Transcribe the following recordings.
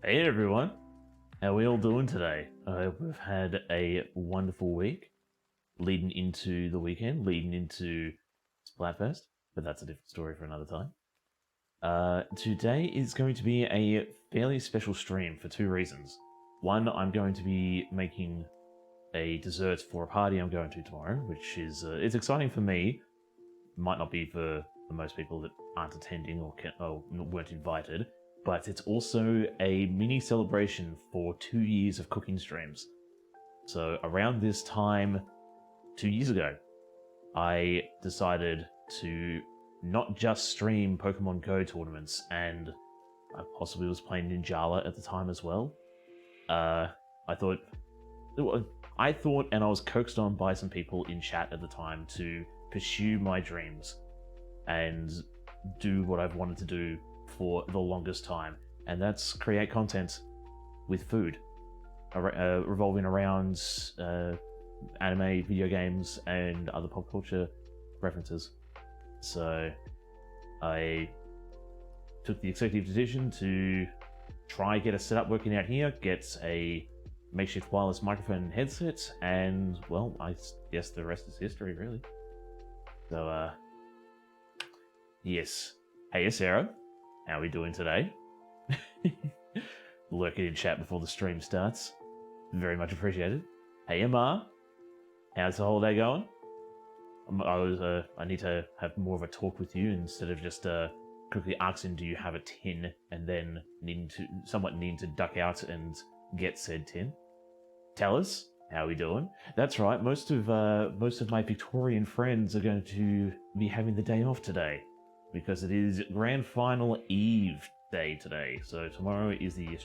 Hey everyone, how are we all doing today? I hope we've had a wonderful week, leading into the weekend, leading into Splatfest, but that's a different story for another time. Today is going to be a fairly special stream for two reasons. One, I'm going to be making a dessert for a party I'm going to tomorrow, which is it's exciting for me. Might not be for most people that aren't attending or weren't invited, but it's also a mini celebration for 2 years of cooking streams. So around this time, 2 years ago, I decided to not just stream Pokemon Go tournaments, and I possibly was playing Ninjala at the time as well. I thought, and I was coaxed on by some people in chat at the time to pursue my dreams and do what I've wanted to do for the longest time, and that's create content with food, revolving around anime, video games, and other pop culture references. So I took the executive decision to try get a setup working out here, get a makeshift wireless microphone and headset, and well, I guess the rest is history, really. So yes. Hey Sarah, how are we doing today? Lurking in chat before the stream starts. Very much appreciated. Hey Amar, how's the whole day going? I need to have more of a talk with you instead of just quickly asking, do you have a tin, and then needing to duck out and get said tin. Tell us, how are we doing? That's right, most of my Victorian friends are going to be having the day off today, because it is Grand Final Eve day today. So tomorrow is the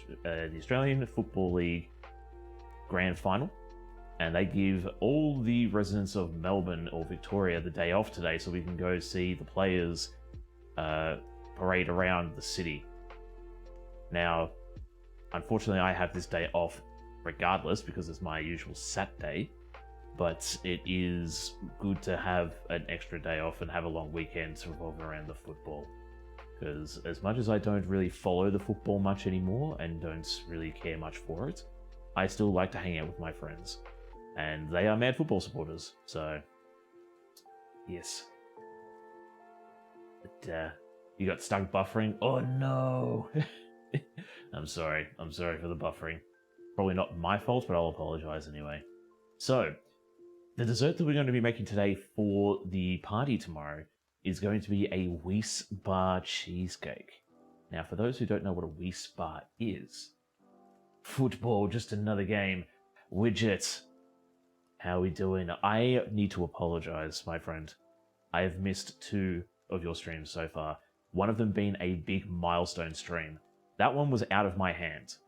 Australian Football League Grand Final, and they give all the residents of Melbourne or Victoria the day off today so we can go see the players parade around the city. Now, unfortunately, I have this day off regardless because it's my usual Saturday, but it is good to have an extra day off and have a long weekend to revolve around the football. Because as much as I don't really follow the football much anymore and don't really care much for it, I still like to hang out with my friends. And they are mad football supporters, so yes. But you got stuck buffering? Oh no! I'm sorry for the buffering. Probably not my fault, but I'll apologize anyway. So, the dessert that we're going to be making today for the party tomorrow is going to be a Weis Bar Cheesecake. Now, for those who don't know what a Weis Bar is, football, just another game. Widget, how are we doing? I need to apologize, my friend. I have missed 2 of your streams so far. One of them being a big milestone stream. That one was out of my hands.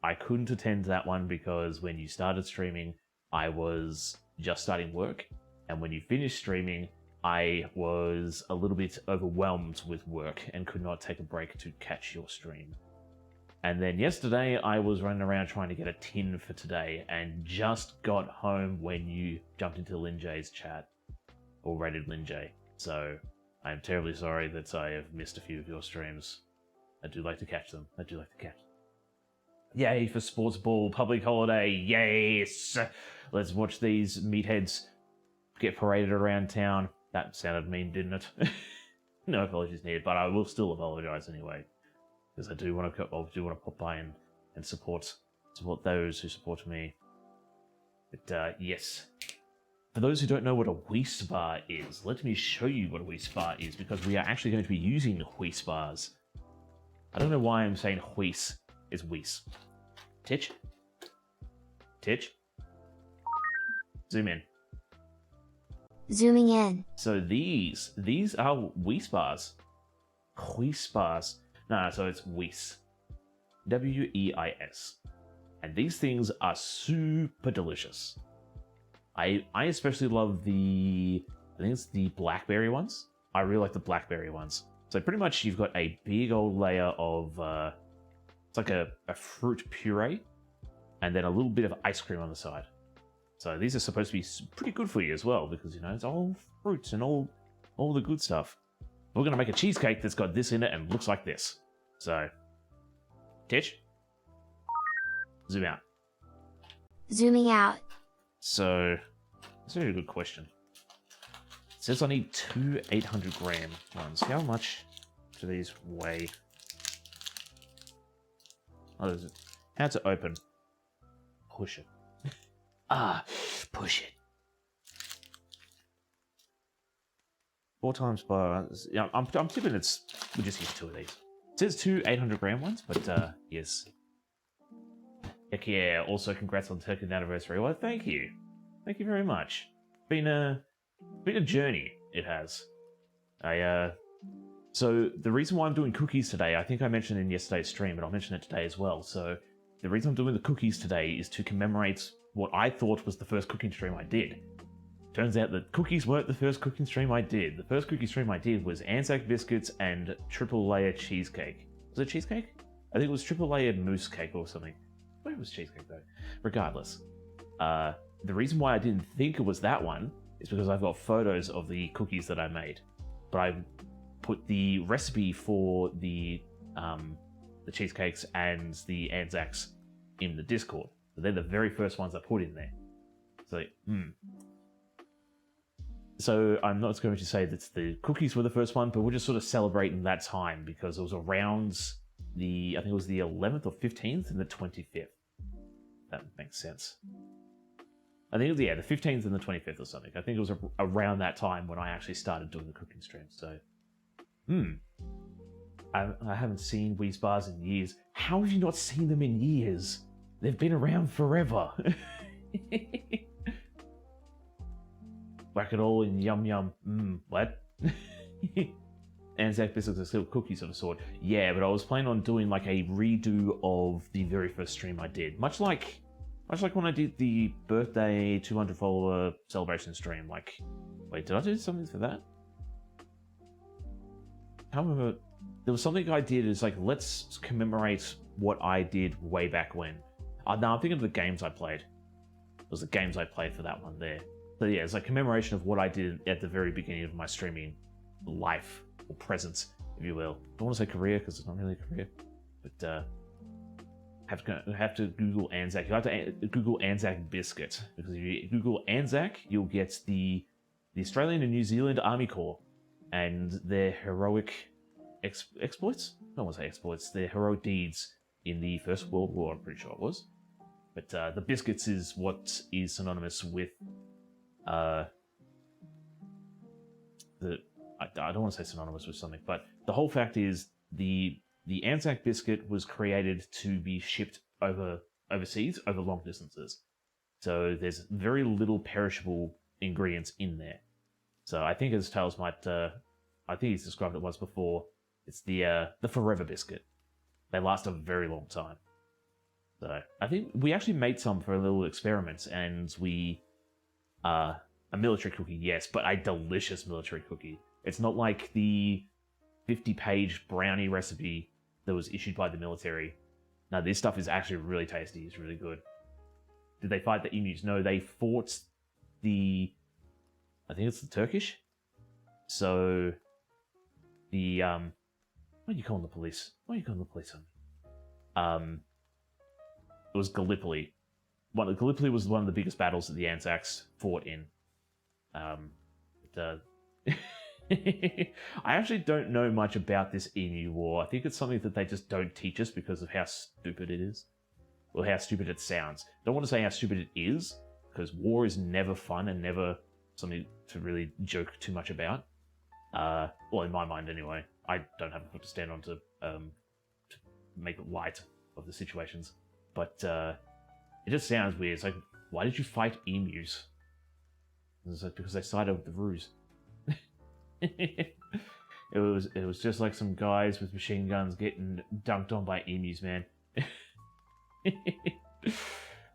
I couldn't attend that one because when you started streaming, I was just starting work, and when you finished streaming, I was a little bit overwhelmed with work and could not take a break to catch your stream. And then yesterday, I was running around trying to get a tin for today and just got home when you jumped into Lin J's chat, or rated Lin J. So I'm terribly sorry that I have missed a few of your streams. I do like to catch them. Yay for sports ball, public holiday, yes! Let's watch these meatheads get paraded around town. That sounded mean, didn't it? No apologies needed, but I will still apologize anyway, because I do want to pop by and support those who support me. But yes, for those who don't know what a Weis Bar is, let me show you what a Weis Bar is, because we are actually going to be using Weis Bars. I don't know why I'm saying Weis. It's Weis. Titch. Zoom in. Zooming in. So these are Weis Bars. Weis Bars. No, so it's Weis. W-E-I-S. And these things are super delicious. I especially love I think it's the blackberry ones. I really like the blackberry ones. So pretty much you've got a big old layer of, it's like a fruit puree, and then a little bit of ice cream on the side. So these are supposed to be pretty good for you as well, because, you know, it's all fruits and all the good stuff. We're going to make a cheesecake that's got this in it and looks like this. So, Titch, zoom out. Zooming out. So, that's a really good question. It says I need 2 800-gram ones. How much do these weigh? Oh, there's how to open. Push it. Push it. 4 times by... Yeah, I'm tipping it's... We'll just use 2 of these. It says 2 800-gram ones, but yes. Heck yeah, also congrats on 2nd anniversary. Well, thank you. Thank you very much. Been a journey, it has. So the reason why I'm doing cookies today, I think I mentioned in yesterday's stream, but I'll mention it today as well. So the reason I'm doing the cookies today is to commemorate what I thought was the first cooking stream I did. Turns out that cookies weren't the first cooking stream I did. The first cooking stream I did was Anzac biscuits and triple layer cheesecake. Was it cheesecake? I think it was triple layered mousse cake or something. I thought it was cheesecake though. Regardless. The reason why I didn't think it was that one is because I've got photos of the cookies that I made. But I put the recipe for the cheesecakes and the Anzacs in the Discord. So they're the very first ones I put in there. So I'm not going to say that the cookies were the first one, but we're just sort of celebrating that time because it was around I think it was the 11th or 15th and the 25th. That makes sense. I think it was, yeah, the 15th and the 25th or something. I think it was around that time when I actually started doing the cooking streams. So, I haven't seen Weis Bars in years. How have you not seen them in years? They've been around forever. Whack it all in yum yum. What? Anzac biscuits are still cookies of a sort. Yeah, but I was planning on doing like a redo of the very first stream I did. Much like when I did the birthday 200 follower celebration stream. Like, wait, did I do something for that? However, there was something I did is like, let's commemorate what I did way back when. No, I'm thinking of the games I played. It was the games I played for that one there. So yeah, it's like commemoration of what I did at the very beginning of my streaming life, or presence, if you will. I don't want to say career, because it's not really a career. But, have to Google Anzac. You have to Google Anzac biscuit, because if you Google Anzac, you'll get the Australian and New Zealand Army Corps and their heroic exploits. I don't want to say exploits. Their heroic deeds in the First World War. I'm pretty sure it was. But the biscuits is what is synonymous with I don't want to say synonymous with something, but the whole fact is the Anzac biscuit was created to be shipped overseas over long distances. So there's very little perishable ingredients in there. So I think, as Tails might, I think he's described it once before. It's the forever biscuit. They last a very long time. So I think we actually made some for a little experiment, and we a military cookie, yes, but a delicious military cookie. It's not like the 50-page brownie recipe that was issued by the military. No, this stuff is actually really tasty. It's really good. Did they fight the emus? No, they fought I think it's the Turkish. So the what are you calling the police? What are you calling the police on? It was Gallipoli. Gallipoli was one of the biggest battles that the Anzacs fought in. I actually don't know much about this emu war. I think it's something that they just don't teach us because of how stupid it is. Or how stupid it sounds. Don't want to say how stupid it is, because war is never fun and never something to really joke too much about. Well, in my mind anyway. I don't have a foot to stand on to make light of the situations. But it just sounds weird. It's like, why did you fight emus? It's like, because they sided with the ruse. It was just like some guys with machine guns getting dunked on by emus, man.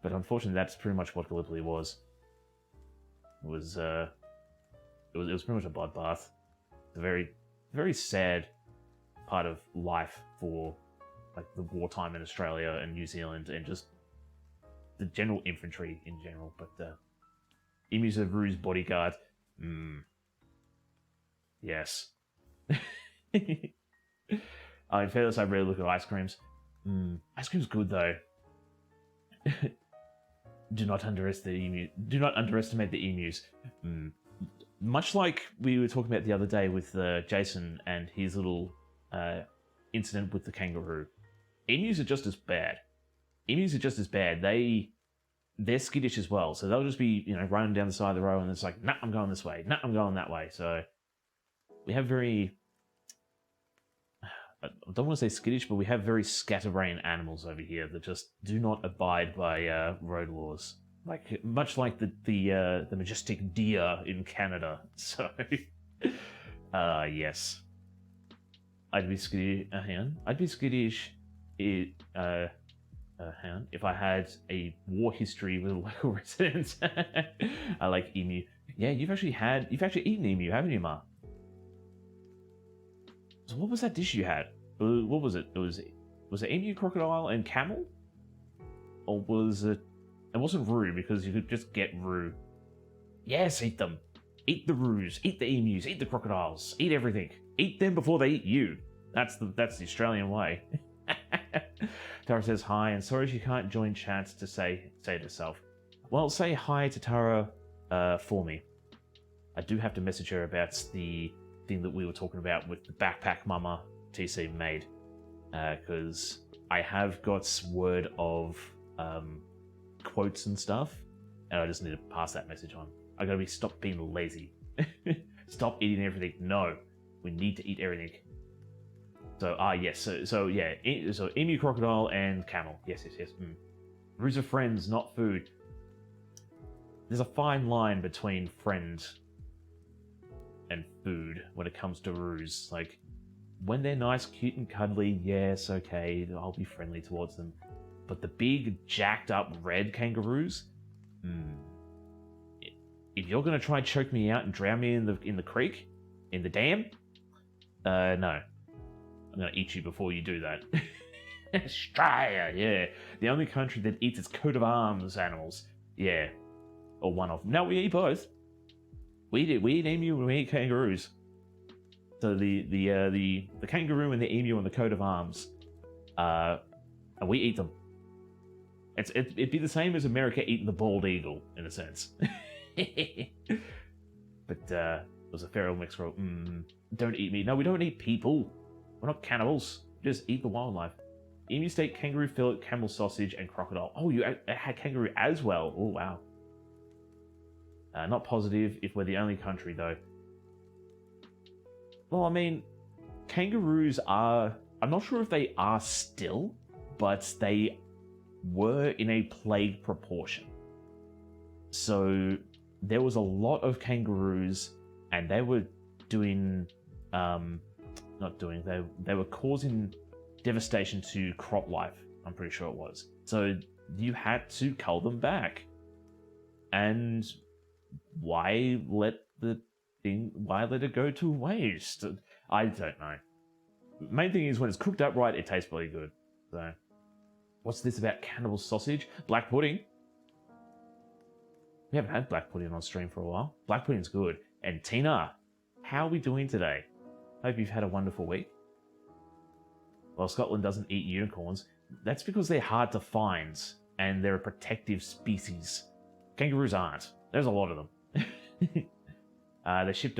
But unfortunately, that's pretty much what Gallipoli was. It was pretty much a bloodbath. It's a very, very sad part of life for like the wartime in Australia and New Zealand and just the general infantry in general. But emus are Rue's bodyguard. Yes. In fairness, I really look at ice creams. Ice cream's good though. Do not underestimate the emu. Do not underestimate the emus. Much like we were talking about the other day with Jason and his little incident with the kangaroo. Emus are just as bad. Emus are just as bad. They're skittish as well, so they'll just be running down the side of the road, and it's like, nah, I'm going this way. Nah, I'm going that way. So we have very, I don't want to say skittish, but we have very scatterbrained animals over here that just do not abide by road laws. Like much like the majestic deer in Canada. So, yes, I'd be skittish. I'd be skittish. If I had a war history with local residents. I like emu. Yeah, you've actually eaten emu, haven't you, Ma? So what was that dish you had? What was it? Was it emu, crocodile, and camel? Or was it? It wasn't roux because you could just get roux. Yes, eat them. Eat the roux. Eat the emus. Eat the crocodiles. Eat everything. Eat them before they eat you. That's the Australian way. Tara says hi, and sorry she can't join chats to say it herself. Well, say hi to Tara for me. I do have to message her about the thing that we were talking about with the backpack mama TC made, because I have got word of quotes and stuff, and I just need to pass that message on. I gotta stop being lazy. Stop eating everything. No, we need to eat everything. So yes, so yeah, so emu, crocodile, and camel. Yes. Roux are friends, not food. There's a fine line between friend and food when it comes to roux. Like, when they're nice, cute, and cuddly, yes, okay, I'll be friendly towards them. But the big, jacked up red kangaroos, if you're gonna try and choke me out and drown me in the creek, in the dam, no. I'm gonna eat you before you do that. Australia, yeah. The only country that eats its coat of arms animals. Yeah. Or one of them. No, we eat both. We eat emu and we eat kangaroos. So the kangaroo and the emu and the coat of arms, and we eat them. It'd be the same as America eating the bald eagle, in a sense. But it was a feral mix rule. Don't eat me. No, we don't eat people. We're not cannibals. Just eat the wildlife. Emu steak, kangaroo fillet, camel sausage, and crocodile. Oh, you had kangaroo as well. Oh, wow. Not positive if we're the only country, though. Well, I mean, kangaroos are... I'm not sure if they are still, but they were in a plague proportion. So there was a lot of kangaroos, and they were doing... They were causing devastation to crop life, I'm pretty sure it was. So you had to cull them back. And why let it go to waste? I don't know. Main thing is, when it's cooked up right, it tastes really good. So, what's this about cannibal sausage? Black pudding? We haven't had black pudding on stream for a while. Black pudding's good. And Tina, how are we doing today? Hope you've had a wonderful week. Well, Scotland doesn't eat unicorns. That's because they're hard to find, and they're a protective species. Kangaroos aren't. There's a lot of them. They shipped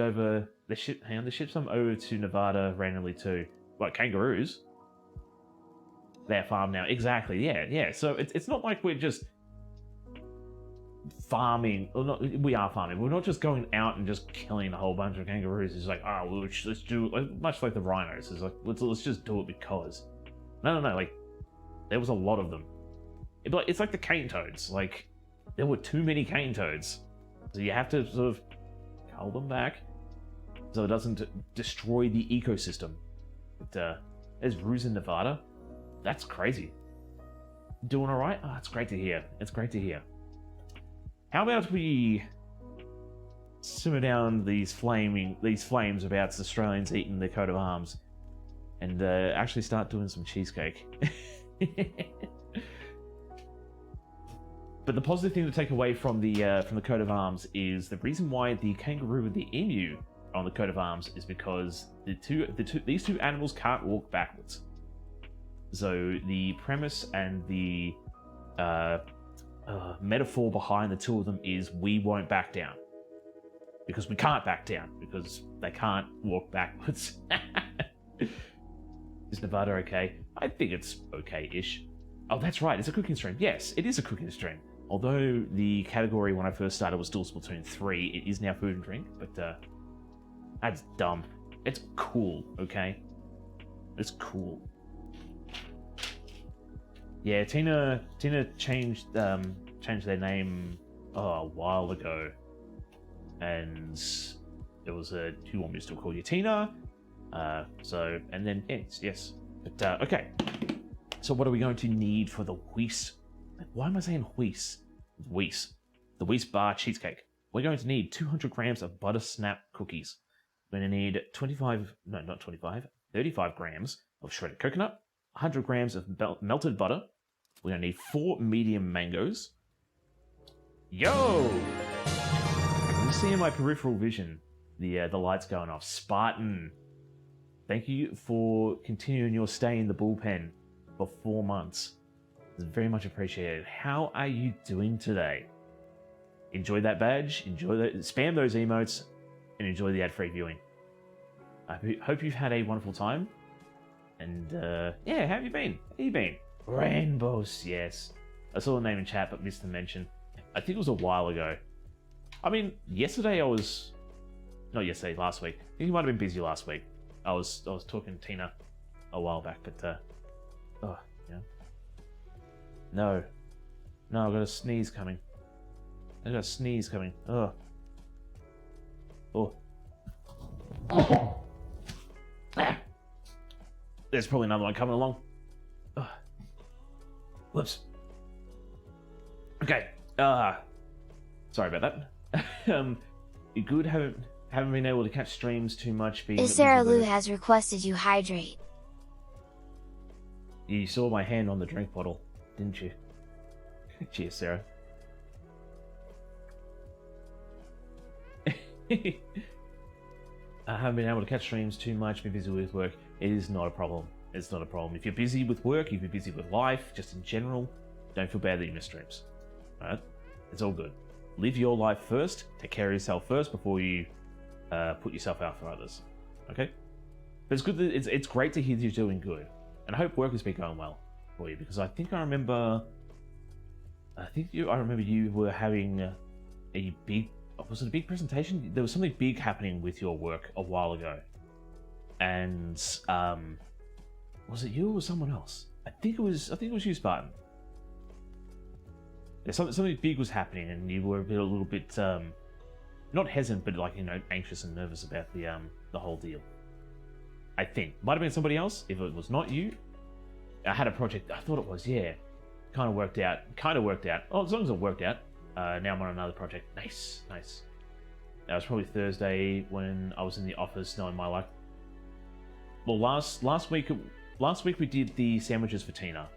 some over to Nevada randomly too. What, kangaroos? They're farmed now. Exactly, yeah. So it's not like we're just farming. Or not, we are farming. We're not just going out and just killing a whole bunch of kangaroos. It's like, oh, well, let's do much like the rhinos. It's like, let's just do it because. No. Like, there was a lot of them. It's like the cane toads. Like, there were too many cane toads, so you have to sort of cull them back so it doesn't destroy the ecosystem. But there's roos in Nevada. That's crazy. Doing all right? Oh, it's great to hear. It's great to hear. How about we simmer down these flames about Australians eating their coat of arms, and actually start doing some cheesecake. But the positive thing to take away from the coat of arms is the reason why the kangaroo and the emu are on the coat of arms is because these two animals can't walk backwards. So the premise and the metaphor behind the two of them is we won't back down. Because we can't back down, because they can't walk backwards. Is Nevada okay? I think it's okay-ish. Oh, that's right, it's a cooking stream. Yes, it is a cooking stream. Although the category when I first started was still Splatoon 3, it is now food and drink, but that's dumb. It's cool, okay? It's cool. Yeah, Tina changed their name a while ago. And it was do you want me to still call you Tina? And then yes. But okay. So what are we going to need for the Weis? Why am I saying Weis? Weis. The Weis Bar Cheesecake. We're going to need 200 grams of butter snap cookies. We're going to need 35 grams of shredded coconut, 100 grams of melted butter. We're going to need 4 medium mangoes. Yo! You see in my peripheral vision the lights going off. Spartan, thank you for continuing your stay in the bullpen for 4 months. It's very much appreciated. How are you doing today? Enjoy that badge, spam those emotes, and enjoy the ad-free viewing. I hope you've had a wonderful time. And yeah, how have you been? How you been? Rainbows, yes. I saw the name in chat but missed the mention. I think it was a while ago. I mean, yesterday I was... Not yesterday, last week. I think you might have been busy last week. I was talking to Tina a while back, but... oh, yeah. No, I've got a sneeze coming. Oh. Ah. There's probably another one coming along. Oh. Whoops. Okay. Sorry about that. You good? Haven't been able to catch streams too much. Sarah Lou has requested you hydrate. You saw my hand on the drink bottle, didn't you? Cheers, Sarah. I haven't been able to catch streams too much, been busy with work. It is not a problem. It's not a problem. If you're busy with work, if you're busy with life, just in general, don't feel bad that you miss streams. Alright? It's all good. Live your life first, take care of yourself first before you put yourself out for others. Okay? But it's good that it's great to hear that you're doing good. And I hope work has been going well for you, because I remember you were having a big... Was it a big presentation? There was something big happening with your work a while ago. And was it you or someone else? I think it was you, Spartan. Yeah, something big was happening, and you were a little bit not hesitant, but like, anxious and nervous about the whole deal. I think might have been somebody else. If it was not you, I had a project. I thought it was, yeah. Kind of worked out. Oh, as long as it worked out. Now I'm on another project. Nice. That was probably Thursday when I was in the office knowing my life. Well, last week we did the sandwiches for Tina,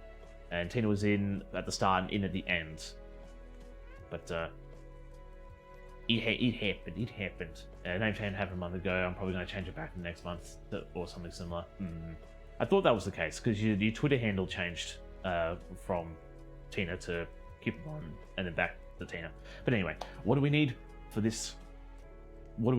and Tina was in at the start and in at the end. But it happened. Name change happened a month ago. I'm probably going to change it back next month or something similar. I thought that was the case because your Twitter handle changed from Tina to keep on and then back to Tina. But anyway, what do we need for this? How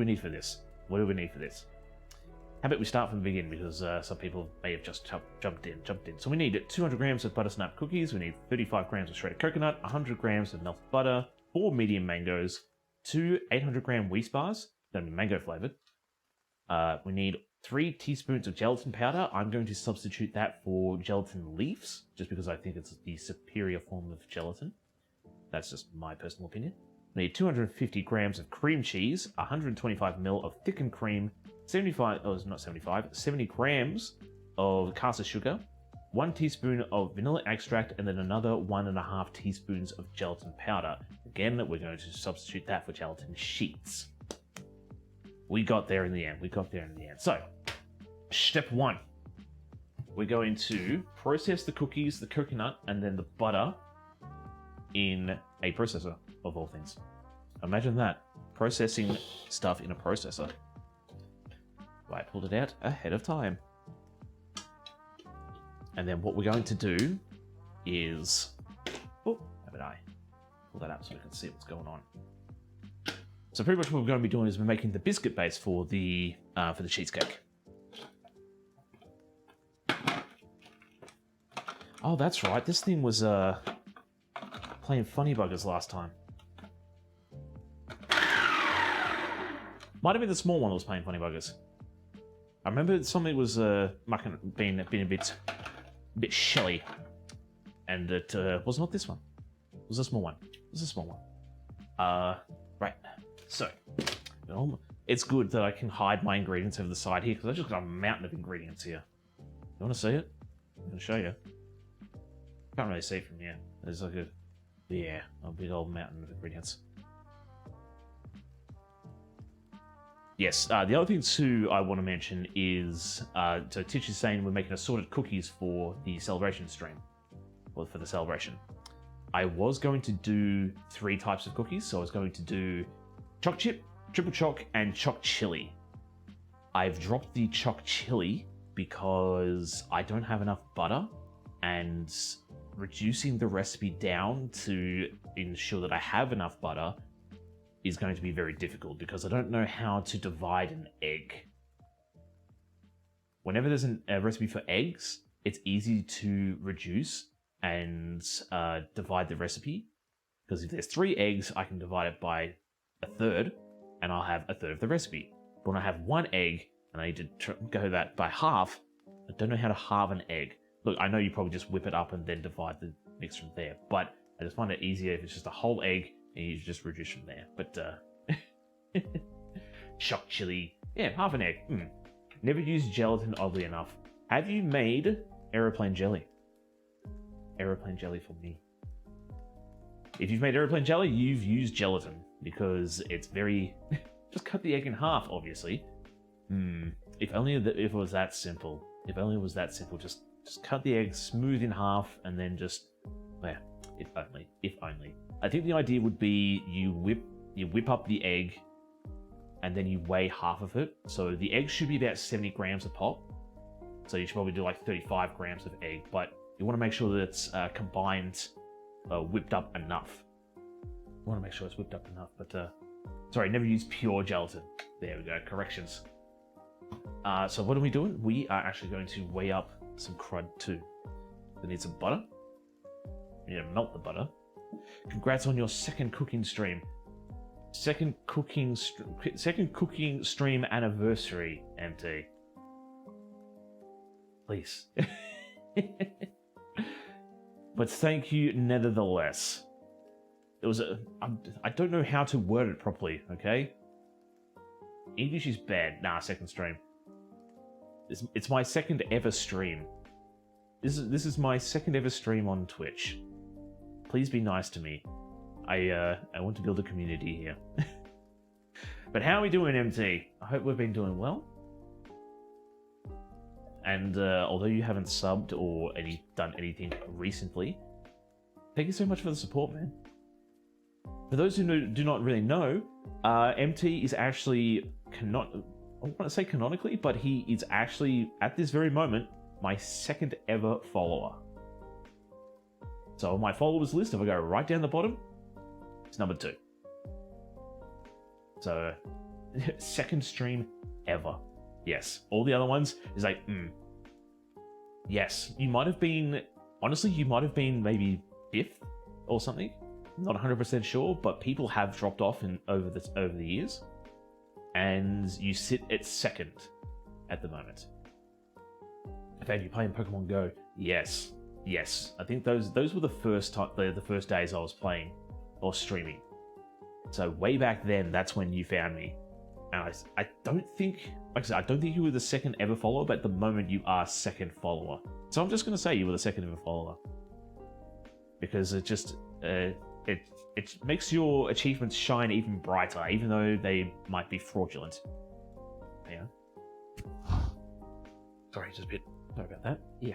about we start from the beginning, because some people may have just jumped in. So we need 200 grams of butter snap cookies, we need 35 grams of shredded coconut, 100 grams of melted butter, 4 medium mangoes, 2 800-gram Weis bars, going to be mango flavored. We need 3 teaspoons of gelatin powder. I'm going to substitute that for gelatin leaves, just because I think it's the superior form of gelatin. That's just my personal opinion. We need 250 grams of cream cheese, 125 ml of thickened cream, 70 grams of caster sugar, 1 teaspoon of vanilla extract, and then another 1.5 teaspoons of gelatin powder. Again, we're going to substitute that for gelatin sheets. We got there in the end. So, step 1. We're going to process the cookies, the coconut, and then the butter in a processor, of all things. Imagine that. Processing stuff in a processor. I pulled it out ahead of time. And then what we're going to do is Oh, haven't I? Pull that up so we can see what's going on. So pretty much what we're going to be doing is we're making the biscuit base for the cheesecake. Oh, that's right. This thing was playing funny buggers last time. Might have been the small one that was playing funny buggers. I remember something was being a bit shelly, and it was not this one. It was a small one. It was a small one. Right. So, it's good that I can hide my ingredients over the side here because I just got a mountain of ingredients here. You want to see it? I'm going to show you. Can't really see it from here. There's like a big old mountain of ingredients. Yes, the other thing too I want to mention is, so Titch is saying we're making assorted cookies for the celebration stream, or for the celebration. I was going to do 3 types of cookies, so I was going to do choc chip, triple choc, and choc chili. I've dropped the choc chili because I don't have enough butter, and reducing the recipe down to ensure that I have enough butter is going to be very difficult because I don't know how to divide an egg. Whenever there's a recipe for eggs, it's easy to reduce and divide the recipe, because if there's 3 eggs, I can divide it by a third, and I'll have a third of the recipe. But when I have 1 egg, and I need to go that by half, I don't know how to halve an egg. Look, I know you probably just whip it up and then divide the mix from there, but I just find it easier if it's just a whole egg, and you just reduce from there. But, choc chili. Yeah, half an egg. Never used gelatin, oddly enough. Have you made aeroplane jelly? Aeroplane jelly for me. If you've made aeroplane jelly, you've used gelatin, because it's very... just cut the egg in half, obviously. If only if it was that simple. If only it was that simple. Just cut the egg smooth in half, and then just... well, if only. If only. I think the idea would be you whip up the egg, and then you weigh half of it. So the egg should be about 70 grams a pop. So you should probably do like 35 grams of egg, but you want to make sure that it's combined, whipped up enough. You want to make sure it's whipped up enough, but sorry, never use pure gelatin. There we go, corrections. So what are we doing? We are actually going to weigh up some crud too. We need some butter. We need to melt the butter. Congrats on your second cooking stream. Second cooking stream anniversary, MT. Please. But thank you nevertheless. It was I don't know how to word it properly, okay? English is bad. Nah, second stream. It's my second ever stream. This is my second ever stream on Twitch. Please be nice to me. I want to build a community here. But how are we doing, MT? I hope we've been doing well. And although you haven't subbed or done anything recently, thank you so much for the support, man. For those who do not really know, MT is actually I want to say canonically, but he is actually, at this very moment, my second ever follower. So on my followers list, if I go right down the bottom, it's number 2. So, second stream ever. Yes. All the other ones is like, yes. You might have been, honestly, you might have been maybe 5th or something. Not 100% sure, but people have dropped off over the years. And you sit at 2nd at the moment. In fact, you're playing Pokemon Go. Yes. Yes. I think those were the first days I was playing or streaming. So way back then, that's when you found me. And I don't think, like I said, I don't think you were the second ever follower, but at the moment you are second follower. So I'm just going to say you were the second ever follower. Because it just, it makes your achievements shine even brighter, even though they might be fraudulent. Yeah. Sorry, just a bit. Sorry about that. Yeah.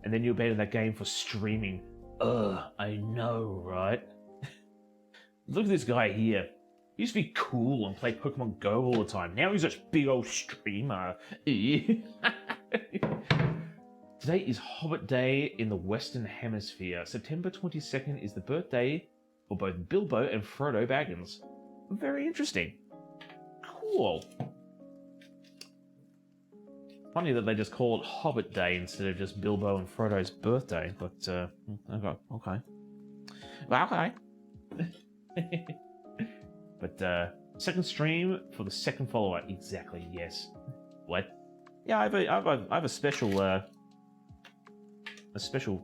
And then you're banned in that game for streaming. I know, right? Look at this guy here. He used to be cool and play Pokemon Go all the time. Now he's such a big old streamer. Today is Hobbit Day in the Western Hemisphere. September 22nd is the birthday for both Bilbo and Frodo Baggins. Very interesting. Cool. Funny that they just call it Hobbit Day instead of just Bilbo and Frodo's birthday, but, okay. Well, okay. But, second stream for the second follower. Exactly, yes. What? Yeah, I have a special, a special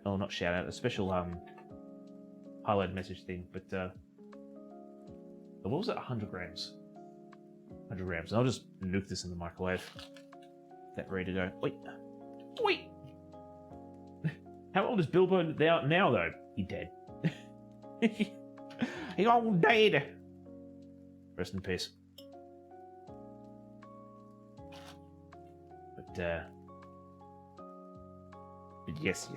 not shout out, a special, highlight message thing, but, what was it? 100 grams. 100 grams. I'll just nuke this in the microwave. That ready to go. Wait! How old is Bilbo now though? He dead. He all dead. Rest in peace. But yes.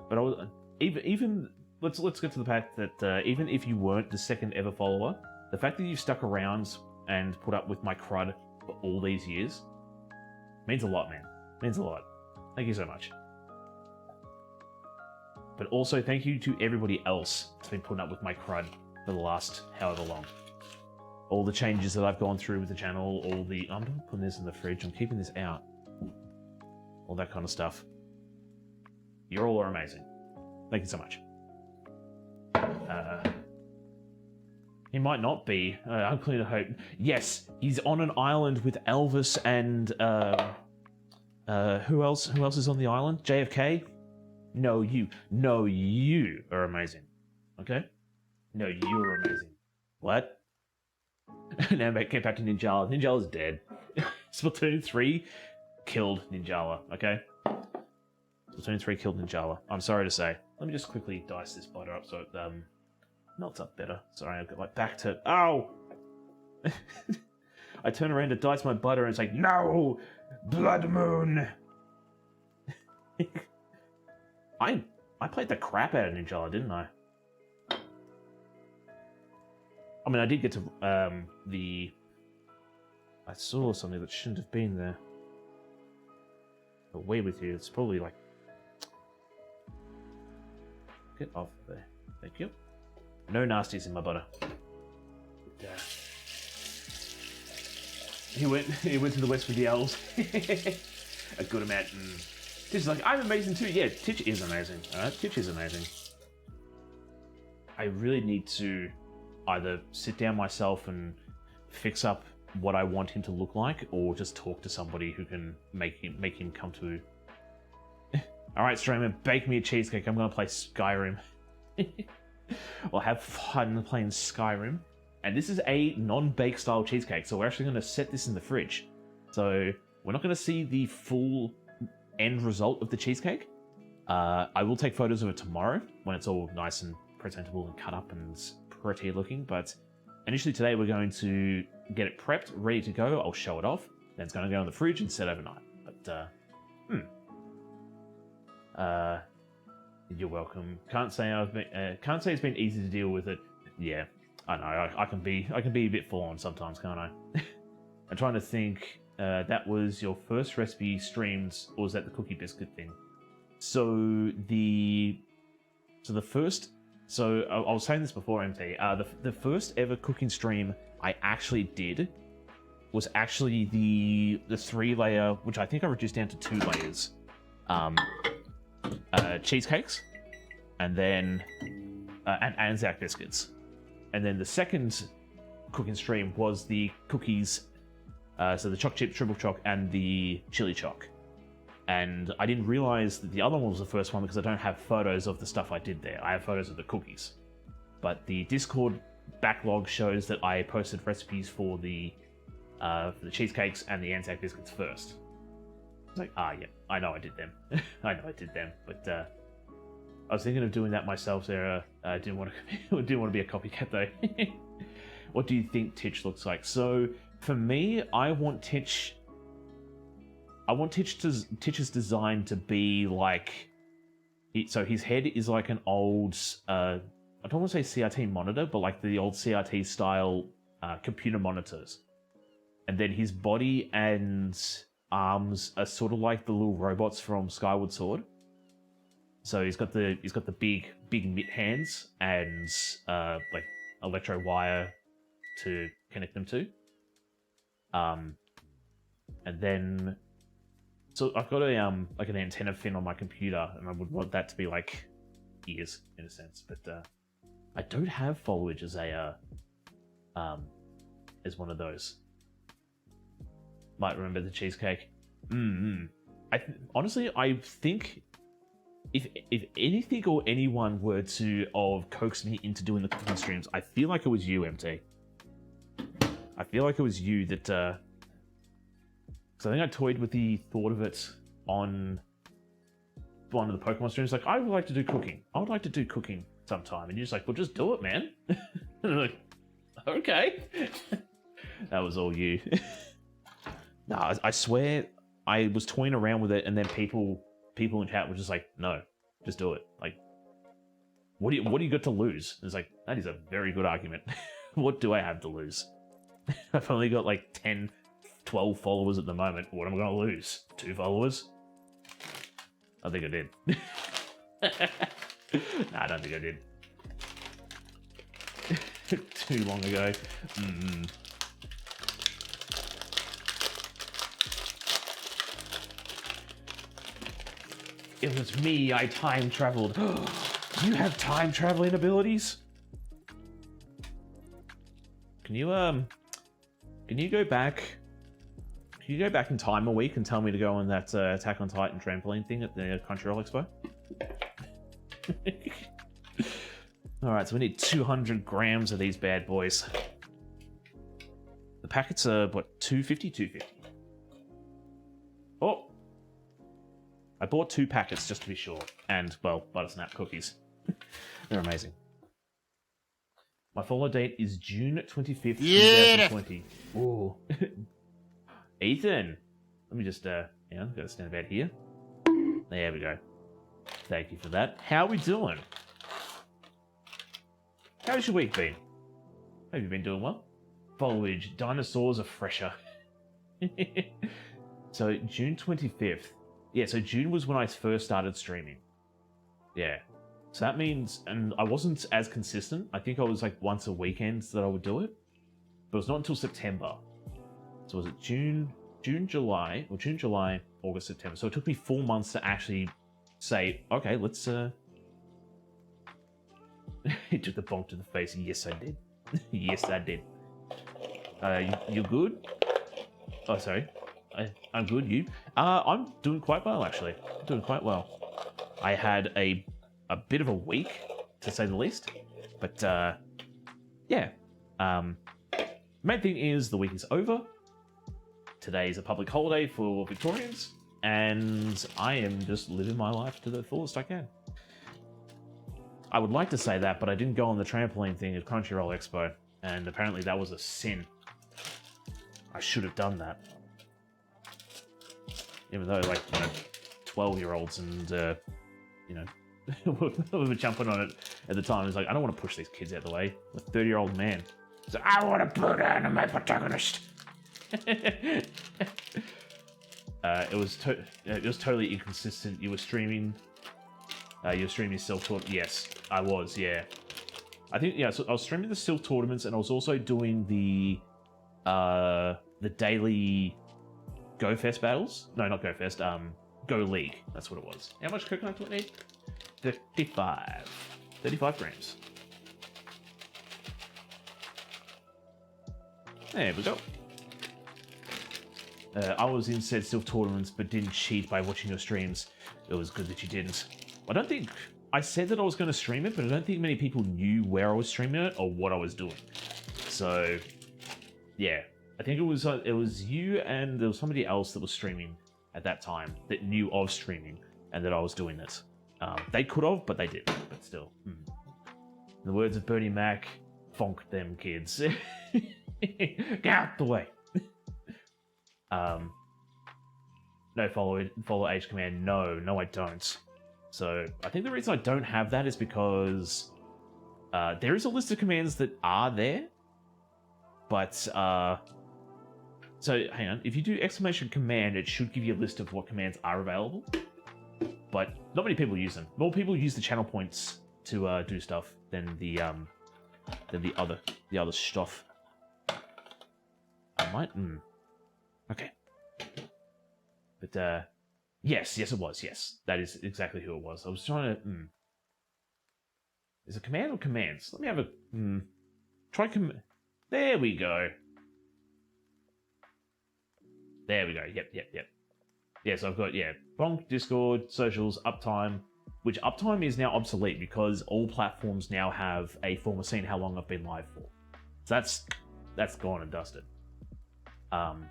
But I was even let's get to the fact that even if you weren't the second ever follower, the fact that you've stuck around and put up with my crud for all these years means a lot, man. Means a lot. Thank you so much. But also thank you to everybody else that's been putting up with my crud for the last however long. All the changes that I've gone through with the channel, I'm not putting this in the fridge, I'm keeping this out. All that kind of stuff. You all are amazing. Thank you so much. He might not be. I'm clear to hope. Yes, he's on an island with Elvis and who else? Who else is on the island? JFK? No, you. No, you are amazing. Okay? No, you are amazing. What? Now came back to Ninjala. Ninjala's dead. Splatoon 3 killed Ninjala. Okay? Splatoon 3 killed Ninjala. I'm sorry to say. Let me just quickly dice this butter up so it melts up better. Sorry, I've got my back to... Ow! I turn around to dice my butter and it's like, no! Blood Moon! I played the crap out of Ninjala, didn't I? I mean, I did get to, I saw something that shouldn't have been there. Away with you, it's probably like... Get off there. Thank you. No nasties in my butter. He went to the west with the elves. A good amount. And Titch is like, I'm amazing too. Yeah, Titch is amazing. Alright, Titch is amazing. I really need to either sit down myself and fix up what I want him to look like, or just talk to somebody who can make him come to... Alright, streamer, bake me a cheesecake. I'm gonna play Skyrim. Well, have fun playing Skyrim. And this is a non-bake style cheesecake, so we're actually gonna set this in the fridge. So we're not gonna see the full end result of the cheesecake. I will take photos of it tomorrow when it's all nice and presentable and cut up and pretty looking, but initially today we're going to get it prepped, ready to go. I'll show it off, then it's going to go in the fridge and set overnight. But you're welcome. Can't say it's been easy to deal with it. Yeah, I know. I can be a bit full on sometimes, can't I? I'm trying to think. That was your first recipe streamed, or was that the cookie biscuit thing? So I was saying this before, MT. The first ever cooking stream I actually did was actually the 3-layer, which I think I reduced down to 2 layers, cheesecakes, and then and Anzac biscuits, and then the second cooking stream was the cookies, so the choc chip, triple choc, and the chili choc. And I didn't realize that the other one was the first one because I don't have photos of the stuff I did there. I have photos of the cookies. But the Discord backlog shows that I posted recipes for the cheesecakes and the Anzac biscuits first. It's like, yeah, I know I did them. I know I did them. But I was thinking of doing that myself, Sarah. I didn't want to be a copycat though. What do you think Titch looks like? So for me, I want Titch's design to be like... So his head is like an old... I don't want to say CRT monitor, but like the old CRT style computer monitors. And then his body and arms are sort of like the little robots from Skyward Sword. So he's got the big mitt hands and like electro wire to connect them to. And then so I've got a like an antenna fin on my computer, and I would want that to be like ears in a sense, but I don't have foliage as a as one of those. Might remember the cheesecake. Honestly, I think if anything or anyone were to coax me into doing the cooking streams, I feel like it was you, MT. I feel like it was you that. Because I think I toyed with the thought of it on one of the Pokemon streams. Like, I would like to do cooking. I would like to do cooking sometime, and you're just like, well, just do it, man. And I'm like, okay. That was all you. No, I swear I was toying around with it, and then people in chat were just like, no, just do it. Like, what do you got to lose? And it's like, that is a very good argument. What do I have to lose? I've only got like 10, 12 followers at the moment. What am I going to lose? 2 followers? I think I did. Nah, I don't think I did. Too long ago. It was me, I time traveled. You have time traveling abilities? Can you go back? Can you go back in time a week and tell me to go on that Attack on Titan trampoline thing at the Crunchyroll Expo? Alright, so we need 200 grams of these bad boys. The packets are, what, 250? 250. Oh! I bought 2 packets just to be sure. And, well, Buttersnap cookies. They're amazing. My follow date is June 25th, 2020. Ooh. Ethan! Let me just, gotta stand about here. There we go. Thank you for that. How are we doing? How's your week been? Have you been doing well? Foliage. Dinosaurs are fresher. So, June 25th. Yeah, so June was when I first started streaming. Yeah. So that means, and I wasn't as consistent. I think I was like once a weekend that I would do it. But it was not until September. So was it June, July, August, September. So it took me 4 months to actually say, okay, let's, He took the bonk to the face. Yes, I did. Yes, I did. You good? Oh, sorry. I'm good, you? I'm doing quite well, actually. Doing quite well. I had a bit of a week, to say the least. But, yeah. Main thing is the week is over. Today is a public holiday for Victorians. And I am just living my life to the fullest I can. I would like to say that, but I didn't go on the trampoline thing at Crunchyroll Expo. And apparently that was a sin. I should have done that. Even though, like, 12-year-olds and, we were jumping on it at the time. It's like, I don't want to push these kids out of the way. I'm a 30-year-old man. So I want to put anime protagonist. It was totally inconsistent. You were streaming self-taught. Yes, I was. Yeah, I think so I was streaming the self tournaments, and I was also doing the daily Go Fest battles. No, not Go Fest. Go League. That's what it was. How much coconut do I need? 35 grams. There we go. I was in said self tournaments, but didn't cheat by watching your streams. It was good that you didn't. I don't think I said that I was going to stream it, but I don't think many people knew where I was streaming it or what I was doing. So, yeah, I think it was you and there was somebody else that was streaming at that time that knew of streaming and that I was doing it. They could have, but they didn't. But still, in the words of Bernie Mac, "Fonk them kids." Get out the way. No follow age command. No, I don't. So I think the reason I don't have that is because there is a list of commands that are there, but So hang on, if you do exclamation command, it should give you a list of what commands are available. But not many people use them. More people use the channel points to do stuff than the other stuff. I might. Okay. But yes, it was. Yes, that is exactly who it was. I was trying to. Is it command or commands? Let me have a try command. There we go. There we go. Yep. Yes, I've got Bonk, Discord, socials, uptime. Which uptime is now obsolete because all platforms now have a form of seeing how long I've been live for. So that's gone and dusted. And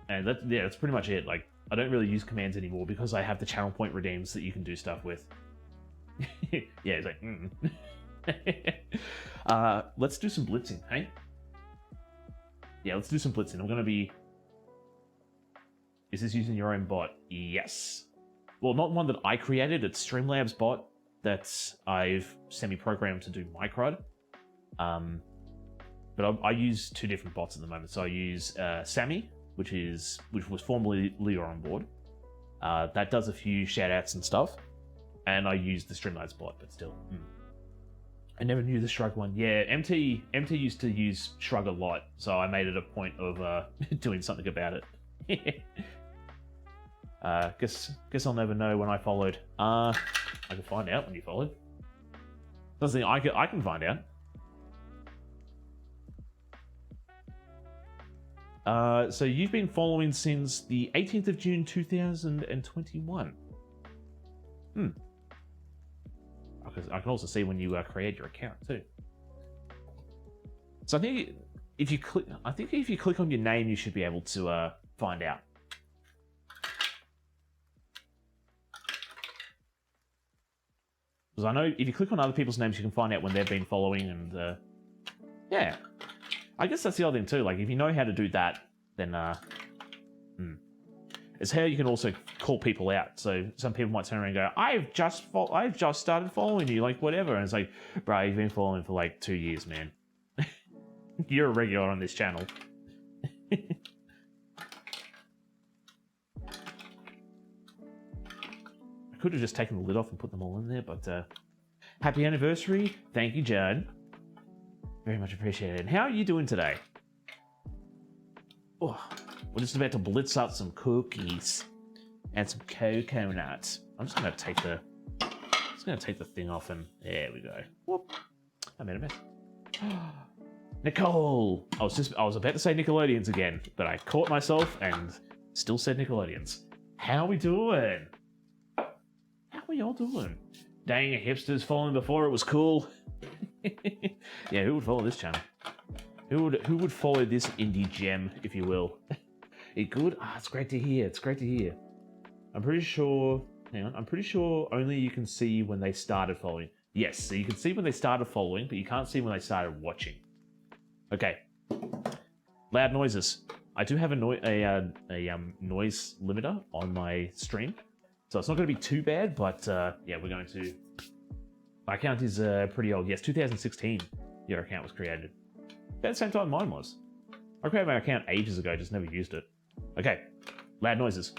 that's pretty much it. Like, I don't really use commands anymore because I have the channel point redeems that you can do stuff with. Yeah, it's like, let's do some blitzing, hey? Yeah, let's do some blitzing. I'm gonna be... Is this using your own bot? Yes. Well, not one that I created. It's Streamlabs bot that I've semi-programmed to do my CRUD. But I use two different bots at the moment. So I use Sammy, which was formerly Leo on board. That does a few shout-outs and stuff. And I use the Streamlabs bot, but still. I never knew the Shrug one. Yeah, MT used to use Shrug a lot, so I made it a point of doing something about it. Guess I'll never know when I followed. I can find out when you followed. Doesn't I can find out. So you've been following since the 18th of June 2021. I can also see when you create your account too. So I think if you click on your name, you should be able to find out. Because I know if you click on other people's names, you can find out when they've been following, and yeah, I guess that's the other thing too. Like if you know how to do that, then it's how you can also call people out. So some people might turn around and go, I've just started following you, like whatever, and it's like, bro, you've been following for like 2 years, man. You're a regular on this channel. I could have just taken the lid off and put them all in there, but happy anniversary. Thank you, Judd. Very much appreciated. And how are you doing today? Oh, we're just about to blitz up some cookies and some cocoa nuts. I'm just gonna take the thing off, and there we go. Whoop. I made a mess. Nicole! I was about to say Nickelodeons again, but I caught myself and still said Nickelodeons. How we doing? How we all doing? Dang, hipsters following before it was cool. Yeah, who would follow this channel? Who would follow this indie gem, if you will? It good? It's great to hear. It's great to hear. I'm pretty sure... Hang on. I'm pretty sure only you can see when they started following. Yes, so you can see when they started following, but you can't see when they started watching. Okay. Loud noises. I do have a noise limiter on my stream, so it's not going to be too bad, but yeah, we're going to... My account is pretty old. Yes, 2016 your account was created. About the same time mine was. I created my account ages ago, just never used it. Okay, loud noises.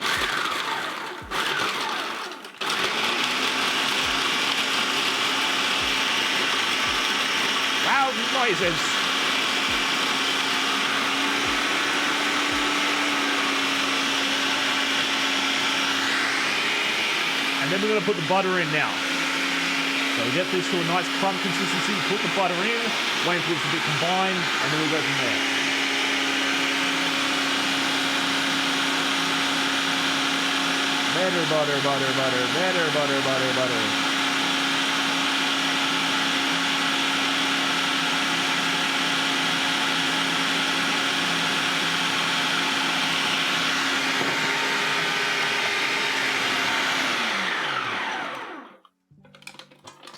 Loud noises. And then we're going to put the butter in now. So we get this to a nice crumb consistency, put the butter in, wait for it to be combined, and then we'll go from there. Better butter, butter, butter, better butter, butter, butter.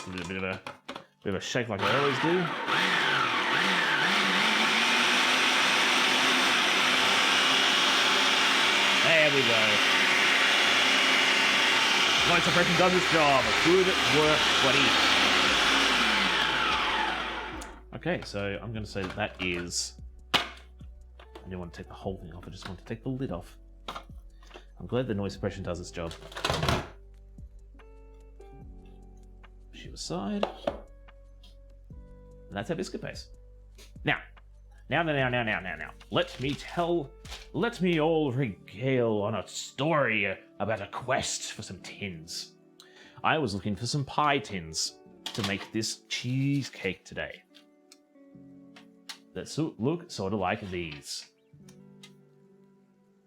Give it a bit of a shake like I always do. There we go. Light suppression does its job. Good work, buddy. Okay, so I'm going to say that is... I didn't want to take the whole thing off, I just want to take the lid off. I'm glad the noise suppression does its job. Push you aside. And that's our biscuit base. Now. Let me all regale on a story about a quest for some tins. I was looking for some pie tins to make this cheesecake today. That look sort of like these.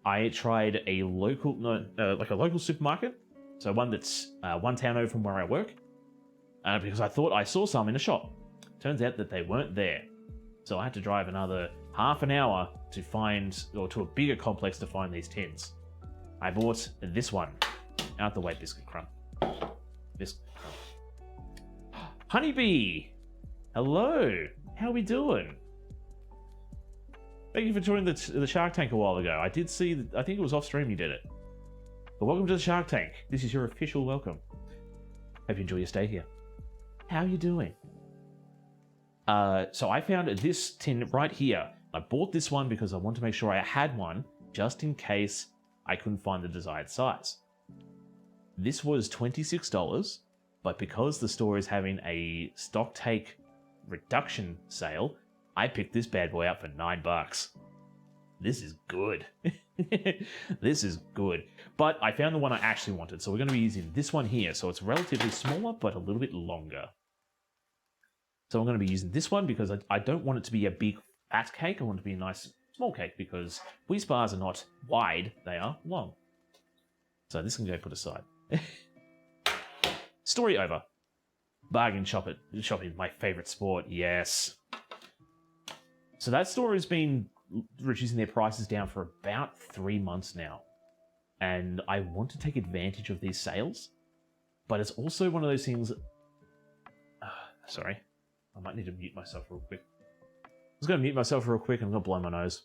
I tried a local, like a local supermarket, so one that's one town over from where I work, because I thought I saw some in a shop. Turns out that they weren't there. So I had to drive another half an hour to find, or to a bigger complex to find these tins. I bought this one. Out the way, biscuit crumb. Biscuit crumb. Honeybee! Hello! How are we doing? Thank you for joining the Shark Tank a while ago. I did see, I think it was off stream you did it. But welcome to the Shark Tank. This is your official welcome. Hope you enjoy your stay here. How are you doing? So I found this tin right here. I bought this one because I wanted to make sure I had one, just in case I couldn't find the desired size. This was $26, but because the store is having a stock take reduction sale, I picked this bad boy up for $9. This is good. This is good. But I found the one I actually wanted, so we're going to be using this one here. So it's relatively smaller, but a little bit longer. So I'm going to be using this one because I don't want it to be a big fat cake. I want it to be a nice small cake because Weis bars are not wide, they are long. So this can go put aside. Story over. Bargain shopping, my favorite sport, yes. So that store has been reducing their prices down for about 3 months now. And I want to take advantage of these sales. But it's also one of those things... sorry. I might need to mute myself real quick. I was going to mute myself real quick and I'm going to blow my nose.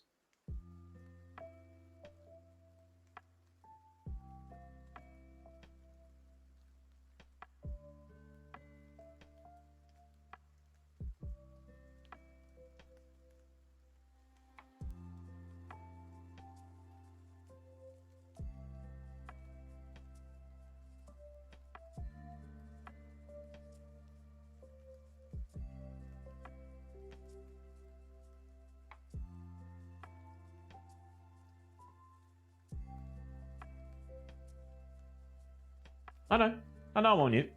I know I'm on you.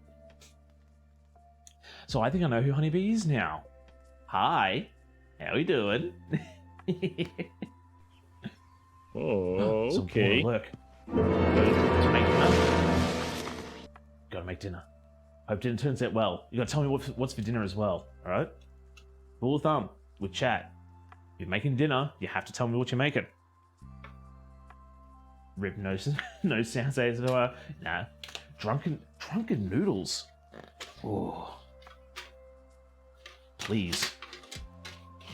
So I think I know who Honeybee is now. Hi, how we doing? Oh, Some okay. poor work. Gotta make dinner. Gotta make dinner. Hope dinner turns out well. You gotta tell me what's for dinner as well, alright? Rule of thumb, with chat. If you're making dinner, you have to tell me what you're making. Rip no sounds ASMR. Nah. Drunken noodles. Oh. Please.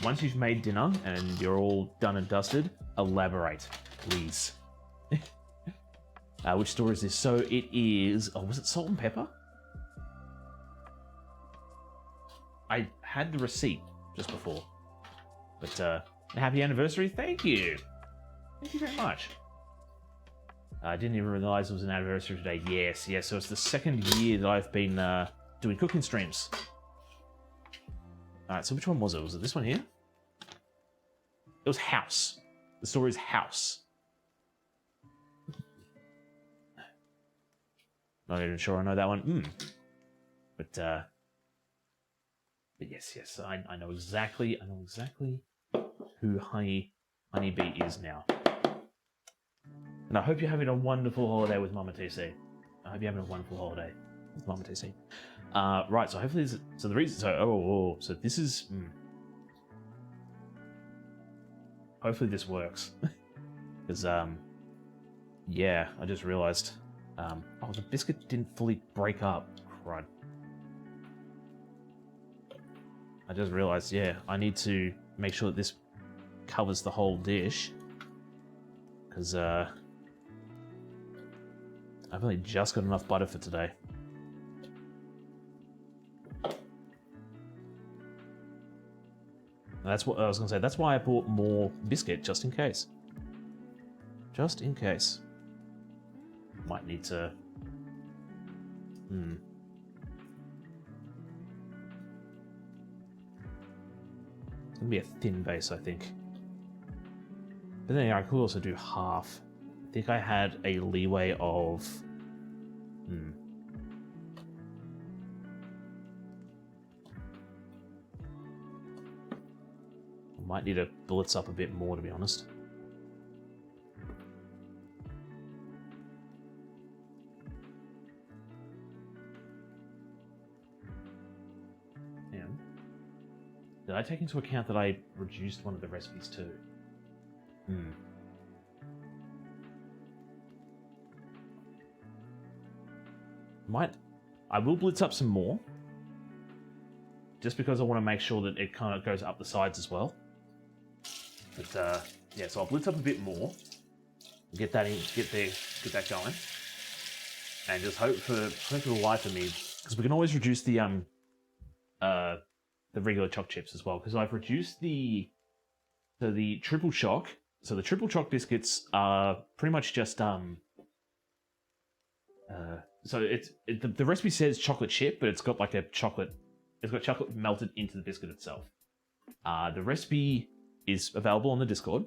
Once you've made dinner and you're all done and dusted, elaborate, please. Which store is this? So it is... Oh, was it salt and pepper? I had the receipt just before. But, happy anniversary. Thank you. Thank you very much. I didn't even realize it was an anniversary today. Yes. So it's the second year that I've been doing cooking streams. Alright, so which one was it? Was it this one here? It was House. The story is House. Not even sure I know that one. But yes, I know exactly who Honeybee is now. And I hope you're having a wonderful holiday with Mama TC. I hope you're having a wonderful holiday with Mama TC. Right, so hopefully so this is... Hopefully this works. Because, yeah, I just realized... oh, the biscuit didn't fully break up. Crud. I just realized, yeah, I need to make sure that this covers the whole dish. Because, I've only just got enough butter for today. That's what I was gonna say. That's why I bought more biscuit, just in case. Just in case. Might need to... It's gonna be a thin base, I think. But then I could also do half. I think I had a leeway of... I might need to blitz up a bit more, to be honest. Did I take into account that I reduced one of the recipes too? I will blitz up some more. Just because I want to make sure that it kind of goes up the sides as well. But yeah, so I'll blitz up a bit more. Get that in, get that going. And just hope for the life of me. Because we can always reduce the regular choc chips as well, because I've reduced the triple choc. So the triple choc biscuits are pretty much just so the recipe says chocolate chip, but it's got like chocolate melted into the biscuit itself. The recipe is available on the Discord,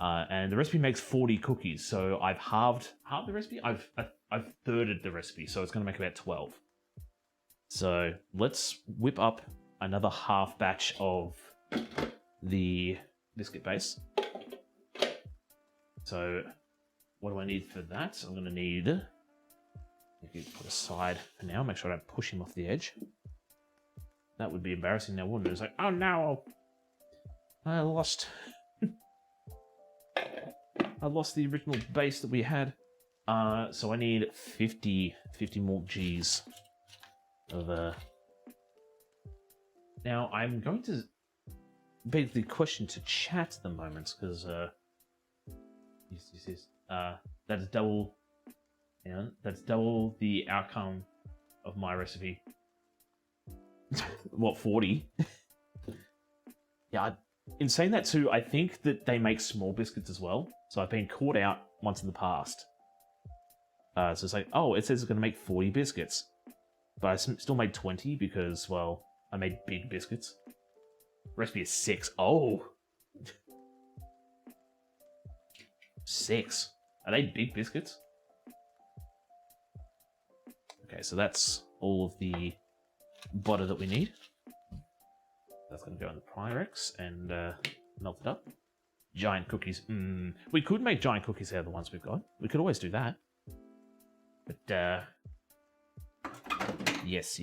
and the recipe makes 40 cookies. So I've halved the recipe. I've thirded the recipe, so it's going to make about 12. So let's whip up another half batch of the biscuit base. So what do I need for that? I'm going to need... You can put aside for now, make sure I don't push him off the edge. That would be embarrassing now, wouldn't it? It's like, oh no! I lost... I lost the original base that we had. So I need 50 more Gs of... Now, I'm going to beg the question to chat at the moment, because, yes. That's double, that's double the outcome of my recipe. What, 40? Yeah, in saying that too, I think that they make small biscuits as well, so I've been caught out once in the past. So it's like, oh, it says it's going to make 40 biscuits, but I still made 20 because, well, I made big biscuits. Recipe is 6. Oh! 6. Are they big biscuits? Okay, so that's all of the butter that we need. That's going to go in the Pyrex and melt it up. Giant cookies. We could make giant cookies out of the ones we've got. We could always do that. But, yes.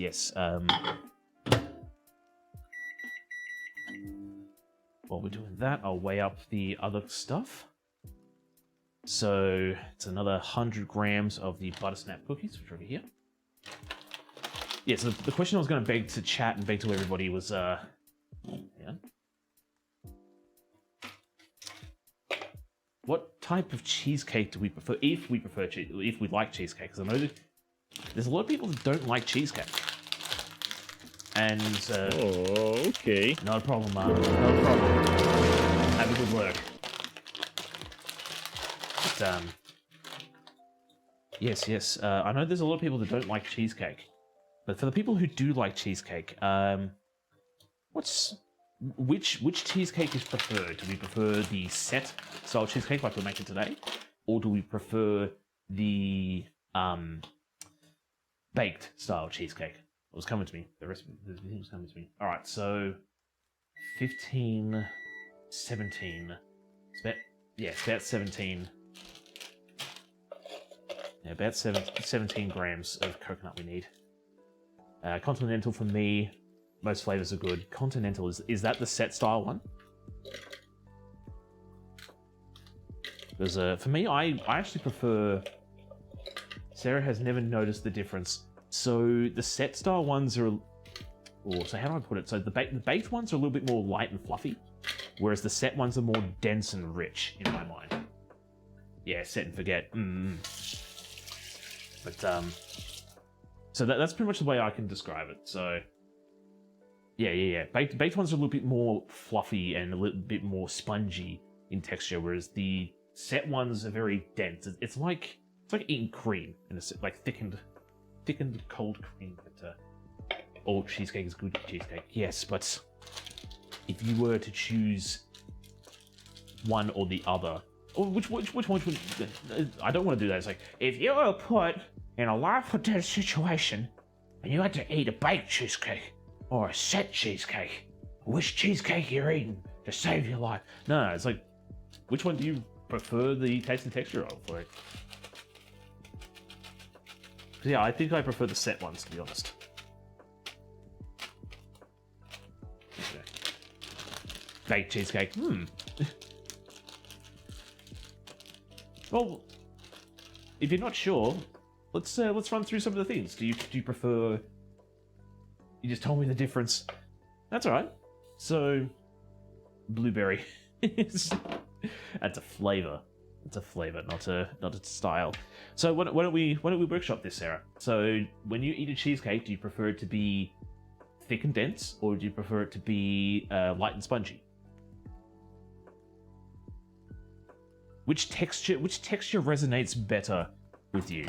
While we're doing that, I'll weigh up the other stuff. So it's another 100 grams of the butter snap cookies, which are over here. Yeah, so the question I was going to beg to chat and beg to everybody was, what type of cheesecake do we prefer? If we like cheesecake, because I know that there's a lot of people that don't like cheesecake. And, oh, okay. Not a problem, Mark. Not a problem. Have a good work. But, yes. I know there's a lot of people that don't like cheesecake. But for the people who do like cheesecake, which cheesecake is preferred? Do we prefer the set style cheesecake like we're making today? Or do we prefer the, baked style cheesecake? It was coming to me. The thing was coming to me. All right, so 15, 17. It's about 17. Yeah, about 17 grams of coconut we need. Continental for me. Most flavors are good. Continental is that the set style one? Because for me, I actually prefer. Sarah has never noticed the difference. So the set style ones are, so how do I put it? So the baked ones are a little bit more light and fluffy, whereas the set ones are more dense and rich in my mind. Yeah, set and forget. But so that's pretty much the way I can describe it. So Yeah. Baked ones are a little bit more fluffy and a little bit more spongy in texture, whereas the set ones are very dense. It's like eating cream in like thickened cold cream. But all cheesecake is good cheesecake. Yes, but if you were to choose one or the other, or which one would? I don't want to do that. It's like if you were put in a life or death situation and you had to eat a baked cheesecake or a set cheesecake, which cheesecake you're eating to save your life? No, it's like, which one do you prefer the taste and texture of? Like, yeah, I think I prefer the set ones, to be honest. Okay. Baked cheesecake. Well, if you're not sure, let's run through some of the things. Do you prefer? You just told me the difference. That's all right. So, blueberry. That's a flavor. It's a flavor, not a style. So why don't we workshop this, Sarah? So when you eat a cheesecake, do you prefer it to be thick and dense, or do you prefer it to be light and spongy? Which texture resonates better with you?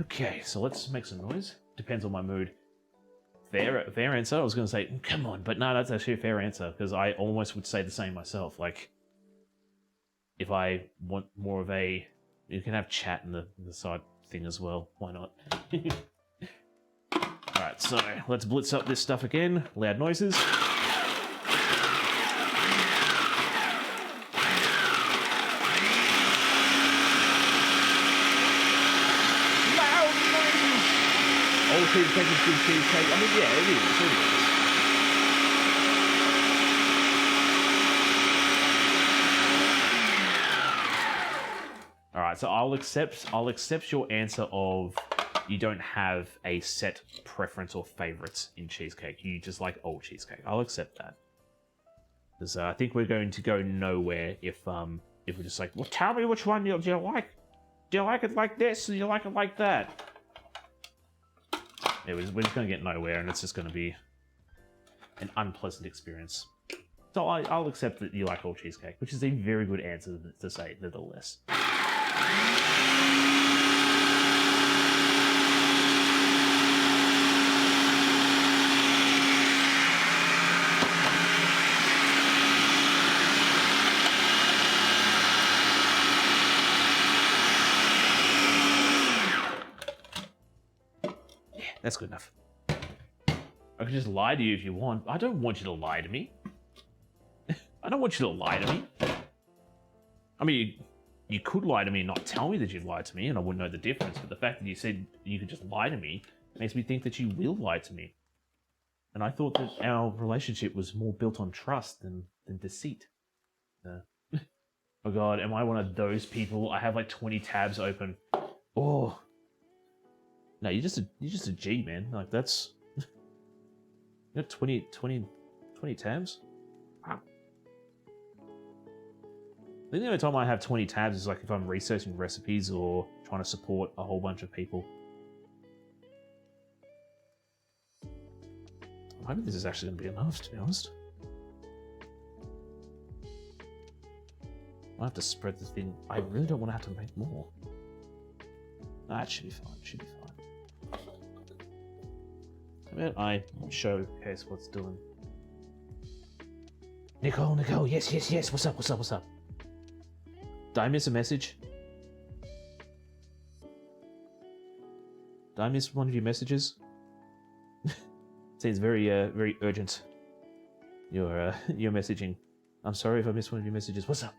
Okay, so let's make some noise. Depends on my mood. Fair answer. I was going to say, come on, but no, that's actually a fair answer, because I almost would say the same myself. Like, if I want more of a, you can have chat in the side thing as well. Why not? Alright, so let's blitz up this stuff again. Loud noises. Loud noises! All cheesecake is good cheesecake. I mean, yeah, it is. Alright, so I'll accept your answer of you don't have a set preference or favorites in cheesecake. You just like old cheesecake. I'll accept that. Because I think we're going to go nowhere if we're just like, well, tell me which one do you like. Do you like it like this, or do you like it like that? Yeah, we're just going to get nowhere, and it's just going to be an unpleasant experience. So I'll accept that you like old cheesecake, which is a very good answer to say, nevertheless. That's good enough. I can just lie to you if you want. I don't want you to lie to me. I don't want you to lie to me. I mean, you could lie to me and not tell me that you'd lie to me, and I wouldn't know the difference. But the fact that you said you could just lie to me makes me think that you will lie to me. And I thought that our relationship was more built on trust than deceit. Oh God, am I one of those people? I have like 20 tabs open. Oh. No, you're just a G, man. Like, that's... You got 20 tabs? Wow. I think the only time I have 20 tabs is like if I'm researching recipes or trying to support a whole bunch of people. I'm hoping this is actually going to be enough, to be honest. I have to spread the thing. I really don't want to have to make more. That should be fine. Should be fine. How about I showcase what's doing? Nicole, yes. What's up? Did I miss a message? Did I miss one of your messages? Seems very urgent. Your messaging. I'm sorry if I missed one of your messages. What's up?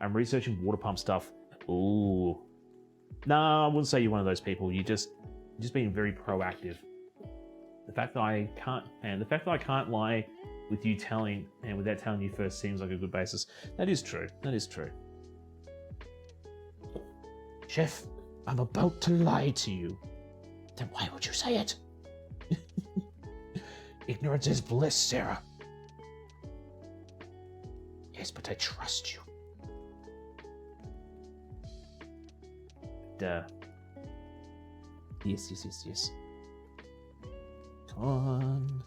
I'm researching water pump stuff. Ooh. Nah, I wouldn't say you're one of those people. You're just being very proactive. The fact that I can't lie with you telling and without telling you first seems like a good basis. That is true. Chef, I'm about to lie to you. Then why would you say it? Ignorance is bliss, Sarah. Yes, but I trust you. Yes. Come on.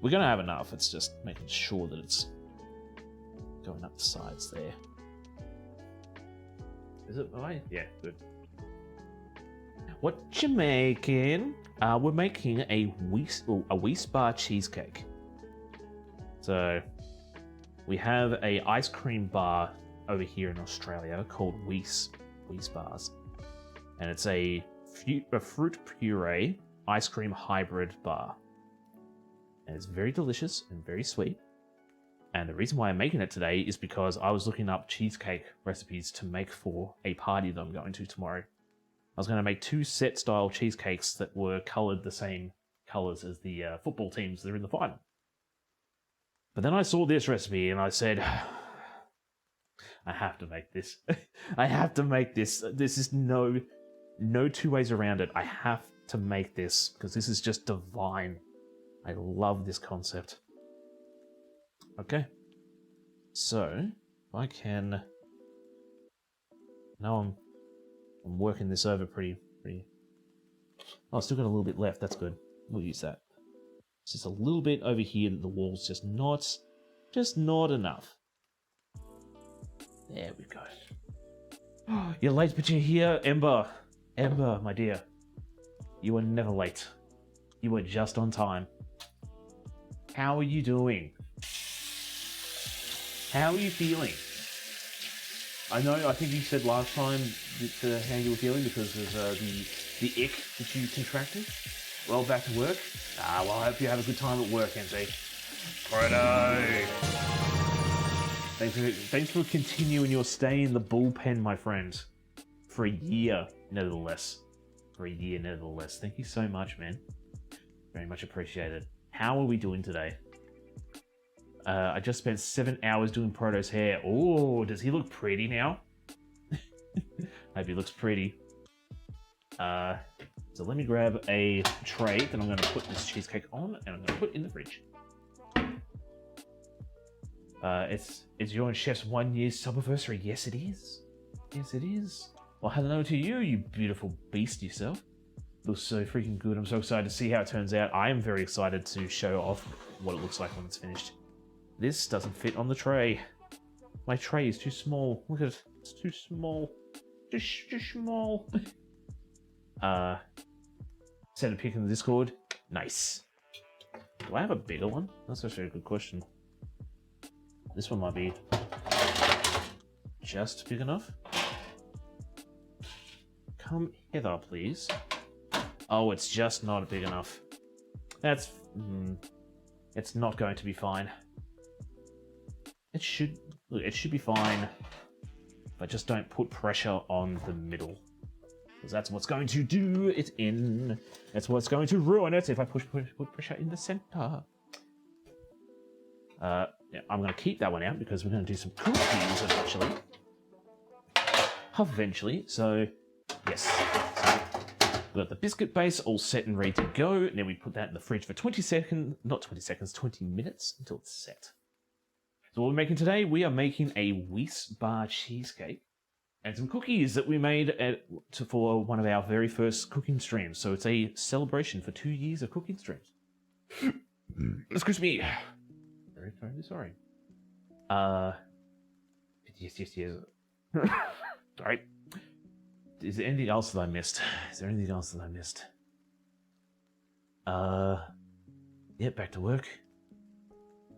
We're gonna have enough. It's just making sure that it's going up the sides there. Is it right? Yeah, good. What you making? We're making a Weis Bar Cheesecake. So we have a ice cream bar over here in Australia called Weis Bars, and it's a fruit puree ice cream hybrid bar. And it's very delicious and very sweet. And the reason why I'm making it today is because I was looking up cheesecake recipes to make for a party that I'm going to tomorrow. I was going to make 2 set-style cheesecakes that were coloured the same colours as the football teams that are in the final. But then I saw this recipe and I said, I have to make this. I have to make this. This is no 2 ways around it. I have to make this because this is just divine. I love this concept. Okay. So, if I can... Now I'm working this over pretty... Oh, I've still got a little bit left. That's good. We'll use that. It's just a little bit over here that the wall's just not enough. There we go. You're late, but you're here, Ember. Ember, my dear. You are never late. You were just on time. How are you doing? How are you feeling? I think you said last time that, how you were feeling because of the ick that you contracted. Well, back to work? Well, I hope you have a good time at work, MC. Righto! Thanks for continuing your stay in the bullpen, my friend. For a year, nevertheless. Thank you so much, man. Very much appreciated. How are we doing today? I just spent 7 hours doing Proto's hair. Oh, does he look pretty now? Hope he looks pretty. So let me grab a tray that I'm going to put this cheesecake on, and I'm going to put in the fridge. It's your and Chef's 1 year subiversary. Yes, it is. Yes, it is. Well, hello to you, you beautiful beast yourself. Looks so freaking good. I'm so excited to see how it turns out. I am very excited to show off what it looks like when it's finished. This doesn't fit on the tray. My tray is too small. Look at it. It's too small. Just small. Send a pic in the Discord. Nice. Do I have a bigger one? That's actually a good question. This one might be just big enough. Come hither, please. Oh, it's just not big enough. That's... it's not going to be fine. It should be fine. But just don't put pressure on the middle. Because that's what's going to do it in. That's what's going to ruin it if I put pressure in the center. Yeah, I'm going to keep that one out because we're going to do some cookies eventually. So, yes. So, we've got the biscuit base all set and ready to go. And then we put that in the fridge for 20 minutes until it's set. So what we're making today, we are making a Weis Bar Cheesecake and some cookies that we made for one of our very first cooking streams. So it's a celebration for 2 years of cooking streams. Excuse me. Very, very sorry. Yes. Alright. Is there anything else that I missed? Yeah, back to work.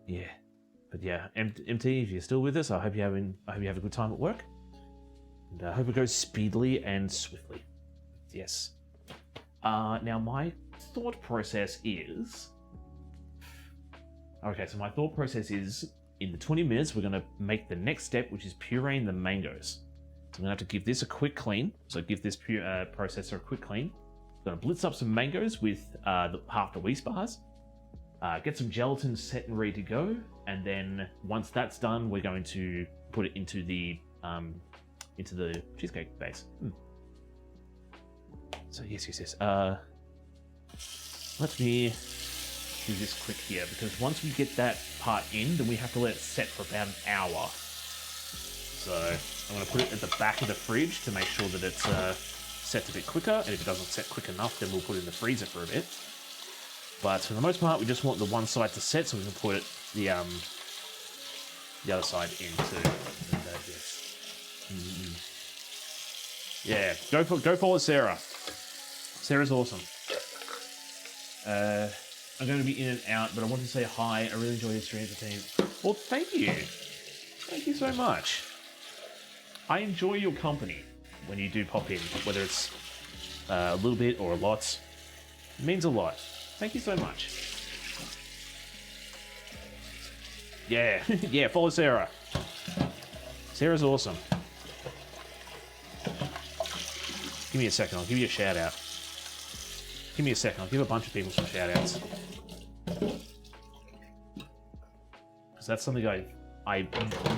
Yeah. But yeah, MT, if you're still with us, I hope you have a good time at work. And I hope it goes speedily and swiftly. Yes. Now my thought process is... Okay, so my thought process is, in the 20 minutes, we're going to make the next step, which is pureeing the mangoes. So I'm going to have to give this a quick clean. So give this processor a quick clean. I'm going to blitz up some mangoes with half the Weis bars. Get some gelatin set and ready to go. And then once that's done, we're going to put it into the cheesecake base. So yes. Let me do this quick here, because once we get that part in, then we have to let it set for about an hour. So I'm going to put it at the back of the fridge to make sure that it's set a bit quicker. And if it doesn't set quick enough, then we'll put it in the freezer for a bit. But for the most part, we just want the one side to set so we can put it, the other side in too. And, yeah, go follow Sarah. Sarah's awesome. I'm going to be in and out, but I want to say hi. I really enjoy your streams, team. Well, thank you. Thank you so much. I enjoy your company when you do pop in, whether it's a little bit or a lot. It means a lot. Thank you so much. Yeah, yeah, follow Sarah. Sarah's awesome. Give me a second, I'll give you a shout out. Give me a second, I'll give a bunch of people some shout outs. Because that's something I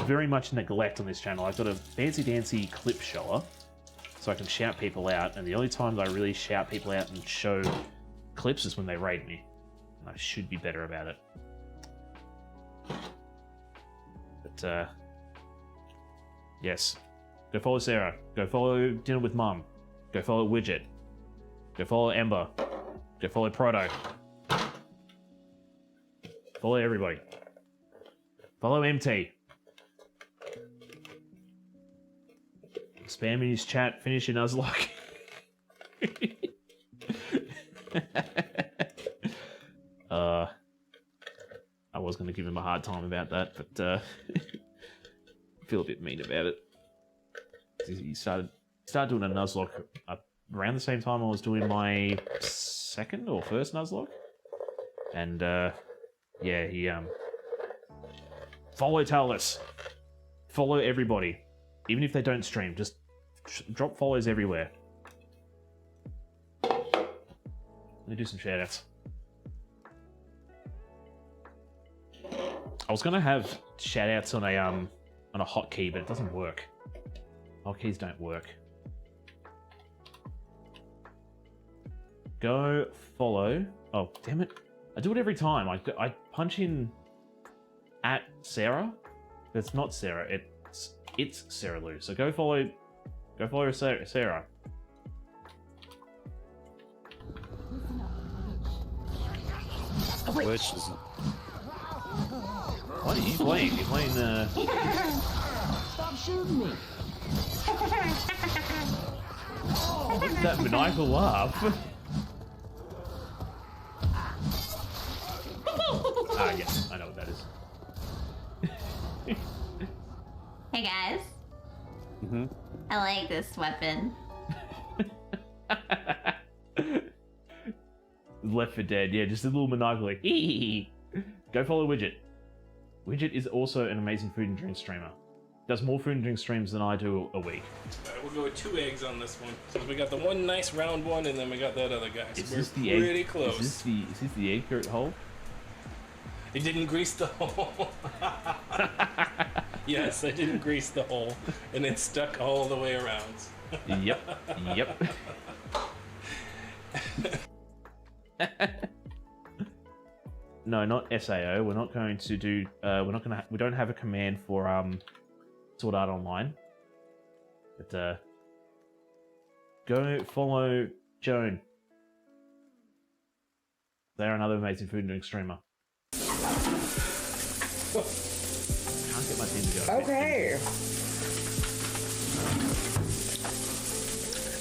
very much neglect on this channel. I've got a fancy dancy clip shower, so I can shout people out, and the only times I really shout people out and show clips is when they raid me. And I should be better about it. But, yes. Go follow Sarah. Go follow Dinner with Mum. Go follow Widget. Go follow Ember. Go follow Proto. Follow everybody. Follow MT. Spam in his chat. Finish your Nuzlocke. I was going to give him a hard time about that, but I feel a bit mean about it. He started doing a Nuzlocke around the same time I was doing my second or first Nuzlocke, and yeah, he follow Talus, follow everybody, even if they don't stream, just drop follows everywhere. Let me do some shoutouts. I was gonna have shoutouts on a hotkey, but it doesn't work. Hotkeys don't work. Go follow. Oh, damn it! I do it every time. I punch in at Sarah. But it's not Sarah. It's Sarah Lou. So go follow Sarah. Which is... What are you playing? You're playing Stop shooting me! What's that maniacal laugh? Ah, yes, I know what that is. Hey guys. Mm-hmm. I like this weapon. Left 4 Dead, yeah, just a little maniacal like, Go follow Widget. Widget is also an amazing food and drink streamer. Does more food and drink streams than I do a week. Alright, we'll go with 2 eggs on this one. So we got the one nice round one, and then we got that other guy. So Is we're this the pretty egg? close. Is this the egg hole? It didn't grease the hole. Yes, I didn't grease the hole, and it stuck all the way around. Yep. No, not SAO. We're not going to do. We don't have a command for Sword Art Online. But go follow Joan. They're another amazing food and drink streamer. Can't get my team to go. Okay.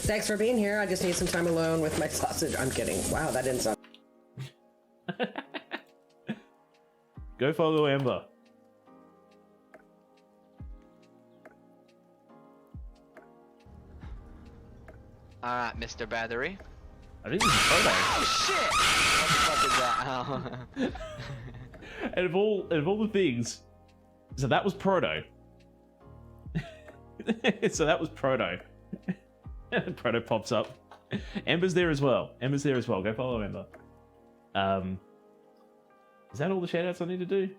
Thanks for being here. I just need some time alone with my sausage. I'm kidding. Wow, that didn't sound... Go follow Ember. Alright, Mr. Battery. I think this is Proto. Oh shit! What the fuck is that? Oh. And of all the things, so that was Proto. So that was Proto. Proto pops up. Ember's there as well. Go follow Ember. Is that all the shoutouts I need to do?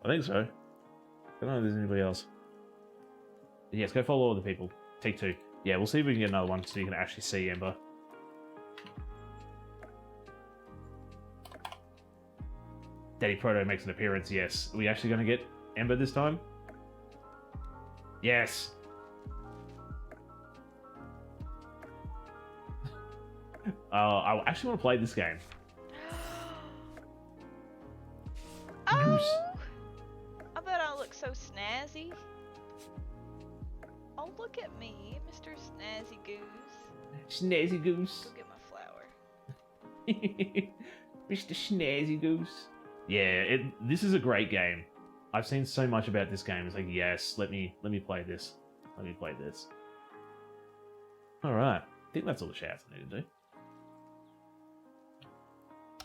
I think so. I don't know if there's anybody else. But yes, go follow all the people. Take 2. Yeah, we'll see if we can get another one so you can actually see Ember. Daddy Proto makes an appearance, yes. Are we actually going to get Ember this time? Yes. I actually want to play this game. Oh! I bet I look so snazzy. Oh, look at me, Mr. Snazzy Goose. Snazzy Goose. Go get my flower. Mr. Snazzy Goose. Yeah, this is a great game. I've seen so much about this game. It's like, yes, let me play this. Let me play this. Alright. I think that's all the shouts I need to do.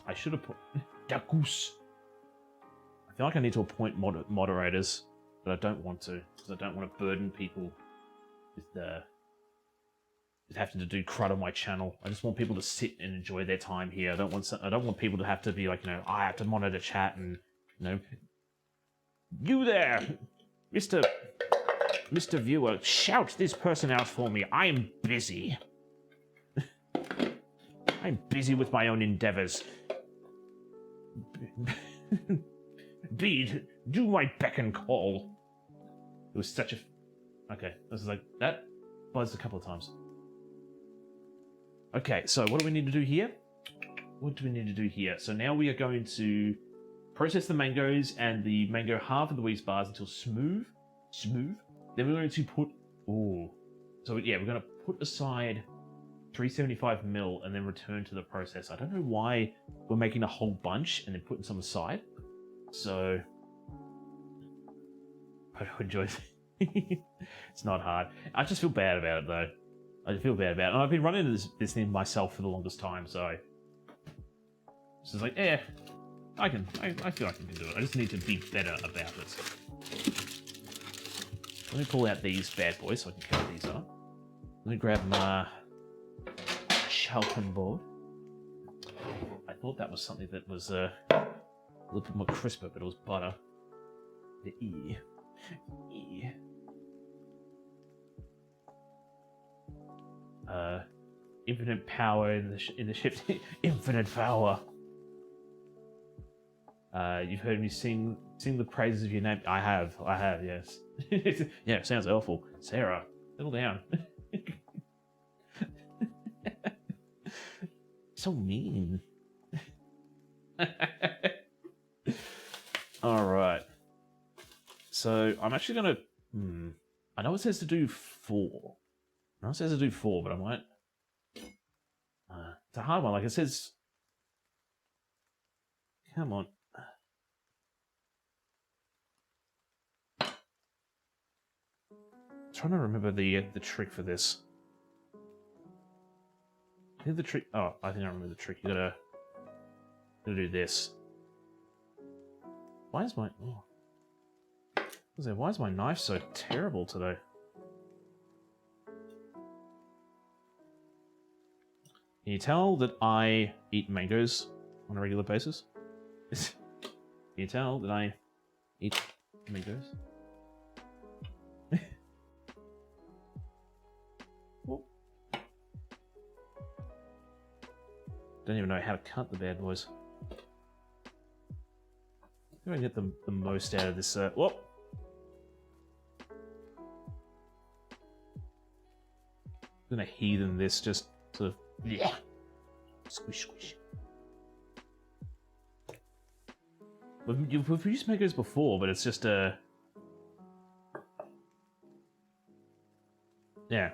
I should have put... Da goose. I feel like I need to appoint moderators, but I don't want to, because I don't want to burden people with just having to do crud on my channel. I just want people to sit and enjoy their time here. I don't want people to have to be like, I have to monitor chat and, you there, Mr. Viewer, shout this person out for me. I'm busy. I'm busy with my own endeavors. Bede, do my beck and call. It was such a... Okay, this is like... That buzzed a couple of times. Okay, so what do we need to do here? What do we need to do here? So now we are going to process the mangoes and the mango half of the Weis bars until smooth. Smooth. Then we're going to put... Ooh. So yeah, we're going to put aside 375 mil and then return to the process. I don't know why we're making a whole bunch and then putting some aside. So, I enjoy it. It's not hard. I just feel bad about it, though. I feel bad about it. And I've been running this thing myself for the longest time, so... It's just like, I feel like I can do it. I just need to be better about it. Let me pull out these bad boys so I can cover these up. Let me grab my chopping board. I thought that was something that was, a little bit more crisper, but it was butter. The E. Infinite power in the shift. Infinite power. You've heard me sing the praises of your name. I have, yes. Yeah, it sounds awful. Sarah, settle down. So mean. Alright. So, I'm actually gonna... I know it says to do 4. I know it says to do 4, but I might... it's a hard one. Like, it says... Come on. I'm trying to remember the trick for this. I think the trick... Oh, I think I remember the trick. You gotta do this. Why is my... Oh. Why is my knife so terrible today? Can you tell that I eat mangoes on a regular basis? Can you tell that I eat mangoes? Well, don't even know how to cut the bad boys. How do I get the most out of this? Whoop! I'm gonna heathen this just sort of. Yeah. Squish, squish. We've used mangoes before, but it's just a. Yeah.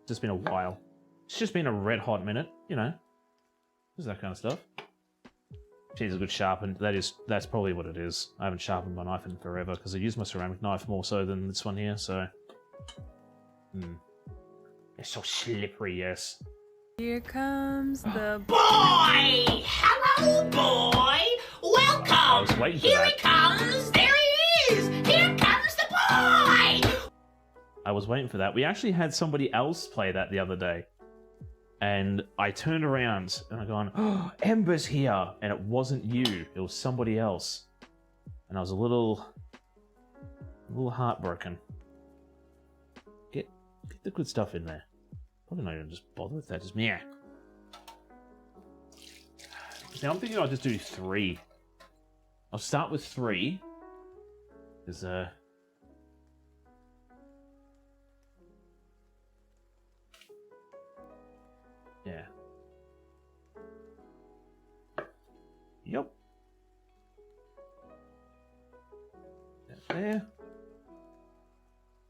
It's just been a while. It's just been a red hot minute, Just that kind of stuff. Cheese is good sharpened. That's probably what it is. I haven't sharpened my knife in forever because I use my ceramic knife more so than this one here, so. It's so slippery, yes. Here comes the Boy! Hello, boy! Welcome! I was waiting for Here that. he comes! There he is! Here comes the boy! I was waiting for that. We actually had somebody else play that the other day. And I turned around and I gone, oh, Ember's here! And it wasn't you. It was somebody else. And I was a little heartbroken. Get the good stuff in there. Probably not even just bother with that, just yeah. Now I'm thinking I'll just do 3. I'll start with 3. Because Yep. There.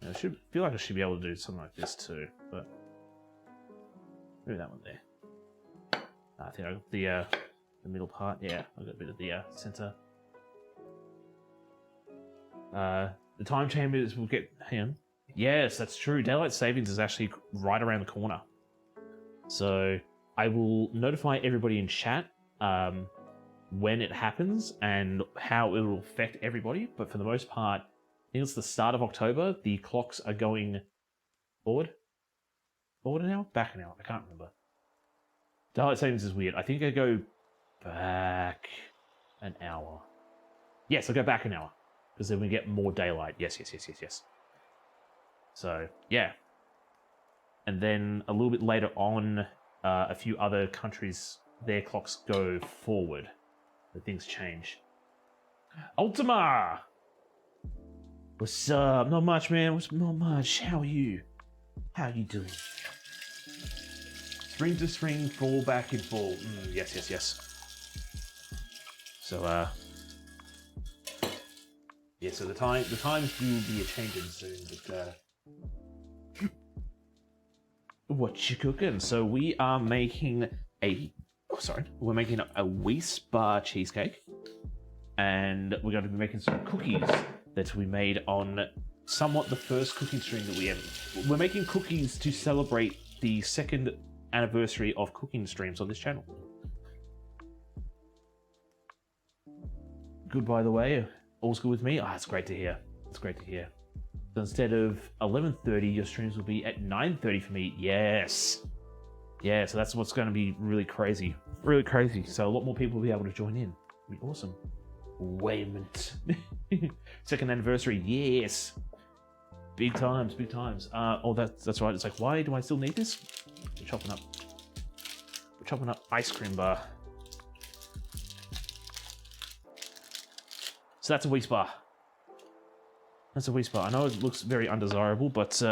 I feel like I should be able to do something like this too, but maybe that one there. I think I got the middle part. Yeah, I got a bit of the center. The time chambers will get him. Yes, that's true. Daylight savings is actually right around the corner. So I will notify everybody in chat when it happens and how it will affect everybody. But for the most part, I think it's the start of October. The clocks are going forward. Forward an hour? Back an hour. I can't remember. Daylight savings is weird. I think I go back an hour. Yes, I'll go back an hour. Because then we get more daylight. Yes. So, yeah. And then a little bit later on, a few other countries, their clocks go forward. So things change. Ultima! What's up? Not much, man. Not much. How are you? How you doing? Spring to spring, fall back in fall. Yes. So, yeah, so the times will be a changing soon, but what you cooking? So we are making we're making a Weis Bar Cheesecake, and we're going to be making some cookies that we made on somewhat the first cooking stream that we ever. We're making cookies to celebrate the 2nd anniversary of cooking streams on this channel. Good, by the way. All's good with me? Ah, it's great to hear. It's great to hear. So instead of 11:30, your streams will be at 9:30 for me. Yes. Yeah, so that's what's going to be really crazy. Really crazy. So a lot more people will be able to join in. It'll be awesome. Wayment. 2nd anniversary. Yes. Big times, big times. Oh, that's right. It's like, why do I still need this? We're chopping up ice cream bar. So that's a Weis Bar. That's a Weis Bar. I know it looks very undesirable, but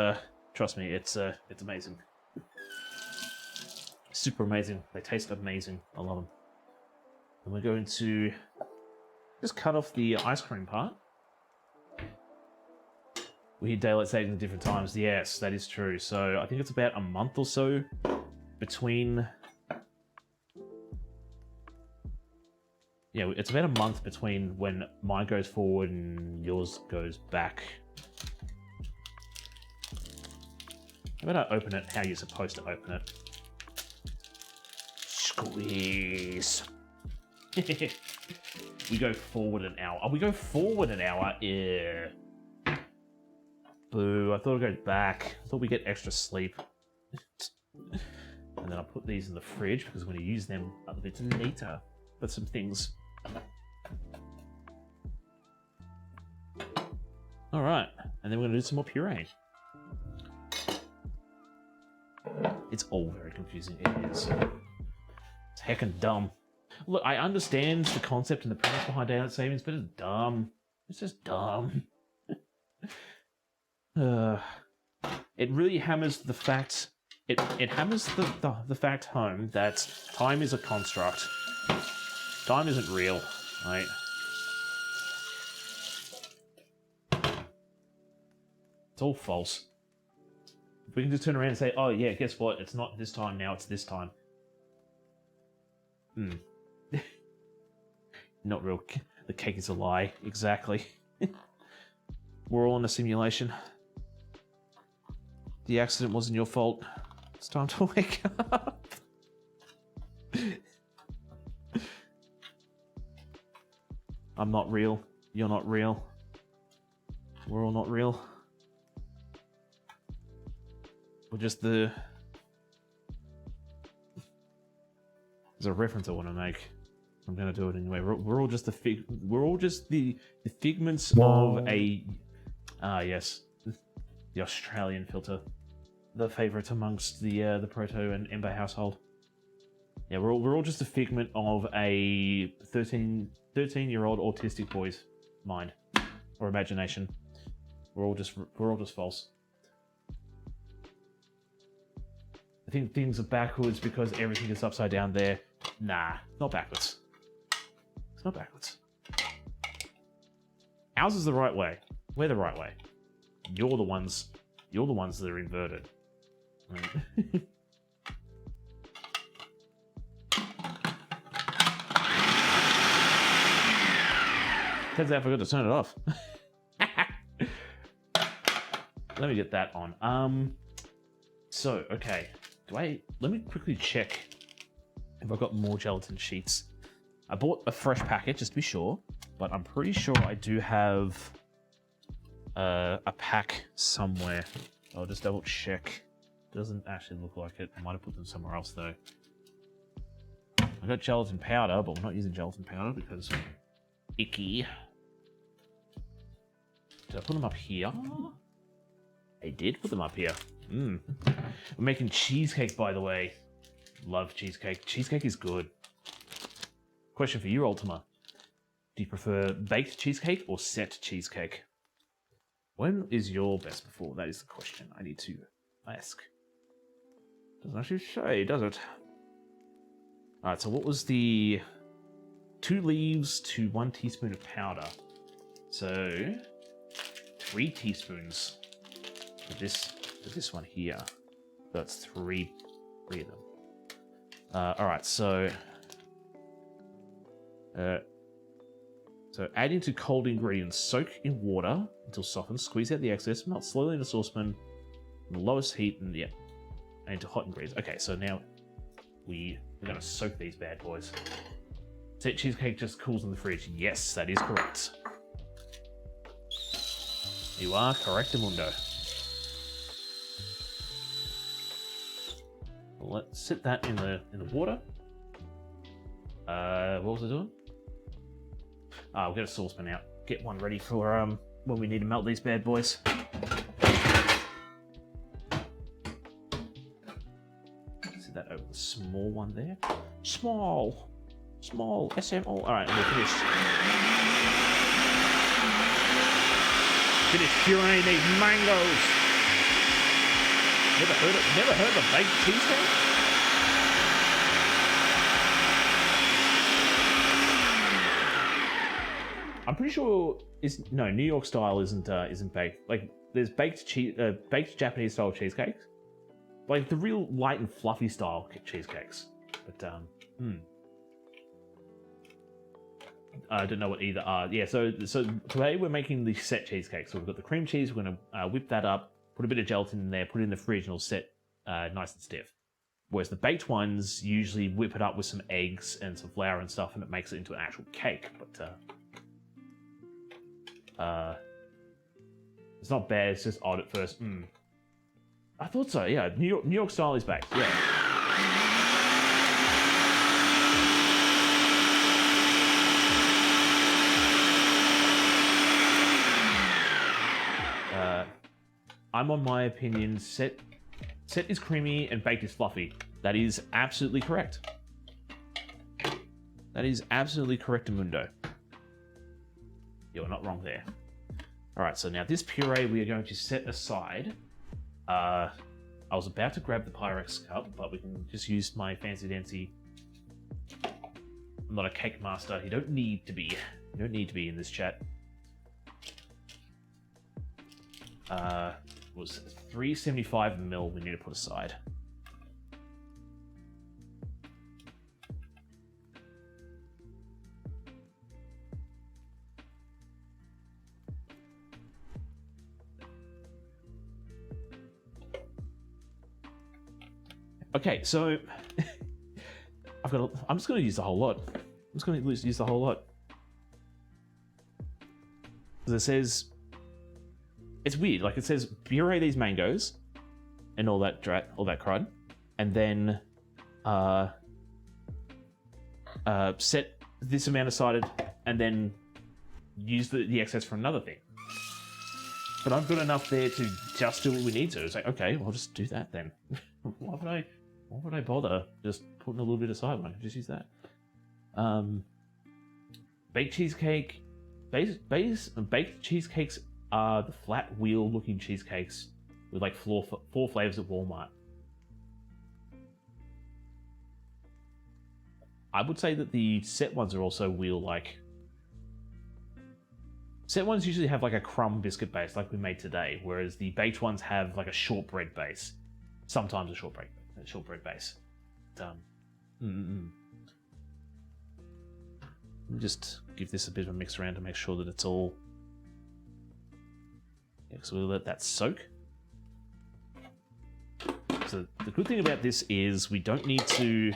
trust me, it's amazing. Super amazing. They taste amazing. I love them. And we're going to just cut off the ice cream part. We hit daylight savings at different times. Yes, that is true. So I think it's about a month or so between... Yeah, it's about a month between when mine goes forward and yours goes back. How about I open it how you're supposed to open it? Squeeze. We go forward an hour. Oh, we go forward an hour? Yeah. Boo, I thought I'd go back. I thought we'd get extra sleep. And then I'll put these in the fridge because I'm going to use them a bit later for some things. Alright, and then we're going to do some more puree. It's all very confusing. It is. It's heckin' dumb. Look, I understand the concept and the premise behind daylight savings, but it's dumb. It's just dumb. It really hammers the fact. It hammers the fact home that time is a construct. Time isn't real, right? It's all false. We can just turn around and say, oh yeah, guess what? It's not this time now, it's this time. Not real. The cake is a lie. Exactly. We're all in a simulation. The accident wasn't your fault. It's time to wake up. I'm not real. You're not real. We're all not real. We're just the... There's a reference I want to make. I'm gonna do it anyway. We're all just the figments of a... Ah, yes. The Australian filter. The favourite amongst the Proto and Ember household. Yeah, we're all just a figment of a 13-year-old autistic boy's mind or imagination. We're all just false. I think things are backwards because everything is upside down there. Nah, not backwards. It's not backwards. Ours is the right way. We're the right way. You're the ones that are inverted. Right. Turns out I forgot to turn it off. Let me get that on. So, okay. Let me quickly check if I've got more gelatin sheets. I bought a fresh packet just to be sure, but I'm pretty sure I do have a pack somewhere. I'll just double check. Doesn't actually look like it. I might have put them somewhere else though. I got gelatin powder, but we're not using gelatin powder because icky. Did I put them up here? I did put them up here. We're making cheesecake, by the way. Love cheesecake. Cheesecake is good. Question for you, Ultima. Do you prefer baked cheesecake or set cheesecake? When is your best before? That is the question I need to ask. Doesn't actually say, does it? Alright, so what was the 2 leaves to 1 teaspoon of powder? So 3 teaspoons for this one here. That's three of them. Alright, so add into cold ingredients, soak in water until softened, squeeze out the excess, melt slowly in a saucepan on the lowest heat, and into hot ingredients. Okay, so now we're gonna soak these bad boys. Set cheesecake just cools in the fridge. Yes, that is correct. You are correct, Amundo. Let's sit that in the water. What was I doing? We'll get a saucepan out. Get one ready for when we need to melt these bad boys. Sit that over the small one there. Small, SMO. All right, we're finished. Finished pureeing these mangoes. Never heard of a baked cheesecake? I'm pretty sure New York style isn't baked. Like there's baked Japanese style cheesecakes, like the real light and fluffy style cheesecakes. But I don't know what either are. Yeah, so today we're making the set cheesecake. So we've got the cream cheese. We're gonna whip that up, put a bit of gelatin in there, put it in the fridge, and it'll set nice and stiff. Whereas the baked ones usually whip it up with some eggs and some flour and stuff, and it makes it into an actual cake. But it's not bad. It's just odd at first. I thought so. Yeah, New York style is baked. Yeah. I'm on my opinion. Set is creamy and baked is fluffy. That is absolutely correct. That is absolutely correct, Amundo. You're not wrong there. Alright, so now this puree we are going to set aside. I was about to grab the Pyrex cup, but we can just use my fancy dancy. I'm not a cake master. You don't need to be. You don't need to be in this chat. Was 375 ml we need to put aside. Okay, so I'm just going to use the whole lot. I'm just going to use the whole lot. Because it says, it's weird. Like it says, puree these mangoes and all that crud, and then set this amount aside, and then use the excess for another thing. But I've got enough there to just do what we need to. It's like, okay, well, I'll just do that then. Why would I bother just putting a little bit aside when I can just use that? Baked cheesecake. Baked cheesecakes are the flat wheel looking cheesecakes with like four flavors at Walmart. I would say that the set ones are also wheel-like. Set ones usually have like a crumb biscuit base, like we made today, whereas the baked ones have like a shortbread base. Sometimes a shortbread base. Let me just give this a bit of a mix around to make sure that it's all. Yeah, so we'll let that soak. So the good thing about this is we don't need to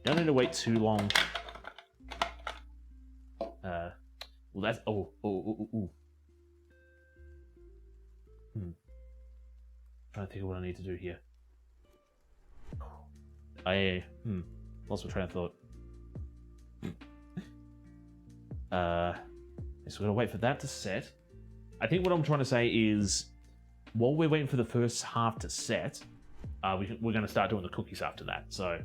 wait too long. Well, that's Trying to think of what I need to do here. Lost my train of thought. So we're gonna wait for that to set. I think what I'm trying to say is, while we're waiting for the first half to set, we're gonna start doing the cookies after that. So,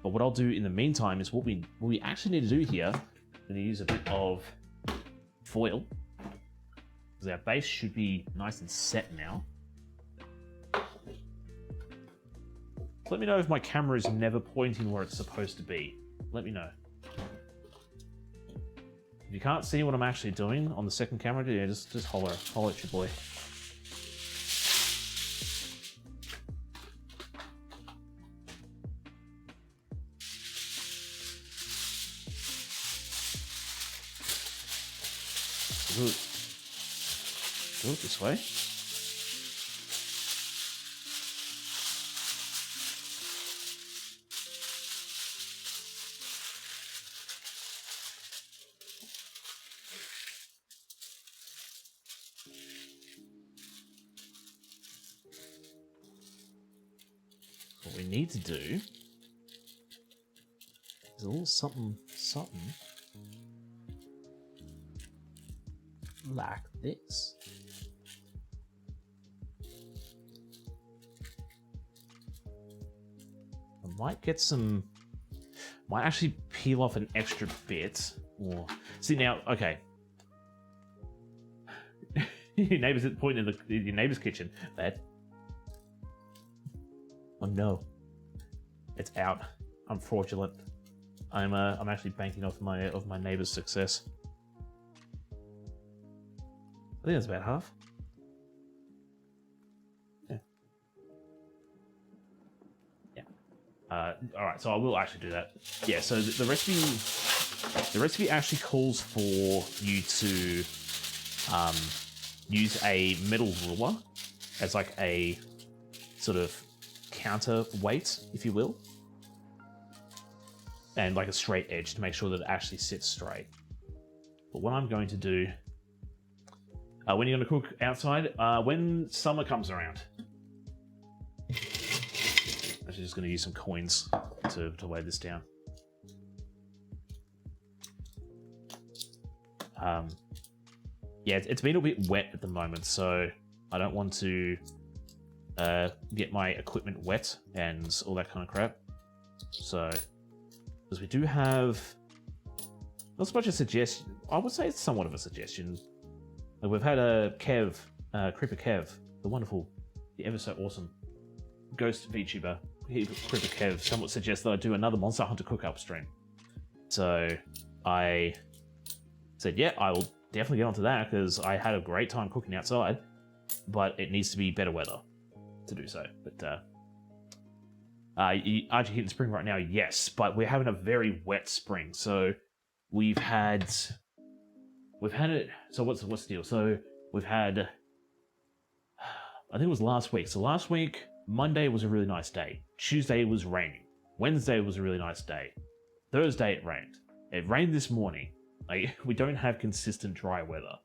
but what I'll do in the meantime is what we actually need to do here. We're gonna use a bit of foil because our base should be nice and set now. Let me know if my camera is never pointing where it's supposed to be. Let me know. If you can't see what I'm actually doing on the second camera, yeah, just holler at your boy. Do it this way. What we need to do is a little something like this. I might get some, might actually peel off an extra bit. Or see now, okay. Your neighbor's at the point in your neighbor's kitchen. That. Oh no, it's out. I'm fraudulent. I'm actually banking off my neighbor's success. I think that's about half. Yeah. Yeah. All right. So I will actually do that. Yeah. So the recipe actually calls for you to use a metal ruler as like a sort of counterweight, if you will, and like a straight edge to make sure that it actually sits straight. But what I'm going to do, when you're going to cook outside, when summer comes around, I'm just going to use some coins to weigh this down. Yeah, it's been a bit wet at the moment, so I don't want to get my equipment wet and all that kind of crap. So, because we do have not so much a suggestion, I would say it's somewhat of a suggestion. Like we've had a Kev, Creeper Kev, the ever so awesome ghost VTuber, Creeper Kev, somewhat suggests that I do another Monster Hunter cook-up stream. So I said, yeah, I will definitely get onto that because I had a great time cooking outside, but it needs to be better weather to do so. But aren't you hitting spring right now? Yes, but we're having a very wet spring. So we've had it. So what's the deal? So we've had, I think it was last week. So last week, Monday was a really nice day. Tuesday was raining. Wednesday was a really nice day. Thursday it rained. It rained this morning. Like, we don't have consistent dry weather.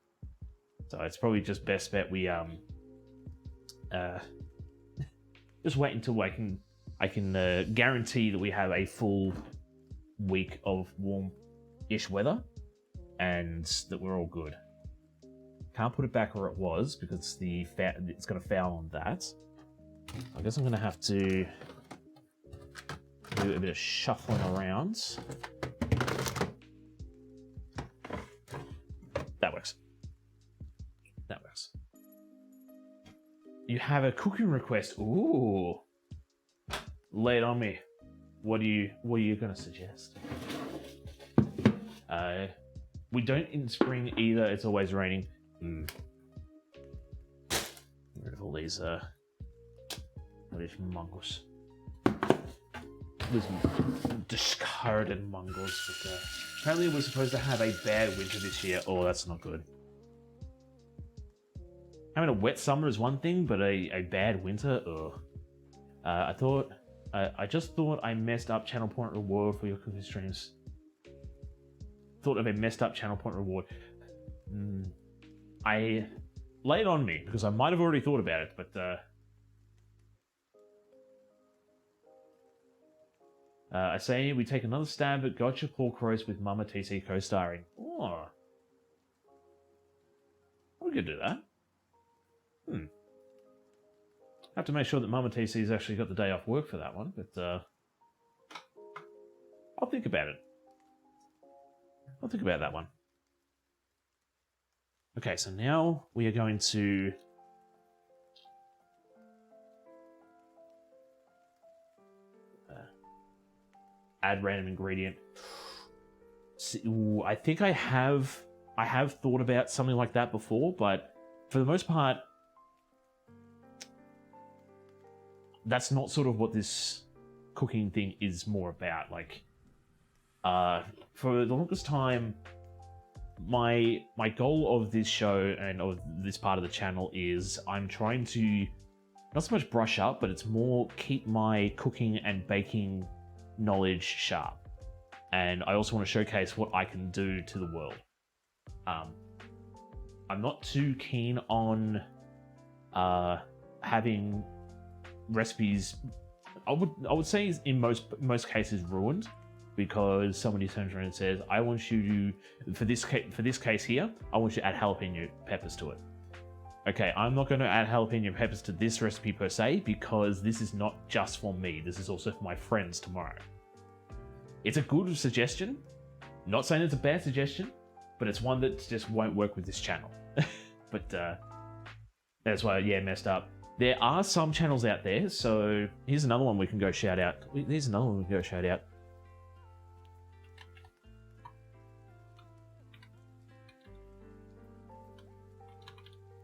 So it's probably just best bet we just wait until I can guarantee that we have a full week of warm-ish weather and that we're all good. Can't put it back where it was because it's going to foul on that. I guess I'm going to have to do a bit of shuffling around. That works. That works. You have a cooking request. Ooh. Lay it on me. what are you gonna suggest? We don't in spring either. It's always raining. Get rid of all these mongols. These discarded mongols. But, apparently we're supposed to have a bad winter this year. Oh, that's not good. Having a wet summer is one thing, but a bad winter? Ugh. I just thought I messed up channel point reward for your cooking streams. Thought of a messed up channel point reward. I lay it on me because I might have already thought about it, but I say we take another stab at Gotcha Pork Roast with Mama TC co-starring. Oh, we could do that. Have to make sure that Mama TC's actually got the day off work for that one, but I'll think about it. I'll think about that one. Okay, so now we are going to add random ingredient. Ooh, I think I have thought about something like that before, but for the most part, that's not sort of what this cooking thing is more about. Like, for the longest time, my goal of this show and of this part of the channel is I'm trying to not so much brush up, but it's more keep my cooking and baking knowledge sharp. And I also want to showcase what I can do to the world. I'm not too keen on having recipes, I would say in most cases ruined, because somebody turns around and says, I want you to, for this case here, I want you to add jalapeno peppers to it. Okay, I'm not going to add jalapeno peppers to this recipe per se, because this is not just for me, this is also for my friends tomorrow. It's a good suggestion, not saying it's a bad suggestion, but it's one that just won't work with this channel. But that's why, yeah, messed up. There are some channels out there, so here's another one we can go shout out. There's another one we can go shout out.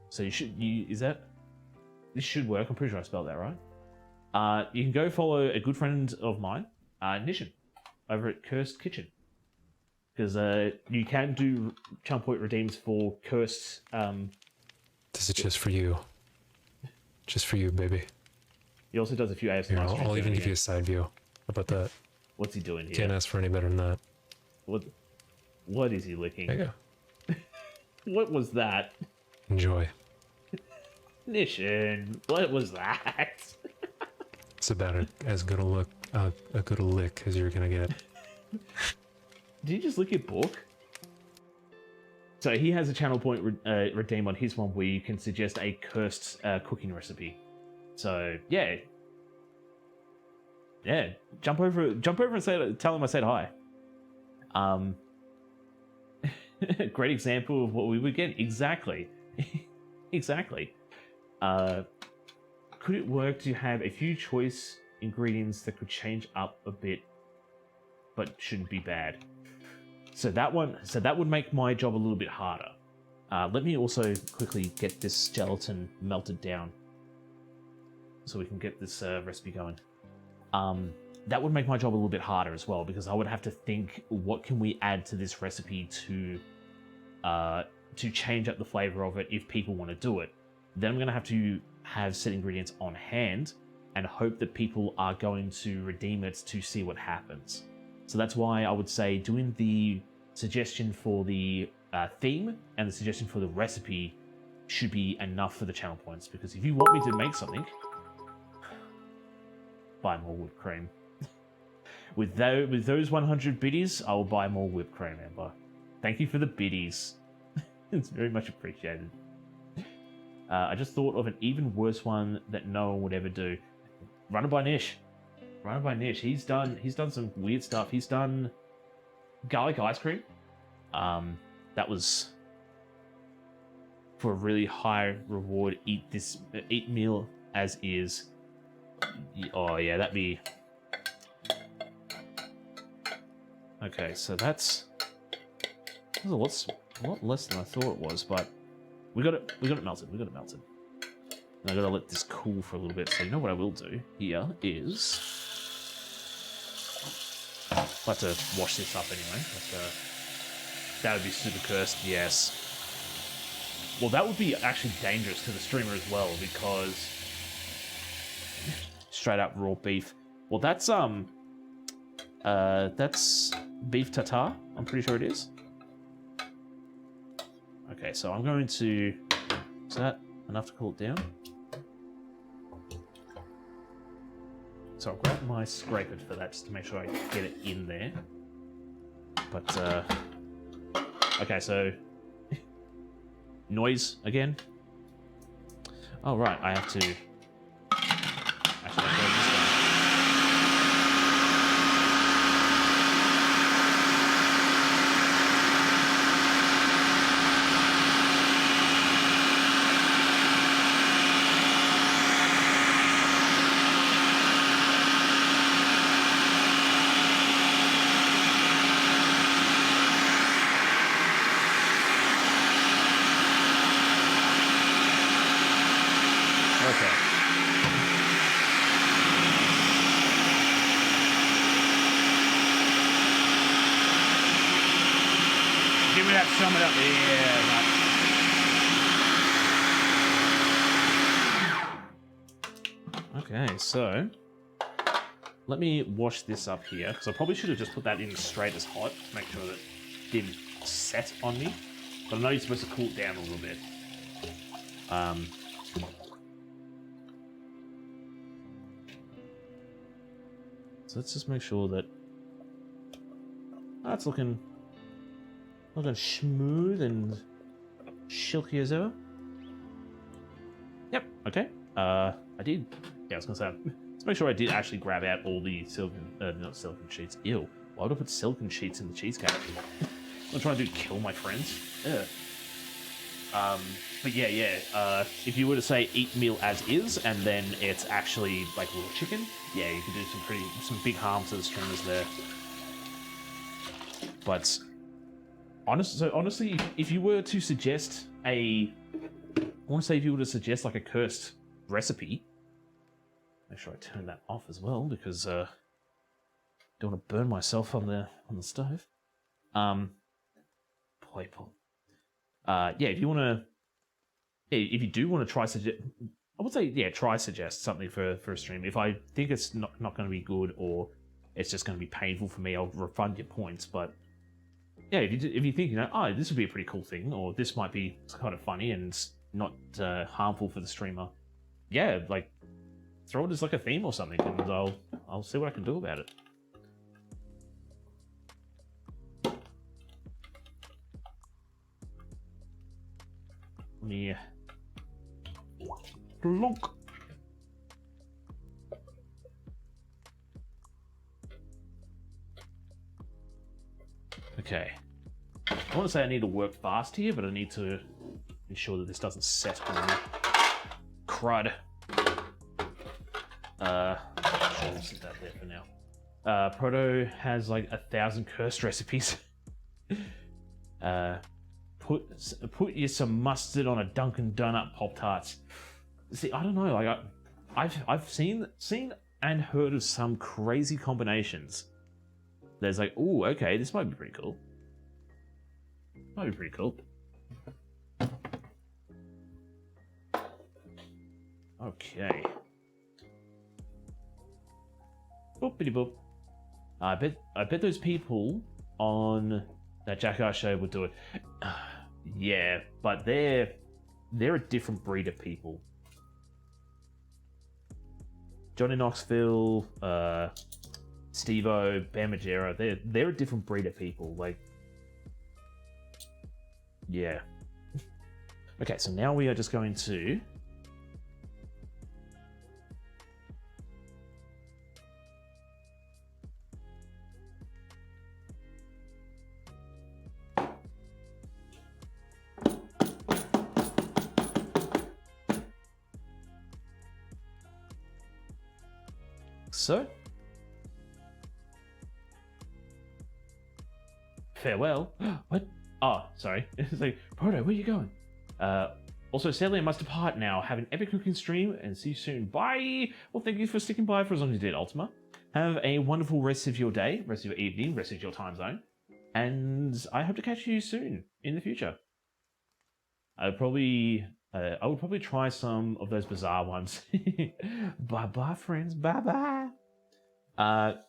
So this should work. I'm pretty sure I spelled that right. You can go follow a good friend of mine, Nishan, over at Cursed Kitchen. Because you can do channel point redeems for Cursed. This is just for you. Just for you, baby. He also does a few ASMR Here, streams. I'll even give you a side view. How about that? What's he doing here? Can't ask for any better than that. What is he licking? There you go. What was that? Enjoy. Nishan, what was that? It's about as good a lick as you're gonna get. Did you just lick your book? So he has a channel point redeem on his one where you can suggest a cursed cooking recipe. So yeah, jump over and tell him I said hi. Great example of what we would get. Exactly. Exactly. Could it work to have a few choice ingredients that could change up a bit, but shouldn't be bad? So that would make my job a little bit harder. Let me also quickly get this gelatin melted down so we can get this recipe going. That would make my job a little bit harder as well, because I would have to think, what can we add to this recipe to change up the flavor of it if people want to do it. Then I'm going to have set ingredients on hand and hope that people are going to redeem it to see what happens. So that's why I would say doing the suggestion for the theme and the suggestion for the recipe should be enough for the channel points, because if you want me to make something, buy more whipped cream. With those 100 biddies, I will buy more whipped cream, Amber. Thank you for the biddies. It's very much appreciated. I just thought of an even worse one that no one would ever do. Run it by Nish. Run it by Nish. He's done some weird stuff. He's done garlic ice cream. That was for a really high reward. Eat meal as is. Oh yeah, that'd be Okay, so that's a lot less than I thought it was, but we got it melted. And I gotta let this cool for a little bit. So you know what I will do here is I'd like to wash this up anyway. That would be super cursed, yes. Well, that would be actually dangerous to the streamer as well, because straight up raw beef. Well, that's beef tartare. I'm pretty sure it is. Okay, so I'm going to. Is that enough to cool it down? So I'll grab my scraper for that just to make sure I get it in there. But okay, so noise again. Oh right, I have to. Actually, I'll go this way. Okay. Give me that sum it up. Yeah. Okay, so let me wash this up here, because I probably should have just put that in straight as hot to make sure that it didn't set on me. But I know you're supposed to cool it down a little bit. So let's just make sure that that's looking smooth and silky as ever. Yep. Okay. I did. Yeah, I was gonna say. Let's make sure I did actually grab out all the silicon, not silicon sheets. Ew. Why would I put silicon sheets in the cheesecake? I'm trying to kill my friends. Ugh. But yeah. If you were to say eat meal as is, and then it's actually like raw chicken, yeah, you could do some big harm to the streamers there. But honestly, if you were to suggest if you were to suggest like a cursed recipe, make sure I turn that off as well, because don't want to burn myself on the stove. Playful. Yeah, if you do want to try suggest, I would say try suggest something for a stream. If I think it's not going to be good, or it's just going to be painful for me, I'll refund your points. But yeah, if you think this would be a pretty cool thing, or this might be kind of funny and not harmful for the streamer, yeah, like throw it as like a theme or something, and I'll see what I can do about it. Let me look. Okay. I want to say I need to work fast here, but I need to ensure that this doesn't set on me. Crud. I'll sit that there for now. Proto has like 1,000 cursed recipes. Put you some mustard on a Dunkin' Donut Pop-Tarts. See, I don't know. Like I've seen and heard of some crazy combinations. There's like, oh, okay, this might be pretty cool. Okay. Boopity boop. I bet those people on that Jackass show would do it. Yeah, but they're a different breed of people. Johnny Knoxville, Steve-O, Bam Margera, they're a different breed of people. Like, yeah. Okay, so now we are just going to so. farewell. What? Oh, sorry. It's like, Proto, where are you going? Also, sadly, I must depart now. Have an epic cooking stream and see you soon. Bye! Well, thank you for sticking by for as long as you did, Ultima. Have a wonderful rest of your day, rest of your evening, rest of your time zone. And I hope to catch you soon in the future. I would probably try some of those bizarre ones. Bye-bye, friends. Bye-bye.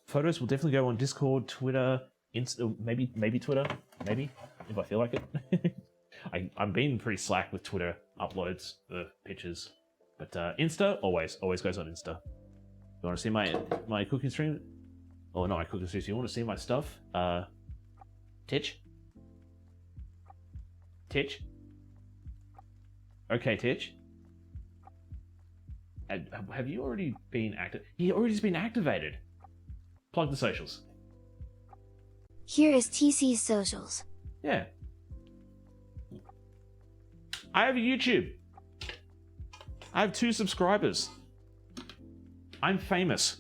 Photos will definitely go on Discord, Twitter, maybe Twitter, maybe, if I feel like it. I'm being pretty slack with Twitter uploads for pictures. But Insta, always goes on Insta. You want to see my cooking stream? Oh, no, my cooking stream. You want to see my stuff? Titch? Titch? Okay, Titch. Have you already been active? He already been activated. Plug the socials. Here is TC's socials. Yeah. I have a YouTube. I have 2 subscribers. I'm famous.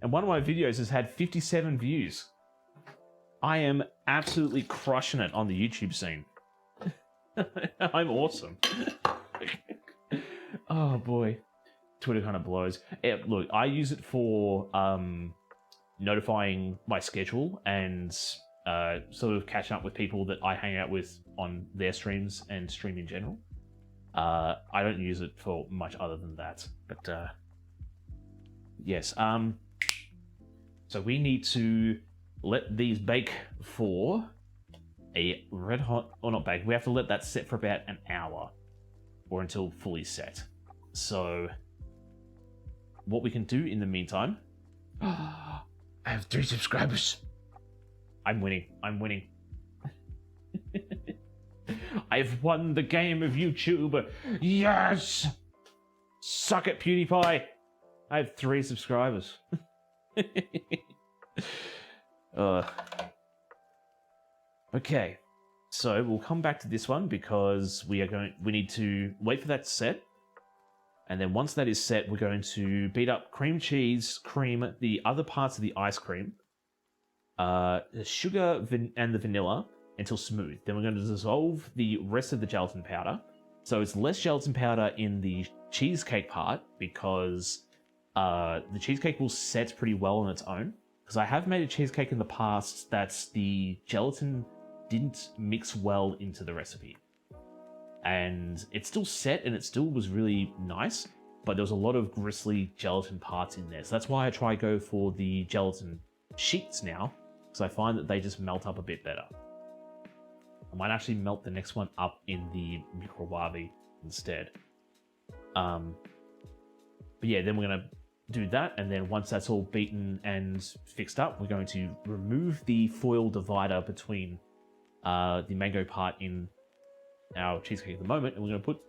And one of my videos has had 57 views. I am absolutely crushing it on the YouTube scene. I'm awesome. Oh boy. Twitter kind of blows. Look, I use it for notifying my schedule and sort of catching up with people that I hang out with on their streams and stream in general. I don't use it for much other than that. But yes. So we need to let these bake for a red hot, or not bake, we have to let that set for about an hour or until fully set. So what we can do in the meantime, I have 3 subscribers. I'm winning. I've won the game of YouTube. Yes! Suck it, PewDiePie. I have 3 subscribers. Okay, so we'll come back to this one because we need to wait for that to set. And then once that is set, we're going to beat up cream cheese, cream, the other parts of the ice cream, the sugar and the vanilla until smooth. Then we're going to dissolve the rest of the gelatin powder. So it's less gelatin powder in the cheesecake part because the cheesecake will set pretty well on its own. Because I have made a cheesecake in the past that the gelatin didn't mix well into the recipe. And it still set and it still was really nice, but there was a lot of gristly gelatin parts in there. So that's why I try go for the gelatin sheets now, because I find that they just melt up a bit better. I might actually melt the next one up in the microwave instead. But yeah, then we're going to do that, and then once that's all beaten and fixed up, we're going to remove the foil divider between the mango part in our cheesecake at the moment, and we're going to put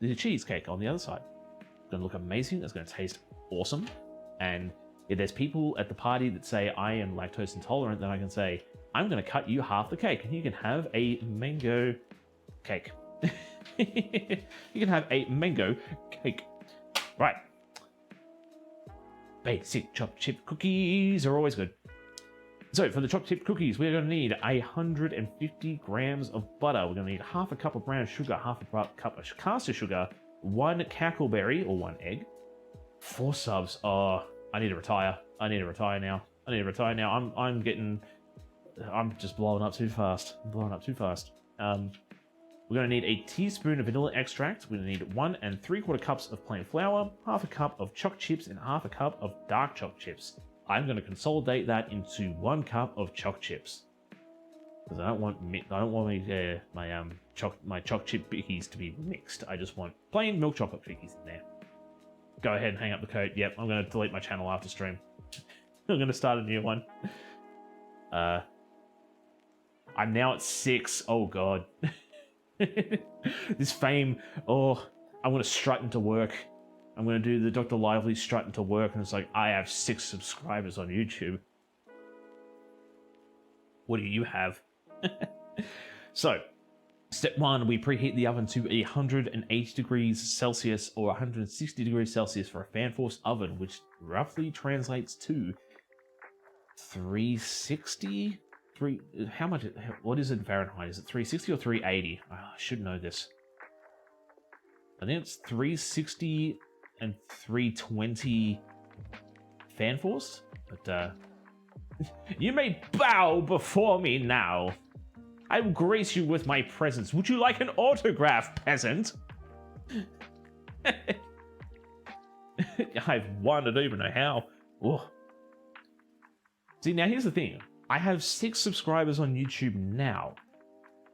the cheesecake on the other side. It's going to look amazing. It's going to taste awesome. And if there's people at the party that say I am lactose intolerant, then I can say I'm going to cut you half the cake, and you can have a mango cake. You can have a mango cake. Right. Basic chopped chip cookies are always good. So for the chopped chip cookies, we're going to need 150 grams of butter. We're going to need half a cup of brown sugar, half a cup of caster sugar, 1 cackleberry or 1 egg, 4 subs. Oh, I need to retire. I need to retire now. I'm just blowing up too fast. We're going to need a teaspoon of vanilla extract. We're going to need 1 3/4 cups of plain flour, half a cup of choc chips, and half a cup of dark choc chips. I'm going to consolidate that into 1 cup of choc chips because I don't want my choc chip cookies to be mixed. I just want plain milk chocolate cookies in there. Go ahead and hang up the code. Yep, I'm going to delete my channel after stream. I'm going to start a new one. I'm now at 6. Oh god. This fame. Oh, I'm going to strut into work. I'm going to do the Dr. Lively strut into work, and it's like, I have 6 subscribers on YouTube. What do you have? So, step 1, we preheat the oven to 180 degrees Celsius or 160 degrees Celsius for a fan force oven, which roughly translates to 360? How much? What is it in Fahrenheit? Is it 360 or 380? Oh, I should know this. I think it's 360 and 320 fan force. But you may bow before me now. I will grace you with my presence. Would you like an autograph, peasant? I've won. I don't even know how. Oh. See, now here's the thing. I have 6 subscribers on YouTube now,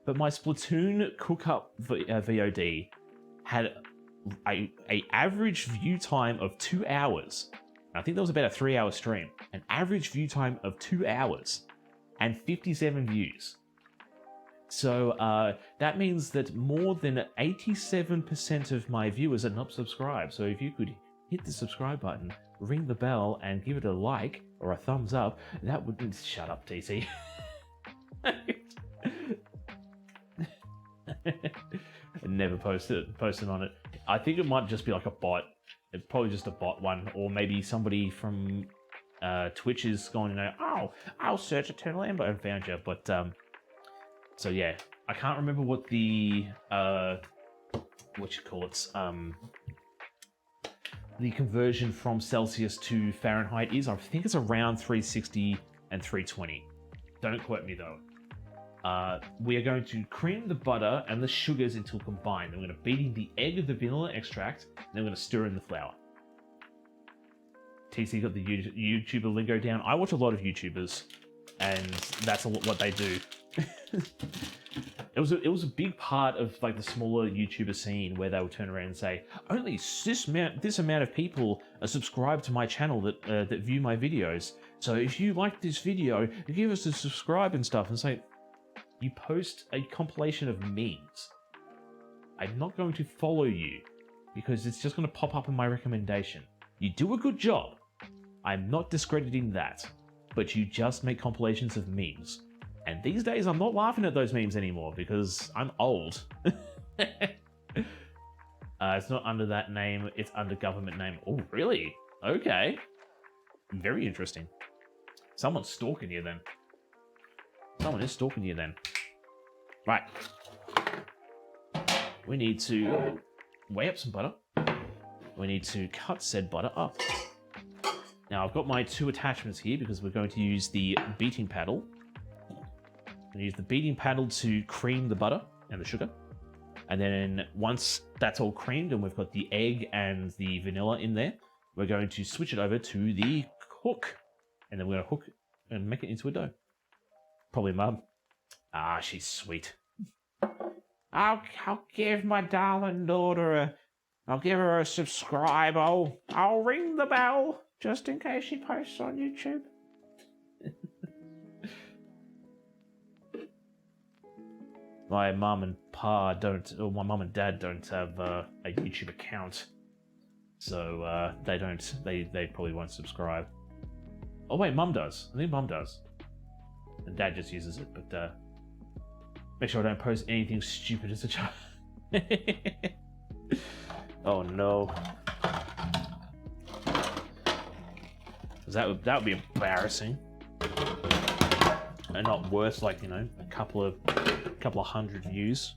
but my Splatoon cook-up VOD had a average view time of 2 hours. I think that was about a 3-hour stream. An average view time of 2 hours and 57 views. So that means that more than 87% of my viewers are not subscribed. So if you could hit the subscribe button, ring the bell, and give it a like or a thumbs up, that would... Shut up, TC. Never posted on it. I think it might just be like a bot. It's probably just a bot one, or maybe somebody from Twitch is going to know, oh, I'll search Eternal Amber and found you. But so yeah, I can't remember what the the conversion from Celsius to Fahrenheit is. I think it's around 360 and 320. Don't quote me though. We are going to cream the butter and the sugars until combined. Then we're going to beat in the egg with the vanilla extract, and then we're going to stir in the flour. TC got the YouTuber lingo down. I watch a lot of YouTubers, and that's what they do. It was a big part of like the smaller YouTuber scene where they would turn around and say, only this amount of people are subscribed to my channel that view my videos. So if you like this video, give us a subscribe and stuff. And say, you post a compilation of memes. I'm not going to follow you because it's just going to pop up in my recommendation. You do a good job. I'm not discrediting that, but you just make compilations of memes. And these days, I'm not laughing at those memes anymore because I'm old. It's not under that name, it's under government name. Oh, really? Okay. Very interesting. Someone's stalking you then. Someone is stalking you then. Right. We need to weigh up some butter. We need to cut said butter up. Now, I've got my 2 attachments here because we're going to use the beating paddle. We use the beating paddle to cream the butter and the sugar. And then once that's all creamed and we've got the egg and the vanilla in there, we're going to switch it over to the hook. And then we're going to hook and make it into a dough. Probably Mum. Ah, she's sweet. I'll give my darling daughter I'll give her a subscribe. I'll ring the bell just in case she posts on YouTube. My mum and my mum and dad don't have a YouTube account, so they probably won't subscribe. Oh wait, Mum does. I think Mum does, and Dad just uses it. But make sure I don't post anything stupid as a child. Oh no, that would be embarrassing, and not worth like a couple of hundred views.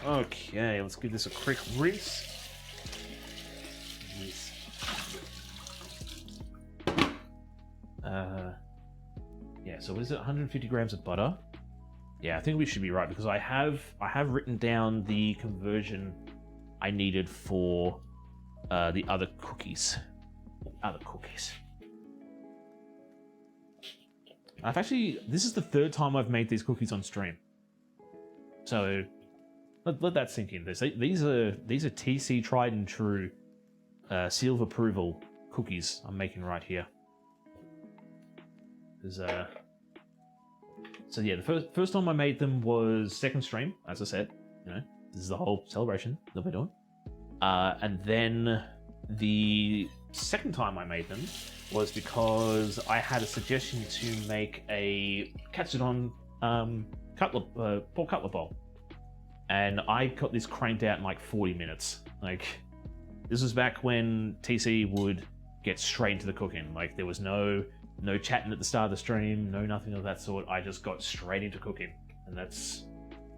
Okay, let's give this a quick rinse. Yes. Yeah, so what is it? 150 grams of butter. Yeah, I think we should be right because I have written down the conversion I needed for the other cookies. This is the 3rd time I've made these cookies on stream. So let that sink in. These are TC tried and true seal of approval cookies I'm making right here. So yeah, the first time I made them was 2nd stream, as I said. This is the whole celebration that we're doing. And then the 2nd time I made them was because I had a suggestion to make a katsudon pork cutlet bowl. And I got this cranked out in like 40 minutes. Like, this was back when TC would get straight into the cooking. Like, there was no chatting at the start of the stream, no nothing of that sort. I just got straight into cooking. And that's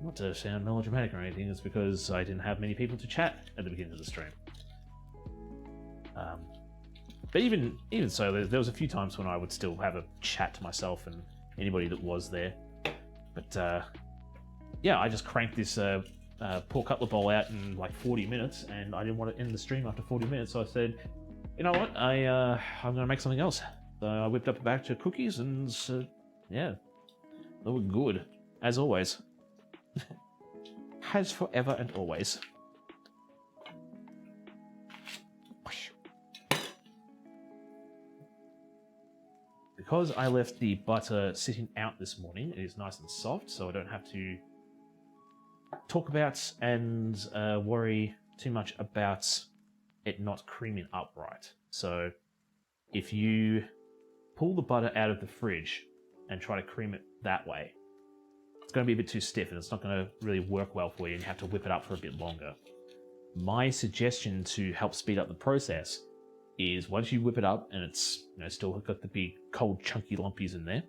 not to sound melodramatic or anything, it's because I didn't have many people to chat at the beginning of the stream. But even so, there was a few times when I would still have a chat to myself and anybody that was there. But yeah, I just cranked this pork cutlet bowl out in like 40 minutes, and I didn't want to end the stream after 40 minutes, so I said, you know what, I'm going to make something else. So I whipped up a batch of cookies, and yeah, they were good, as always. As forever and always. Because I left the butter sitting out this morning, it is nice and soft, so I don't have to talk about and worry too much about it not creaming up right. So if you pull the butter out of the fridge and try to cream it that way, it's going to be a bit too stiff and it's not going to really work well for you, and you have to whip it up for a bit longer. My suggestion to help speed up the process is once you whip it up and it's still got the big cold chunky lumpies in there,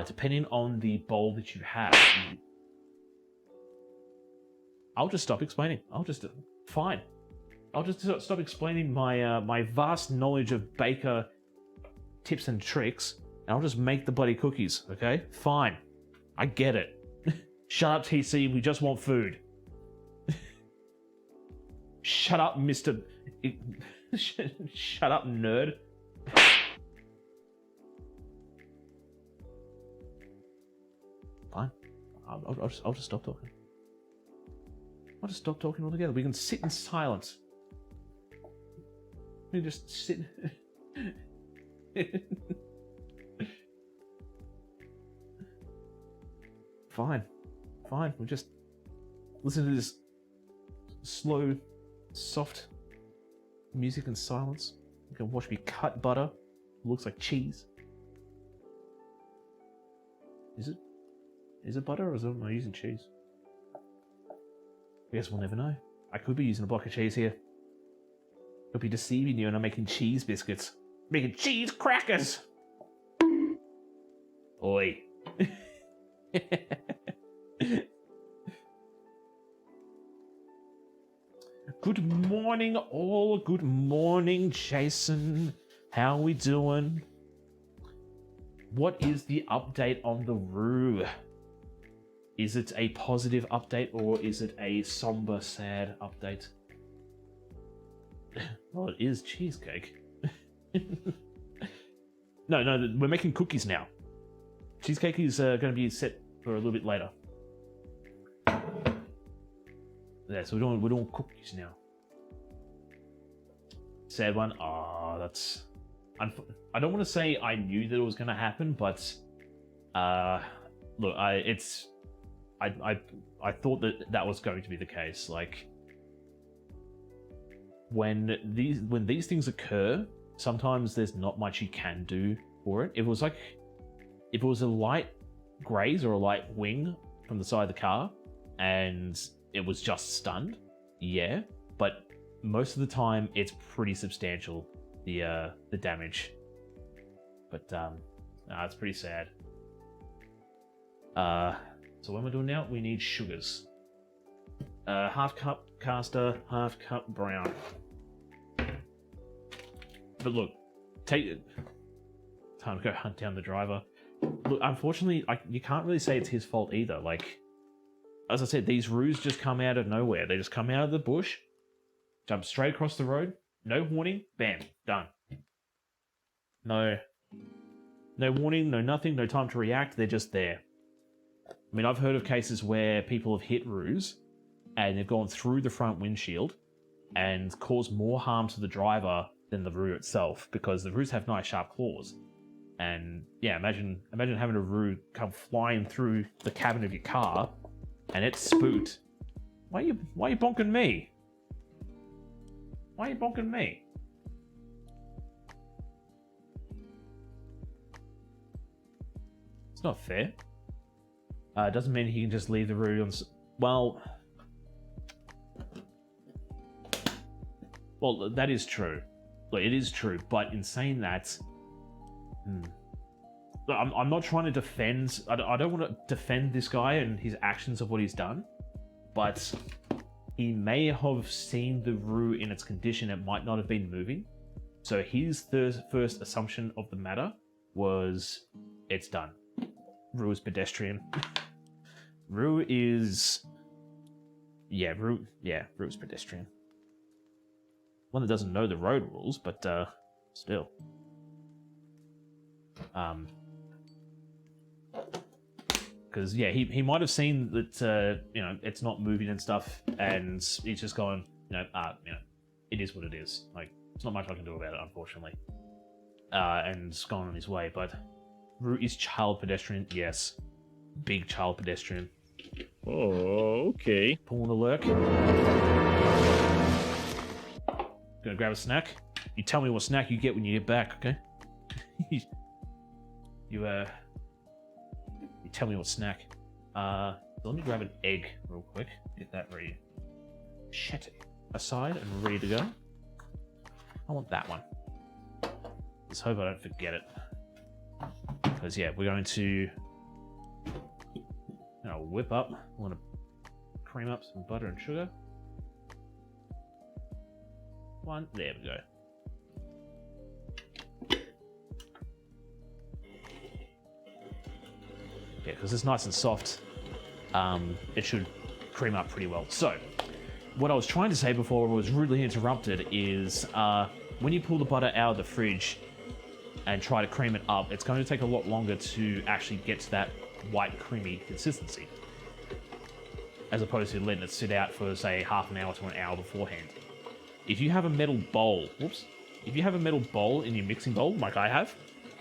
depending on the bowl that you have, I'll just stop explaining. I'll just stop explaining my vast knowledge of baker tips and tricks, and I'll just make the bloody cookies. Okay, fine, I get it. Shut up, TC. We just want food. Shut up, Mr. Shut up, nerd. Fine. I'll just stop talking. I'll just stop talking altogether. We can sit in silence. We can just sit. Fine. Fine. We'll just listen to this slow, soft music and silence. You can watch me cut butter. It looks like cheese. Is it? Is it butter or am I using cheese? I guess we'll never know. I could be using a block of cheese here. Could be deceiving you and I'm making cheese biscuits. Making cheese crackers! Oi. Good morning, all. Good morning, Jason. How we doing? What is the update on the Roo? Is it a positive update or is it a somber, sad update? Well, it is cheesecake. No, we're making cookies now. Cheesecake is going to be set for a little bit later. Yeah, so we're doing cookies now. Sad one. Ah, that's. I don't want to say I knew that it was going to happen, but look, I thought that was going to be the case. Like when these things occur, sometimes there's not much you can do for it. If it was a light graze or a light wing from the side of the car, and it was just stunned, yeah, but most of the time it's pretty substantial, the damage. But it's pretty sad. So what am I doing now? We need sugars. Half cup caster, half cup brown. But look, take it. Time to go hunt down the driver. Look, unfortunately, you can't really say it's his fault either. Like, as I said, these roos just come out of nowhere. They just come out of the bush, jump straight across the road, no warning, bam, done. No warning, no nothing, no time to react. They're just there. I mean, I've heard of cases where people have hit roos and they've gone through the front windshield and caused more harm to the driver than the roo itself, because the roos have nice sharp claws. And yeah, imagine having a roo come flying through the cabin of your car and it's spooked. Why are you bonking me? Why are you bonking me? It's not fair. It doesn't mean he can just leave the roo on... Well, that is true. Look, it is true, but in saying that, look, I'm not trying to defend. I don't want to defend this guy and his actions of what he's done, but he may have seen the roux in its condition. It might not have been moving. So his first assumption of the matter was, it's done. Roux is pedestrian. Roux is... Yeah, Roux is pedestrian. One that doesn't know the road rules, but still. Because, yeah, he might have seen that, you know, it's not moving and stuff, and he's just going, you know, it is what it is. Like, there's not much I can do about it, unfortunately. And gone on his way, but Roux is child pedestrian, yes. Big child pedestrian. Oh, okay. Pulling the lurk. Gonna grab a snack. You tell me what snack you get when you get back, okay? You tell me what snack. So let me grab an egg real quick. Get that ready. Shit. Aside and ready to go. I want that one. Let's hope I don't forget it. Because, yeah, we're going to whip up. I want to cream up some butter and sugar. One. There we go. Yeah, because it's nice and soft. It should cream up pretty well. So, what I was trying to say before I was rudely interrupted is when you pull the butter out of the fridge and try to cream it up, it's going to take a lot longer to actually get to that white creamy consistency, as opposed to letting it sit out for, say, half an hour to an hour beforehand. If you have a metal bowl, if you have a metal bowl in your mixing bowl, like I have,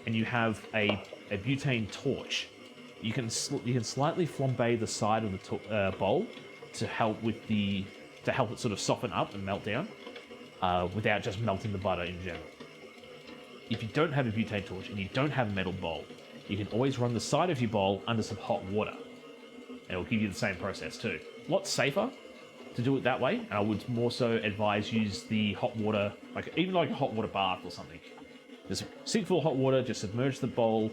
and you have a butane torch, you can slightly flambe the side of the bowl to help it sort of soften up and melt down, without just melting the butter in general. If you don't have a butane torch and you don't have a metal bowl, you can always run the side of your bowl under some hot water, and it'll give you the same process too. A lot safer to do it that way, and I would more so advise use the hot water, even like a hot water bath or something. Just sink full of hot water, just submerge the bowl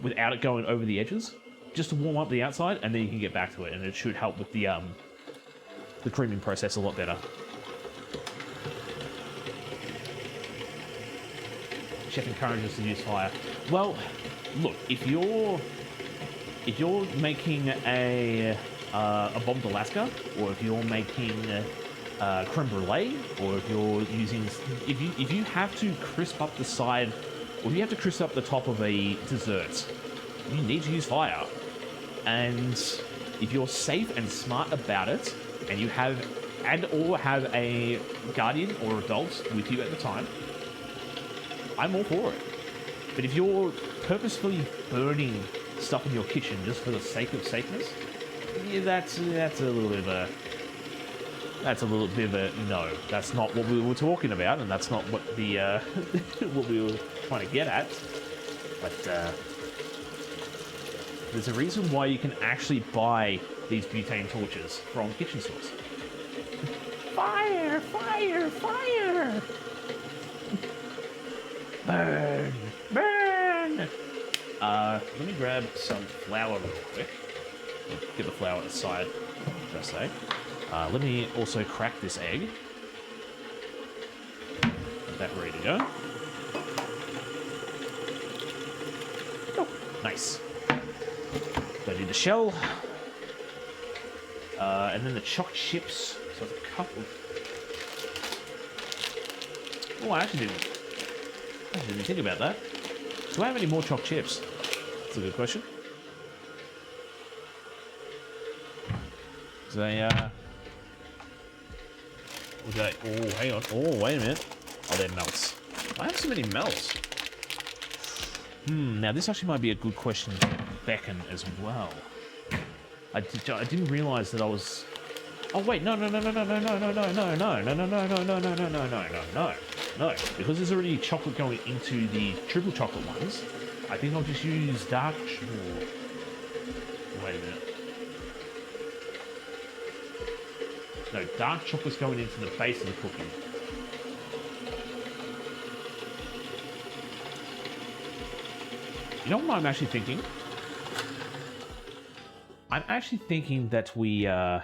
without it going over the edges, just to warm up the outside, and then you can get back to it, and it should help with the creaming process a lot better. Chef encourages to use fire. Well, look, if you're making a bombe d'Alaska, or if you're making creme brulee, or if you're using, if you have to crisp up the side, or if you have to crisp up the top of a dessert, you need to use fire. And if you're safe and smart about it, and you have a guardian or adult with you at the time, I'm all for it. But if you're purposefully burning stuff in your kitchen just for the sake of safeness, yeah, that's a little bit of a no. That's not what we were talking about, and that's not what the what we were trying to get at. But there's a reason why you can actually buy these butane torches from kitchen stores. Fire! Fire! Fire! Burn! Burn! Let me grab some flour real quick. Get the flour aside, should I say. Let me also crack this egg. Get that ready to go. Oh, nice. Don't need the shell. And then the choc chips. So it's a couple. Oh, I actually didn't think about that. Do I have any more choc chips? That's a good question. Oh, hang on. Oh, wait a minute. Oh, they're melts. Why have so many melts? Now this actually might be a good question to beckon as well. I didn't realize that I was... Oh, wait, no, because there's already chocolate going into the triple chocolate ones. I think I'll just use dark... Wait a minute. No, dark chocolate's going into the base of the cookie. You know what I'm actually thinking? I'm actually thinking that we, No,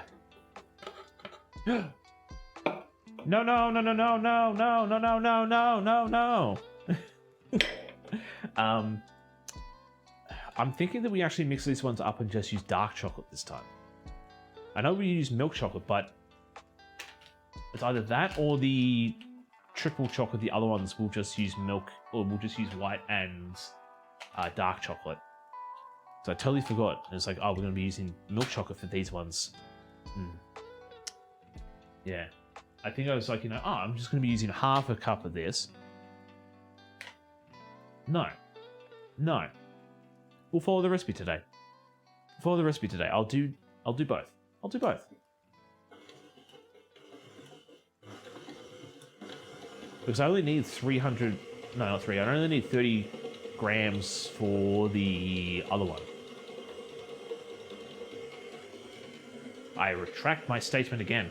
no, no, no, no, no, no, no, no, no, no, no, no. I'm thinking that we actually mix these ones up and just use dark chocolate this time. I know we use milk chocolate, but it's either that or the triple chocolate. The other ones will just use milk, or we'll just use white and dark chocolate. So I totally forgot. It's like, oh, we're going to be using milk chocolate for these ones. Yeah. I think I was like, I'm just going to be using half a cup of this. No. No. We'll follow the recipe today. I'll do both. I'll do both. Because I only need 300... No, not 3. I only need 30 grams for the other one. I retract my statement again.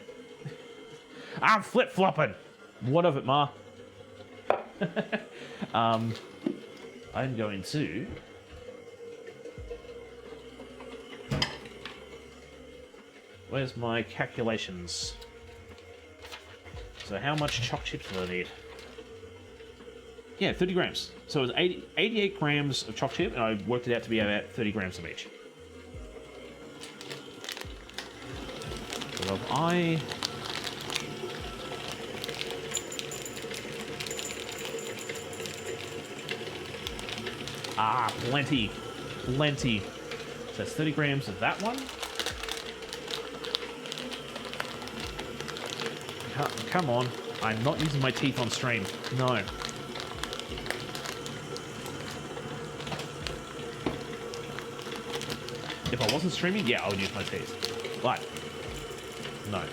I'm flip-flopping! What of it, Ma? I'm going to... Where's my calculations? So how much choc chips do I need? Yeah, 30 grams. So it was 88 grams of choc chip, and I worked it out to be about 30 grams of each. So if I... plenty. Plenty. So that's 30 grams of that one. Come on. I'm not using my teeth on stream. No. If I wasn't streaming, yeah, I would use my teeth. But, no.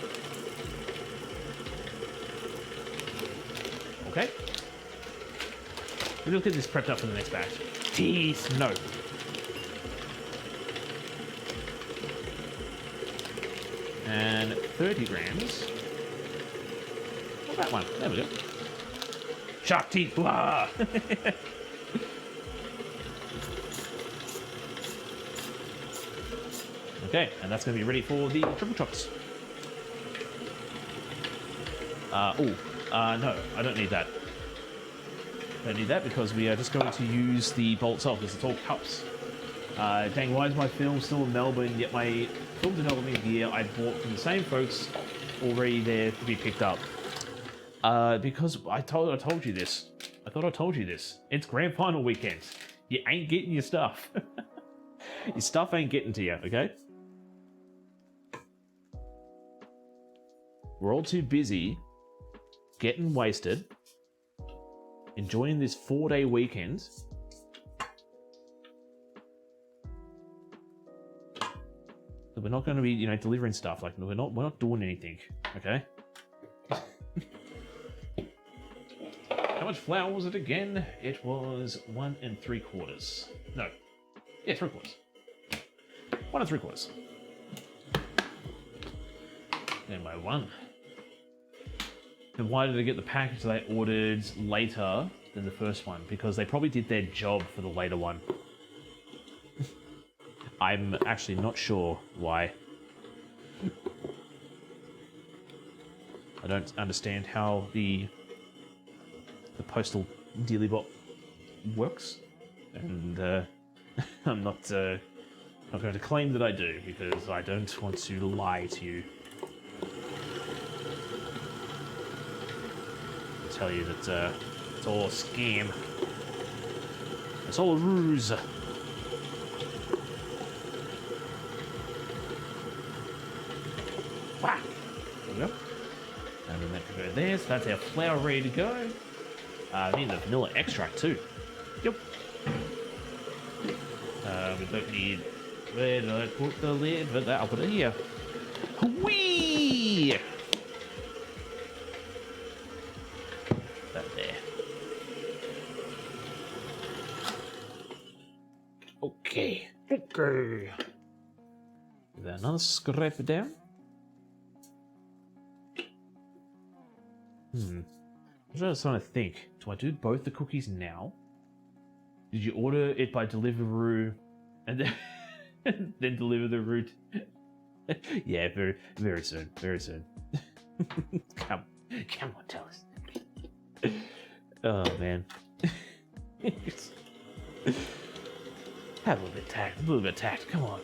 Okay. We'll get this prepped up for the next batch. Teeth, no. And 30 grams. That one. There we go. Shark teeth. Blah. Okay, and that's going to be ready for the triple chocolates. No, I don't need that. I don't need that because we are just going to use the bowl itself because it's all cups. Dang, why is my film still in Melbourne, yet my film development gear I bought from the same folks already there to be picked up? Because I told you this. I thought I told you this. It's grand final weekend. You ain't getting your stuff. Your stuff ain't getting to you, okay? We're all too busy getting wasted, enjoying this 4-day weekend. We're not going to be, delivering stuff. Like we're not doing anything, okay? How much flour was it again? It was 1 3/4. No. Yeah, 3/4. 1 3/4. And by 1. And why did I get the package that I ordered later than the first one? Because they probably did their job for the later one. I'm actually not sure why. I don't understand how the postal dealy bot works, and I'm not going to claim that I do because I don't want to lie to you. I'll tell you that it's all a scam. It's all a ruse. Wow. There we go. And then that can go there. So that's our flour ready to go. I need the vanilla extract too. Yep. We don't need... Where did I put the lid? But I'll put it here. Whee! That there. Okay. Okay. Is there another scraper down? I'm just trying to think. Do I do both the cookies now? Did you order it by Deliveroo and then, then deliver the route? Yeah, very, very soon. Very soon. Come on, tell us. Oh, man. Have a little bit of tact. A little bit of tact. Come on.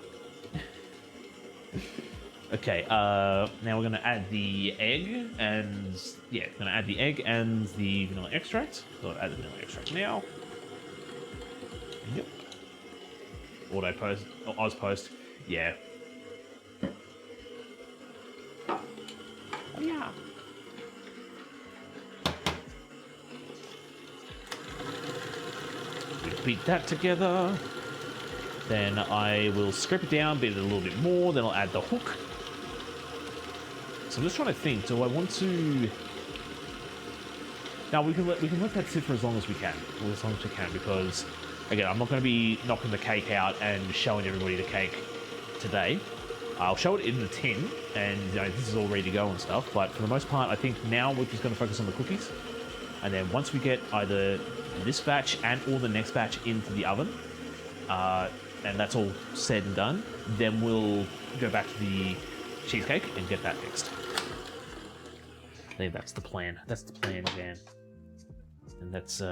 Okay, now we're going to add the egg and... Yeah, going to add the egg and the vanilla extract. So I'll add the vanilla extract now. Yep. Auto post. Oh, Oz post. Yeah. Yeah. We beat that together. Then I will scrape it down, beat it a little bit more. Then I'll add the hook. So I'm just trying to think. Do I want to? Now we can let that sit for as long as we can, or as long as we can, because again, I'm not going to be knocking the cake out and showing everybody the cake today. I'll show it in the tin, and this is all ready to go and stuff. But for the most part, I think now we're just going to focus on the cookies. And then once we get either this batch or the next batch into the oven, and that's all said and done, then we'll go back to the cheesecake and get that fixed. I think that's the plan. That's the plan, Jan. And that's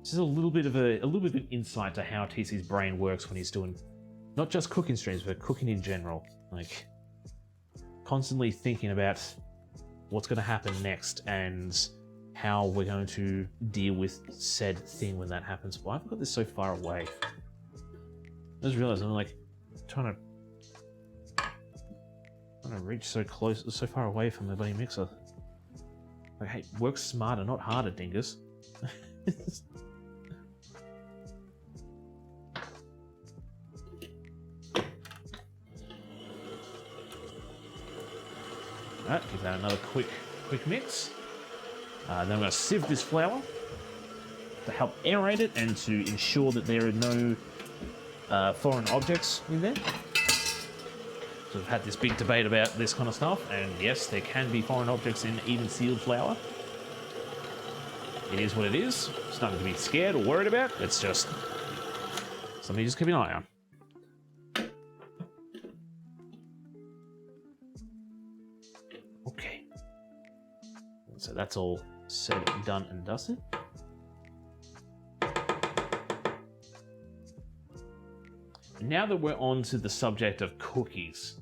just a little bit of an insight to how TC's brain works when he's doing not just cooking streams, but cooking in general. Like constantly thinking about what's going to happen next and how we're going to deal with said thing when that happens. Why have I got this so far away? I just realized I'm like trying to reach so close, so far away from the bloody mixer. Like, hey, work smarter, not harder, dingus. Alright, give that another quick mix. Then I'm going to sieve this flour to help aerate it and to ensure that there are no foreign objects in there. So we've had this big debate about this kind of stuff, and yes, there can be foreign objects in even sealed flour. It is what it is. It's nothing to be scared or worried about. It's just something you just keep an eye on. Okay. So that's all said, done, and dusted. Now that we're on to the subject of cookies,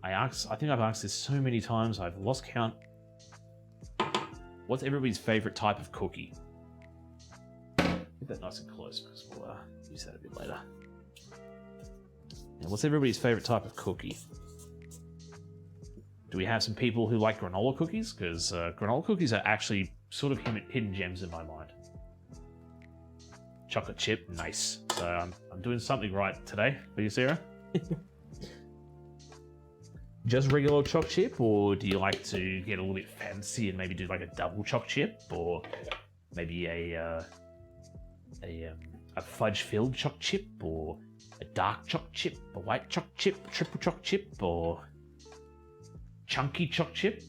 I think I've asked this so many times, I've lost count. What's everybody's favorite type of cookie? Get that nice and close because we'll use that a bit later. Now, what's everybody's favorite type of cookie? Do we have some people who like granola cookies? Because granola cookies are actually sort of hidden gems in my mind. Chocolate chip, nice. So I'm doing something right today for you, Sarah. Just regular choc chip, or do you like to get a little bit fancy and maybe do like a double choc chip, or maybe a fudge-filled choc chip, or a dark choc chip, a white choc chip, a triple choc chip, or chunky choc chip?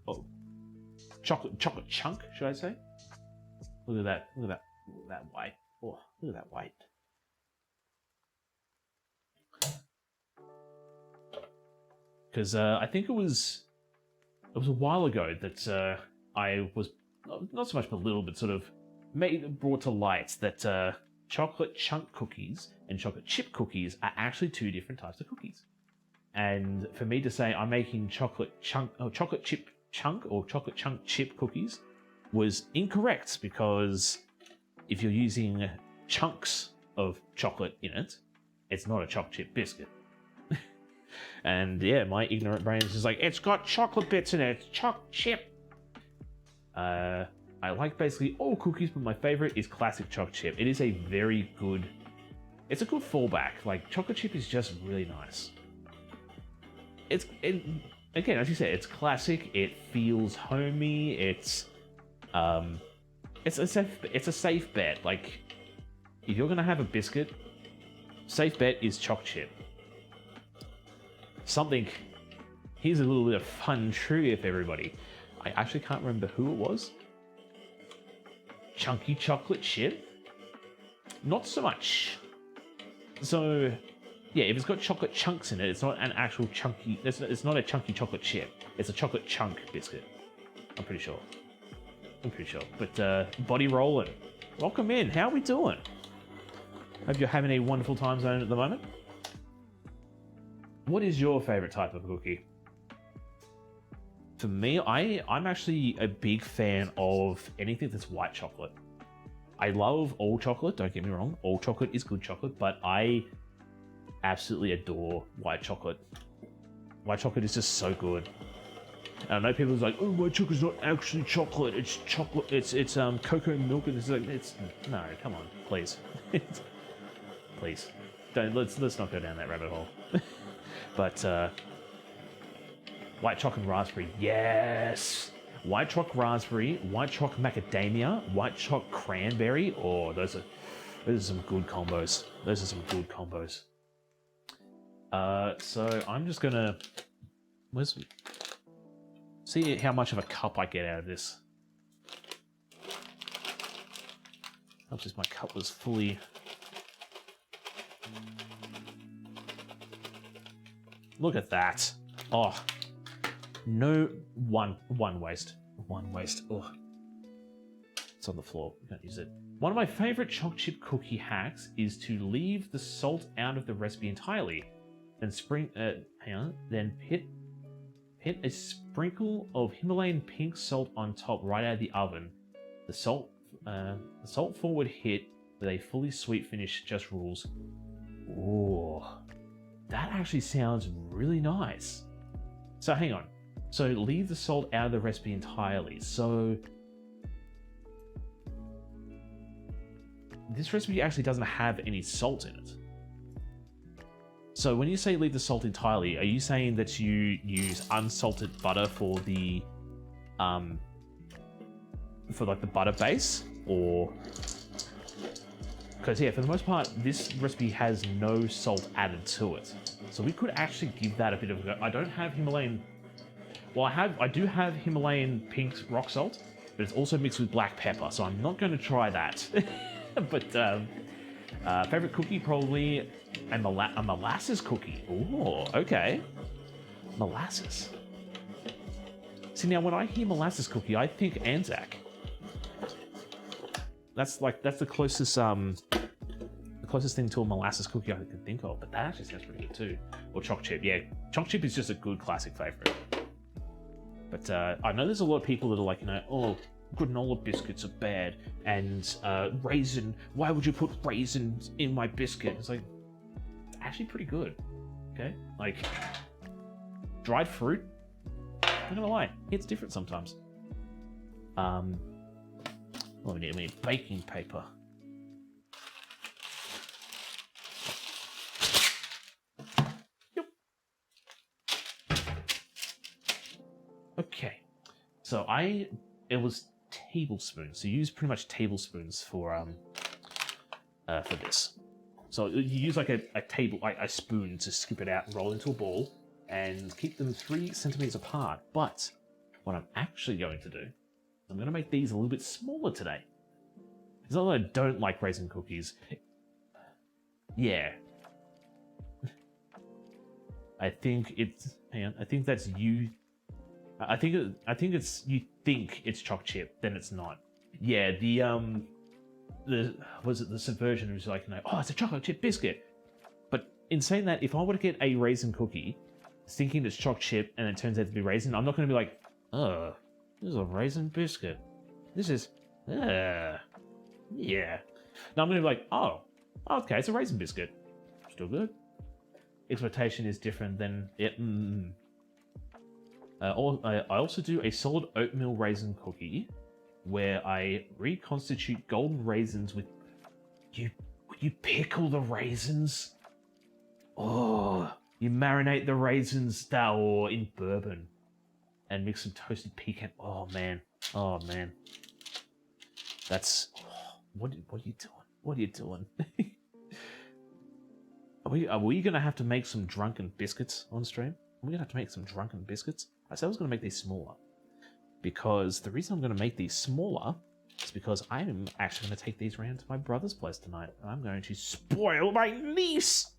Oh, chocolate chunk, should I say? Look at that! Look at that! Look at that white! Oh, look at that white! Because I think it was a while ago that I was not so much belittled, but sort of brought to light that chocolate chunk cookies and chocolate chip cookies are actually two different types of cookies. And for me to say I'm making chocolate chip chunk or chocolate chunk chip cookies was incorrect, because if you're using chunks of chocolate in it, it's not a choc chip biscuit. And yeah, my ignorant brain is just like, it's got chocolate bits in it, it's choc chip. I like basically all cookies, but my favorite is classic choc chip. It is a very good, it's a good fallback. Like, chocolate chip is just really nice. Again, as you said, it's classic, it feels homey, it's a safe bet. Like, if you're gonna have a biscuit, safe bet is choc chip. Here's a little bit of fun trivia for everybody. I actually can't remember who it was. chunky chocolate chip? Not so much. So, yeah, if it's got chocolate chunks in it, it's not an actual chunky... It's not a chunky chocolate chip. It's a chocolate chunk biscuit. I'm pretty sure. But, body rolling. Welcome in. How are we doing? Hope you're having a wonderful time zone at the moment. What is your favorite type of cookie? For me, I'm actually a big fan of anything that's white chocolate. I love all chocolate, don't get me wrong. All chocolate is good chocolate, but I absolutely adore white chocolate. White chocolate is just so good. And I know people are like, oh, white chocolate's not actually chocolate. It's chocolate. It's cocoa and milk, and it's like no, come on, please, please, don't let's not go down that rabbit hole. But white chocolate raspberry, yes. White chocolate raspberry, white chocolate macadamia, white chocolate cranberry. Oh, those are some good combos. So I'm just gonna see how much of a cup I get out of this. Helps if my cup was fully. Look at that. Oh, no, one waste. Oh, it's on the floor. We can't use it. One of my favorite chocolate chip cookie hacks is to leave the salt out of the recipe entirely. Then hit a sprinkle of Himalayan pink salt on top right out of the oven. The salt forward hit with a fully sweet finish just rules. Ooh, that actually sounds really nice. So hang on. So leave the salt out of the recipe entirely. So this recipe actually doesn't have any salt in it. So when you say leave the salt entirely, are you saying that you use unsalted butter for the like the butter base, or because yeah, for the most part, this recipe has no salt added to it. So we could actually give that a bit of a go. I don't have Himalayan. Well, I do have Himalayan pink rock salt, but it's also mixed with black pepper, so I'm not going to try that. But favorite cookie, probably a molasses cookie. Oh, okay. Molasses. See, now when I hear molasses cookie, I think Anzac. That's the closest thing to a molasses cookie I can think of, but that actually sounds pretty good too. Or choc chip, yeah. Choc chip is just a good classic favorite. But I know there's a lot of people that are like, oh, granola biscuits are bad, and raisin, why would you put raisins in my biscuit? It's like, it's actually pretty good, okay? Like, dried fruit, I'm not gonna lie, it's different sometimes. We need baking paper. Yep. Okay, so it was tablespoons. So you use pretty much tablespoons for this. So you use like a spoon to scoop it out and roll into a ball and keep them 3 centimeters apart. But what I'm actually going to do, I'm going to make these a little bit smaller today. It's not that I don't like raisin cookies. Yeah. I think it's, hang on, I think that's you. I think it's, you think it's choc chip, then it's not. Yeah, the subversion was like, oh, it's a chocolate chip biscuit. But in saying that, if I were to get a raisin cookie, thinking it's choc chip, and it turns out to be raisin, I'm not going to be like, oh, this is a raisin biscuit. This is, yeah. Now I'm going to be like, oh, okay, it's a raisin biscuit. Still good. Expectation is different than it. I also do a solid oatmeal raisin cookie where I reconstitute golden raisins with you pickle the raisins. Oh, you marinate the raisins or in bourbon and mix some toasted pecan. Oh man. That's what are you doing? What are you doing? Are we gonna have to make some drunken biscuits on stream? Are we gonna have to make some drunken biscuits? I said I was gonna make these smaller because the reason I'm gonna make these smaller is because I'm actually going to take these around to my brother's place tonight. And I'm going to spoil my niece!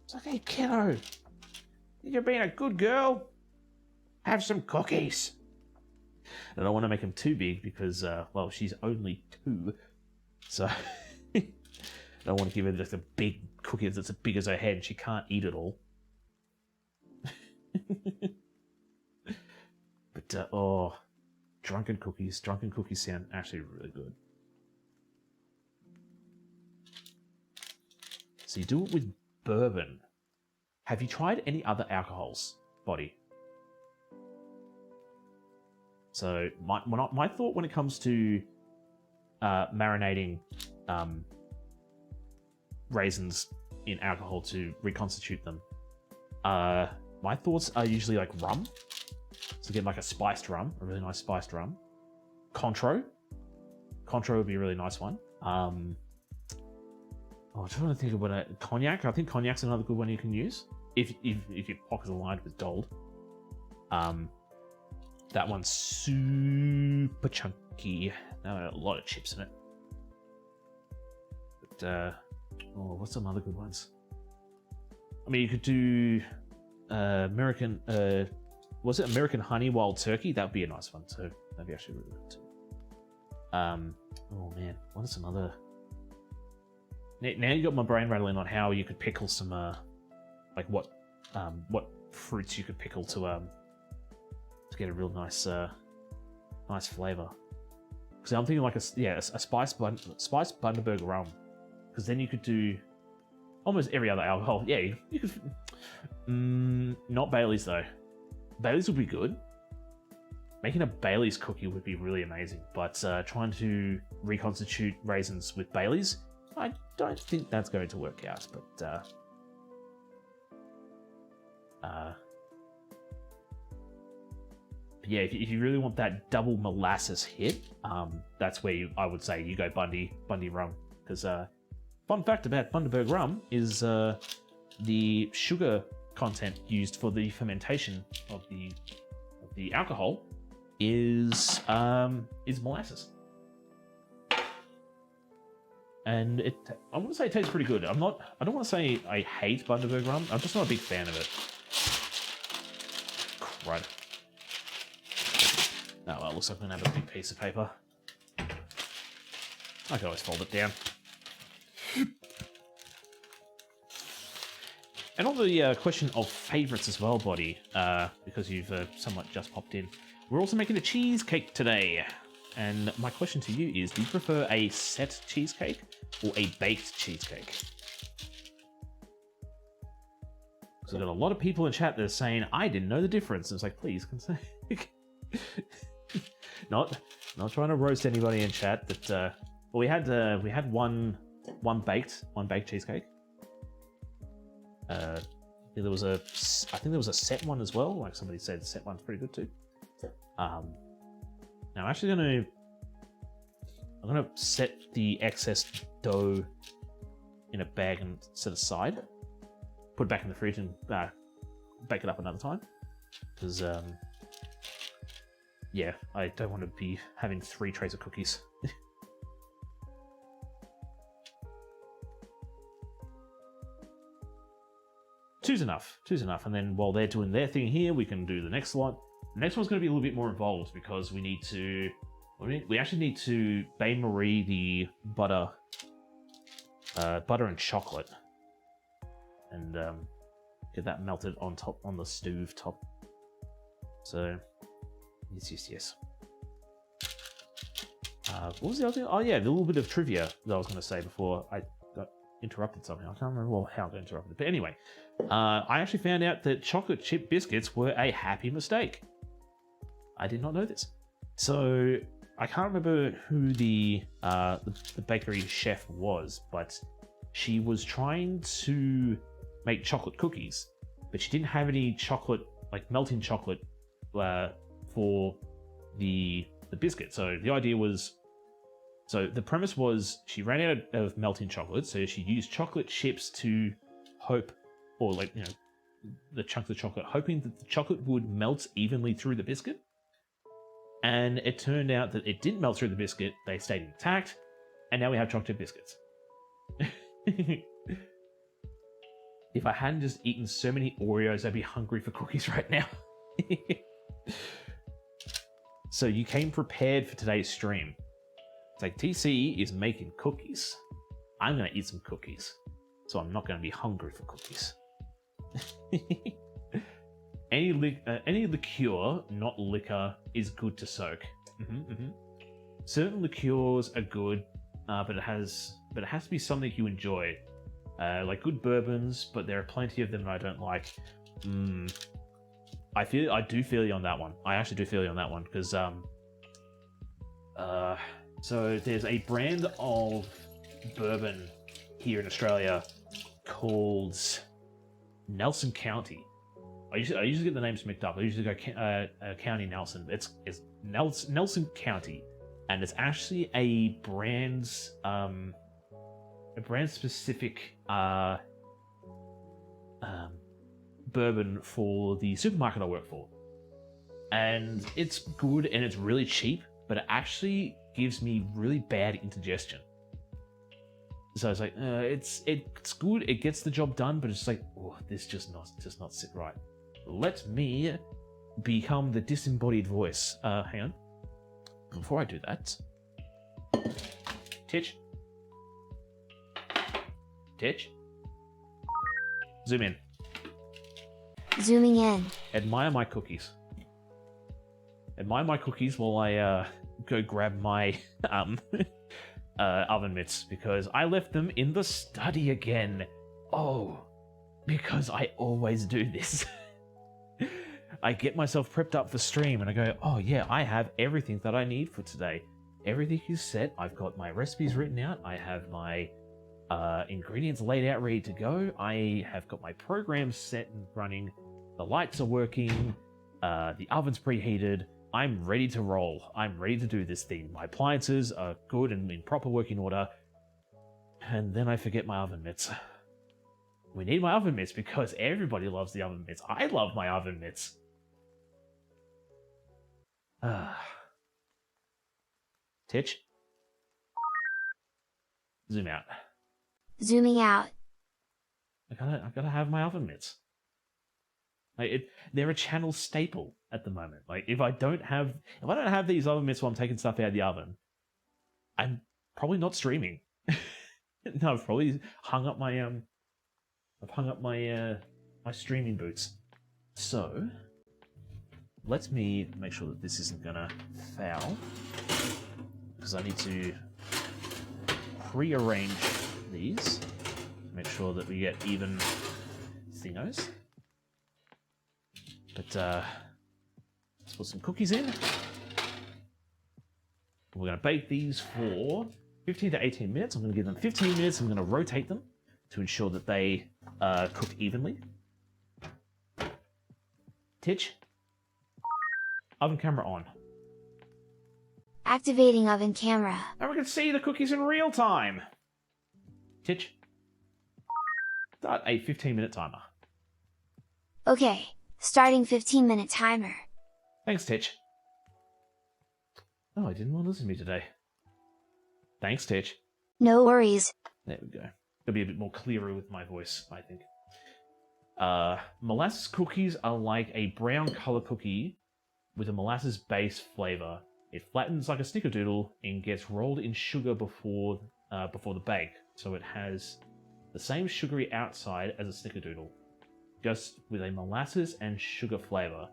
It's like, hey, kiddo, you're being a good girl. Have some cookies. And I don't want to make him too big because, well, she's only 2. So I don't want to give her just a big cookie that's as big as her head. She can't eat it all. But, oh, drunken cookies. Drunken cookies sound actually really good. So you do it with bourbon. Have you tried any other alcohols, Body? So my thought when it comes to marinating raisins in alcohol to reconstitute them, my thoughts are usually like rum. So get like a spiced rum, a really nice spiced rum. Contro would be a really nice one. I'm trying to think of what cognac. I think cognac's another good one you can use if your pocket's aligned with gold. That one's super chunky. A lot of chips in it. But what's some other good ones? I mean, you could do American. Was it American honey wild turkey? That would be a nice one too. That'd be actually really good too. Oh man, what are some other? Now you got my brain rattling on how you could pickle some like what fruits you could pickle to get a real nice nice flavor. Because I'm thinking like a spiced Bundaberg rum. Because then you could do almost every other alcohol. Yeah, you could. Not Bailey's though. Bailey's would be good. Making a Bailey's cookie would be really amazing. But trying to reconstitute raisins with Bailey's, I don't think that's going to work out. But yeah, if you really want that double molasses hit, that's where I would say you go Bundy rum. Because fun fact about Bundaberg rum is the sugar content used for the fermentation of the alcohol is molasses, and I want to say it tastes pretty good. I don't want to say I hate Bundaberg rum. I'm just not a big fan of it. Crud. Oh well, it looks like I'm gonna have a big piece of paper. I can always fold it down. And on the question of favourites as well, Body, because you've somewhat just popped in, we're also making a cheesecake today. And my question to you is, do you prefer a set cheesecake or a baked cheesecake? Because I've got a lot of people in chat that are saying, I didn't know the difference. And it's like, please, can say... not trying to roast anybody in chat, but well, we had one baked cheesecake. I think there was a set one as well. Like somebody said, the set one's pretty good too. Now I'm actually gonna set the excess dough in a bag and set aside. Put it back in the fridge and bake it up another time. Because yeah, I don't want to be having 3 trays of cookies. Two's enough. And then while they're doing their thing here, we can do the next lot. The next one's going to be a little bit more involved because we actually need to bain marie the butter and chocolate, and get that melted on the stove top. So yes. What was the other thing? Oh yeah, the little bit of trivia that I was going to say before I got interrupted somehow. I can't remember how I got interrupted. But anyway, I actually found out that chocolate chip biscuits were a happy mistake. I did not know this. So I can't remember who the bakery chef was, but she was trying to make chocolate cookies, but she didn't have any chocolate, like melting chocolate, for the biscuit. So the idea was, so the premise was she ran out of melting chocolate, so she used chocolate chips to hope, or like, you know, the chunks of chocolate, hoping that the chocolate would melt evenly through the biscuit. And it turned out that it didn't melt through the biscuit, they stayed intact, and now we have chocolate biscuits. If I hadn't just eaten so many Oreos, I'd be hungry for cookies right now. So you came prepared for today's stream. It's like, TC is making cookies. I'm going to eat some cookies. So I'm not going to be hungry for cookies. Any liqueur, not liquor, is good to soak. Certain liqueurs are good, but it has to be something you enjoy. Like good bourbons, but there are plenty of them that I don't like. I do feel you on that one. I actually do feel you on that one because so there's a brand of bourbon here in Australia called Nelson County. I usually get the names mixed up. I usually go County Nelson. It's Nelson County, and it's actually a brand specific bourbon for the supermarket I work for, and it's good and it's really cheap, but it actually gives me really bad indigestion. So it's like it's good, it gets the job done, but it's like, oh, this does not sit right. Let me become the disembodied voice. Hang on. Before I do that, Titch, zoom in. Zooming in. Admire my cookies. Admire my cookies while I go grab my oven mitts, because I left them in the study again. Oh, because I always do this. I get myself prepped up for stream and I go, oh yeah, I have everything that I need for today. Everything is set. I've got my recipes written out. I have my ingredients laid out, ready to go. I have got my programs set and running. The lights are working. The oven's preheated. I'm ready to roll. I'm ready to do this thing. My appliances are good and in proper working order. And then I forget my oven mitts. We need my oven mitts because everybody loves the oven mitts. I love my oven mitts. Titch. Zoom out. Zooming out. I gotta have my oven mitts. Like they're a channel staple at the moment. Like if I don't have these oven mitts while I'm taking stuff out of the oven, I'm probably not streaming. No, I've probably hung up my my streaming boots. So let me make sure that this isn't gonna foul, because I need to pre-arrange these to make sure that we get even thingos. But let's put some cookies in. We're going to bake these for 15 to 18 minutes. I'm going to give them 15 minutes. I'm going to rotate them to ensure that they cook evenly. Titch, oven camera on. Activating oven camera. And we can see the cookies in real time. Titch, start a 15-minute timer. Okay, starting 15-minute timer. Thanks, Titch. Oh, I didn't want to listen to me today. Thanks, Titch. No worries. There we go. It'll be a bit more clearer with my voice, I think. Molasses cookies are like a brown color cookie with a molasses base flavor. It flattens like a snickerdoodle and gets rolled in sugar before the bake, so it has the same sugary outside as a snickerdoodle, just with a molasses and sugar flavor.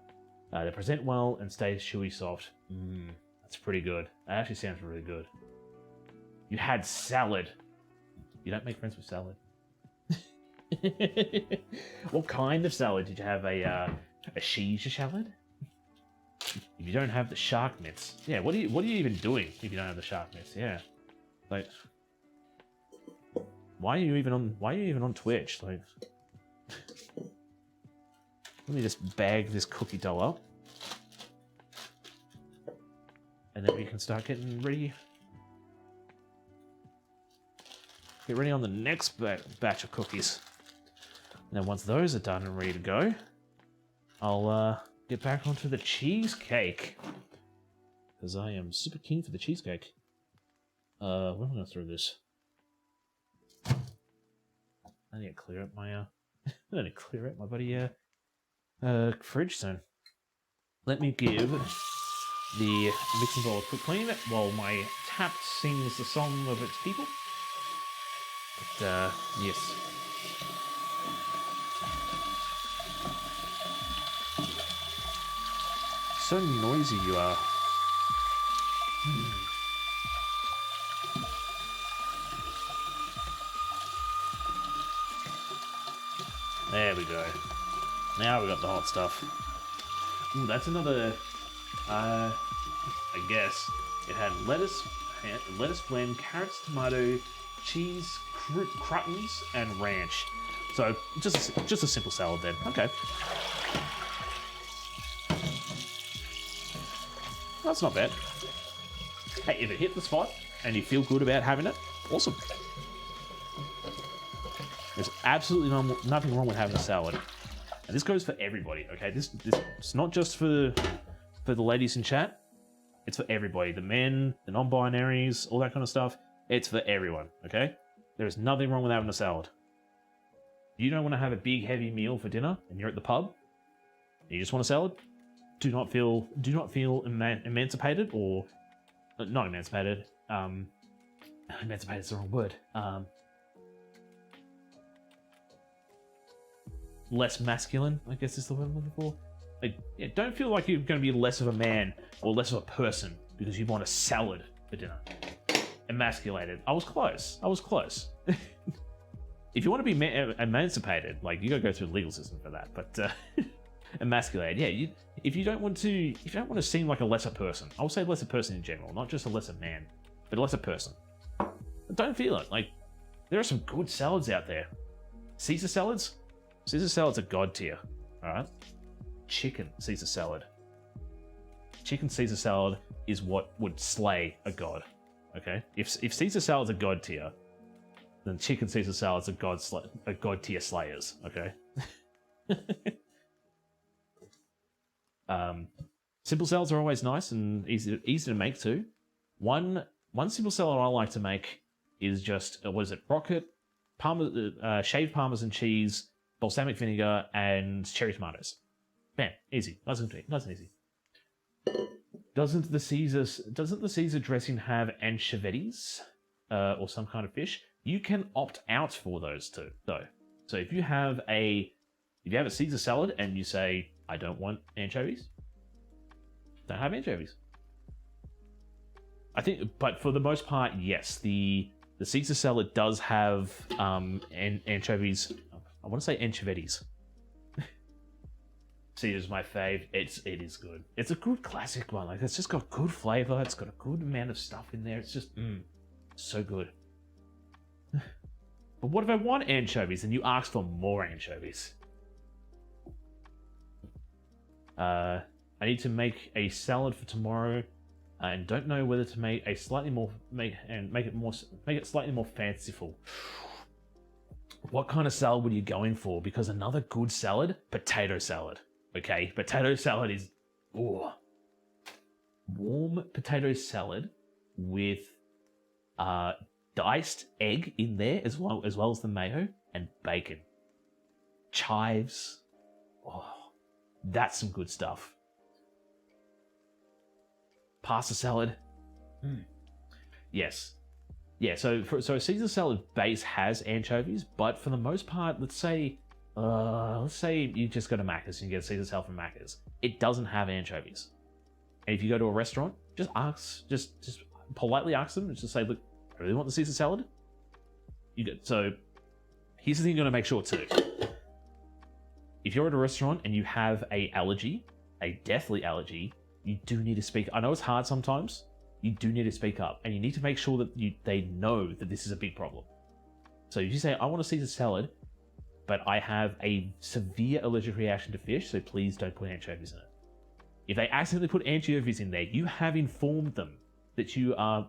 They present well and stay chewy soft. That's pretty good. That actually sounds really good. You had salad. You don't make friends with salad. What kind of salad? Did you have a Caesar salad? If you don't have the shark mitts, yeah. What are you even doing if you don't have the shark mitts? Yeah, like, why are you even on Twitch? Like, let me just bag this cookie dough up, and then we can start getting ready. Get ready on the next batch of cookies. And then once those are done and ready to go, I'll get back onto the cheesecake. because I am super keen for the cheesecake. Where am I going to throw this? I need to clear out my I need to clear out my bloody fridge soon. Let me give the mixing bowl a quick clean while my tap sings the song of its people. But yes. So noisy you are. There we go. Now we got the hot stuff. Ooh, that's another. I guess it had lettuce blend, carrots, tomato, cheese, croutons, and ranch. So just a simple salad then. Okay. That's not bad. Hey, if it hit the spot and you feel good about having it, awesome. There's absolutely nothing wrong with having a salad. And this goes for everybody, okay? This it's not just for the ladies in chat. It's for everybody. The men, the non-binaries, all that kind of stuff. It's for everyone, okay? There is nothing wrong with having a salad. You don't want to have a big, heavy meal for dinner and you're at the pub and you just want a salad? Do not feel emancipated or... Not emancipated. Emancipated is the wrong word. Less masculine, I guess is the word I'm looking for. Like, yeah, don't feel like you're going to be less of a man or less of a person because you want a salad for dinner. Emasculated. I was close. If you want to be emancipated, like, you got to go through the legal system for that. But emasculated, yeah. If you don't want to seem like a lesser person, I would say lesser person in general, not just a lesser man, but a lesser person. But don't feel it. Like, there are some good salads out there. Caesar salads. Caesar salad's a god tier, alright? Chicken Caesar salad. Chicken Caesar salad is what would slay a god, okay? If Caesar salad's a god tier, then chicken Caesar salad's a god tier slayers, okay? Simple salads are always nice and easy to make too. One simple salad I like to make is just rocket, shaved Parmesan cheese, balsamic vinegar, and cherry tomatoes. Bam, easy, nice and easy. Doesn't the Caesar dressing have anchovies or some kind of fish? You can opt out for those too, though. So if you have a Caesar salad and you say I don't want anchovies, don't have anchovies. I think, but for the most part, yes, the Caesar salad does have anchovies. I want to say anchovies. Caesar's my fave. It is good. It's a good classic one. Like, it's just got good flavor. It's got a good amount of stuff in there. It's just so good. But what if I want anchovies and you ask for more anchovies? I need to make a salad for tomorrow, and don't know whether to make a make it slightly more fanciful. What kind of salad would you go in for? Because another good salad, potato salad. Okay, potato salad is warm potato salad with diced egg in there as well as the mayo and bacon. Chives. Oh, that's some good stuff. Pasta salad. Yes. Yeah, so a Caesar salad base has anchovies, but for the most part, let's say you just go to Macca's and you get a Caesar salad from Macca's. It doesn't have anchovies. And if you go to a restaurant, just politely ask them, just say, look, I really want the Caesar salad. So here's the thing you're gonna make sure too. If you're at a restaurant and you have a deathly allergy, you do need to speak. I know it's hard sometimes. You do need to speak up, and you need to make sure that they know that this is a big problem. So if you say, I want a Caesar salad, but I have a severe allergic reaction to fish, so please don't put anchovies in it. If they accidentally put anchovies in there, you have informed them that you are,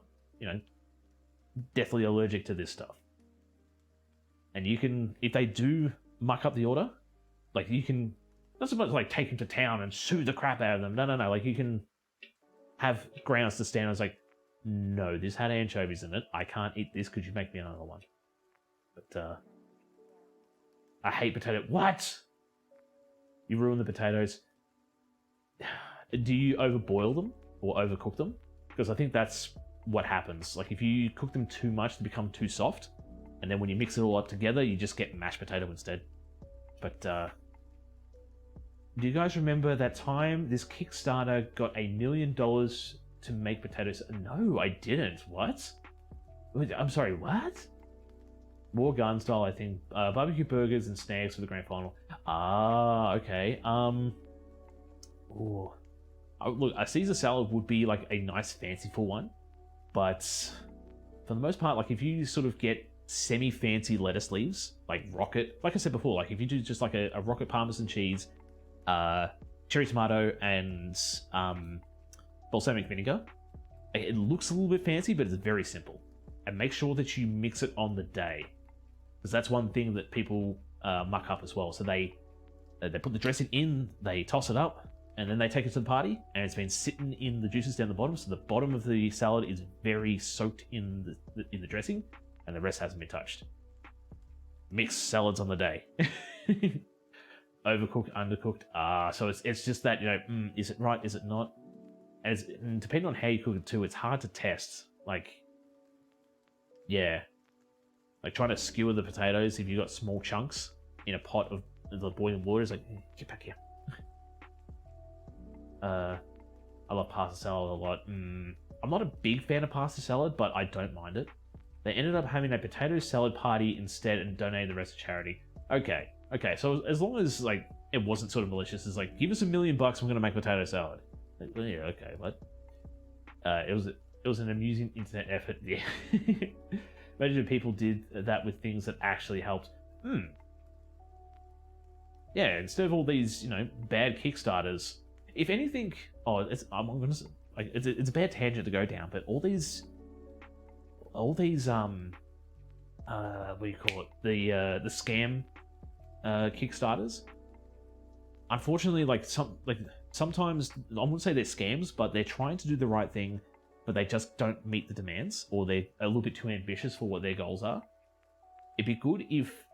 deathly allergic to this stuff. And you can, if they do muck up the order, not so much like take them to town and sue the crap out of them. No. Like, you can have grounds to stand. I was like, no, this had anchovies in it. I can't eat this. Could you make me another one? But I hate potato. What? You ruin the potatoes. Do you overboil them or overcook them? Because I think that's what happens. Like if you cook them too much, they become too soft. And then when you mix it all up together, you just get mashed potato instead. But do you guys remember that time this Kickstarter got $1 million to make potatoes? No, I didn't. What? I'm sorry, what? More gun style, I think. Barbecue burgers and snacks for the grand final. Ah, okay. Ooh. Look, a Caesar salad would be like a nice fanciful one, but for the most part, like if you sort of get semi-fancy lettuce leaves, like rocket, like I said before, like if you do just like a rocket parmesan cheese, cherry tomato, and balsamic vinegar, it looks a little bit fancy, but it's very simple. And make sure that you mix it on the day, because that's one thing that people muck up as well. So they put the dressing in, they toss it up, and then they take it to the party, and it's been sitting in the juices down the bottom, so the bottom of the salad is very soaked in the dressing, and the rest hasn't been touched. Mix salads on the day. Overcooked, undercooked. So it's just that, is it right, is it not? And depending on how you cook it too, it's hard to test. Like, yeah. Like trying to skewer the potatoes if you've got small chunks in a pot of the boiling water is like, get back here. I love pasta salad a lot. I'm not a big fan of pasta salad, but I don't mind it. They ended up having a potato salad party instead and donated the rest to charity. Okay, so as long as like it wasn't sort of malicious, it's like, give us $1 million, we're gonna make potato salad. Like, well, yeah, okay, what? It was an amusing internet effort. Yeah. Imagine if people did that with things that actually helped. Yeah, instead of all these, bad Kickstarters. If anything, it's a bad tangent to go down, but all these what do you call it? The scam Kickstarters. Unfortunately, sometimes I wouldn't say they're scams, but they're trying to do the right thing, but they just don't meet the demands, or they're a little bit too ambitious for what their goals are. It'd be good if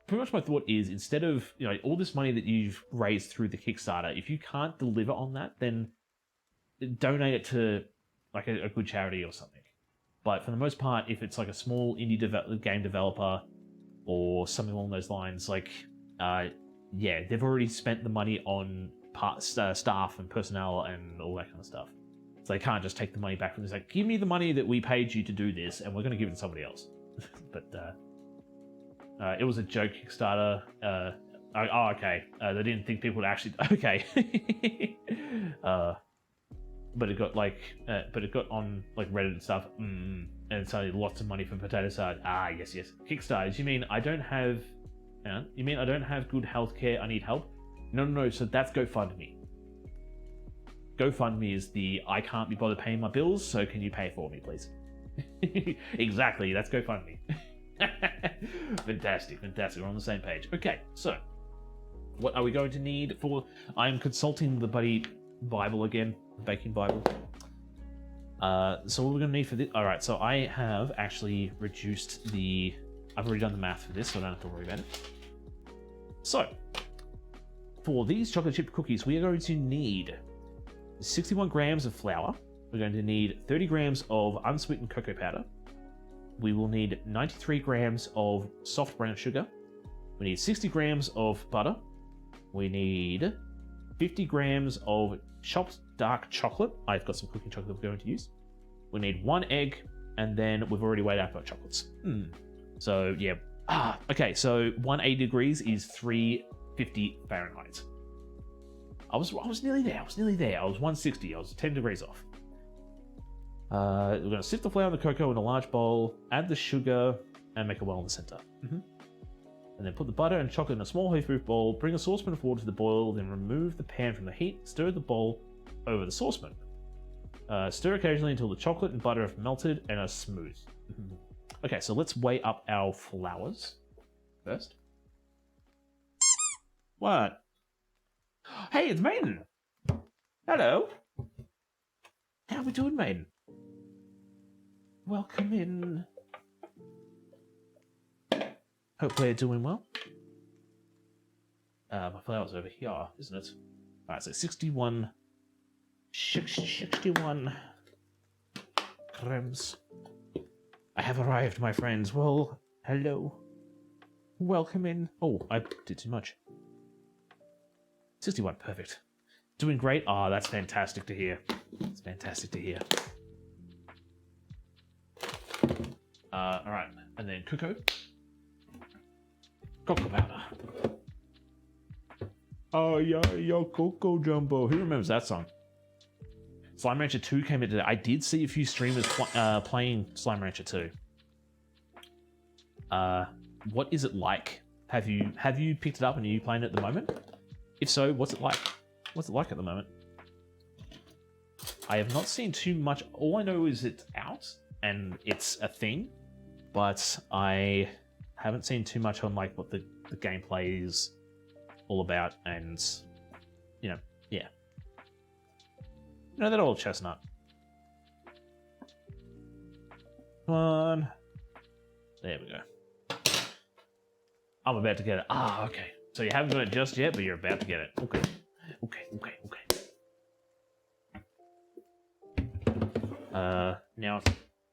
pretty much my thought is, instead of all this money that you've raised through the Kickstarter, if you can't deliver on that, then donate it to like a good charity or something. But for the most part, if it's like a small indie game developer or something along those lines, like yeah, they've already spent the money on staff and personnel and all that kind of stuff. So they can't just take the money back from this. Like, give me the money that we paid you to do this, and we're going to give it to somebody else. But it was a joke Kickstarter. Okay. They didn't think people would actually. Okay. But it got on like Reddit and stuff. And so lots of money for potato salad. Yes. Kickstarters. You mean I don't have? You mean I don't have good healthcare? I need help. No. So that's GoFundMe. GoFundMe is the I can't be bothered paying my bills, so can you pay for me, please? Exactly. That's GoFundMe. Fantastic. We're on the same page. Okay, so what are we going to need for? I'm consulting the buddy Bible again, the baking Bible. So what we're going to need for this? All right, so I have actually reduced the. I've already done the math for this, so I don't have to worry about it. So for these chocolate chip cookies, we are going to need 61 grams of flour. We're going to need 30 grams of unsweetened cocoa powder. We will need 93 grams of soft brown sugar. We need 60 grams of butter. We need 50 grams of chopped dark chocolate. I've got some cooking chocolate we're going to use. We need 1 egg, and then we've already weighed out our chocolates. So yeah. Okay, so 180 degrees is 350 Fahrenheit. I was nearly there. I was 160. I was 10 degrees off. We're going to sift the flour and the cocoa in a large bowl, add the sugar, and make a well in the center. And then put the butter and chocolate in a small heat-proof bowl, bring a saucepan of water to the boil, then remove the pan from the heat, stir the bowl over the saucepan. Stir occasionally until the chocolate and butter have melted and are smooth. Okay, so let's weigh up our flours first. What? Hey, it's Maiden! Hello. How we doing, maiden? Welcome in. Hope we're doing well. My flower's over here, isn't it? Alright, so 61 grams. I have arrived, my friends. Well, hello. Welcome in. Oh, I did too much. 61, perfect. Doing great. Ah, that's fantastic to hear. It's fantastic to hear. Alright, and then cocoa. Cocoa powder. Oh, yeah, Coco Jumbo. Who remembers that song? Slime Rancher 2 came into I did see a few streamers playing Slime Rancher 2. What is it like? Have you picked it up and are you playing it at the moment? If so, what's it like? What's it like at the moment? I have not seen too much. All I know is it's out and it's a thing, but I haven't seen too much on like what the gameplay is all about, and you know, yeah. You know that old chestnut. Come on. There we go. I'm about to get it. Ah, okay. So you haven't got it just yet, but you're about to get it. Okay. Now,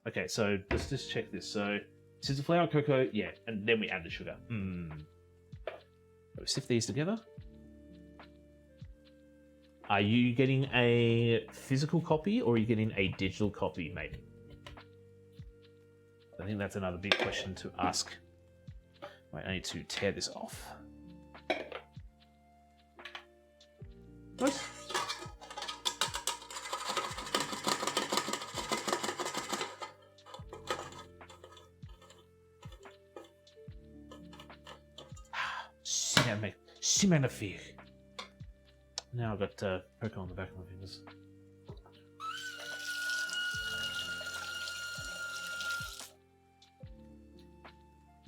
okay, so let's just check this. So, scissor flour, cocoa, yeah, and then we add the sugar. We sift these together. Are you getting a physical copy or are you getting a digital copy, mate? I think that's another big question to ask. Wait, I need to tear this off. Nice. C'est magnifique. Now I've got cocoa on the back of my fingers.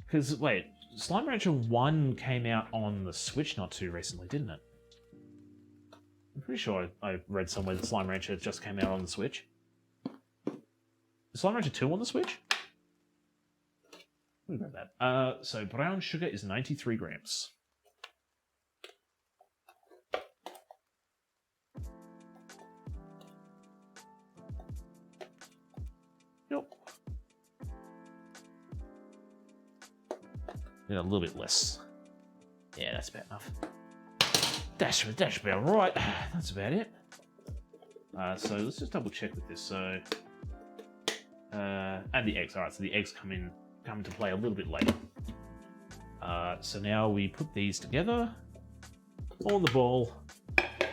Because, wait, Slime Rancher 1 came out on the Switch not too recently, didn't it? I'm pretty sure I read somewhere that Slime Rancher just came out on the Switch. Is Slime Rancher 2 on the Switch? Let me grab that. So brown sugar is 93 grams. Nope. Yeah, a little bit less. Yeah, that's about enough. That's about right. That's about it. So let's just double check with this. So, and the eggs. All right, so the eggs come into play a little bit later. So now we put these together on the ball.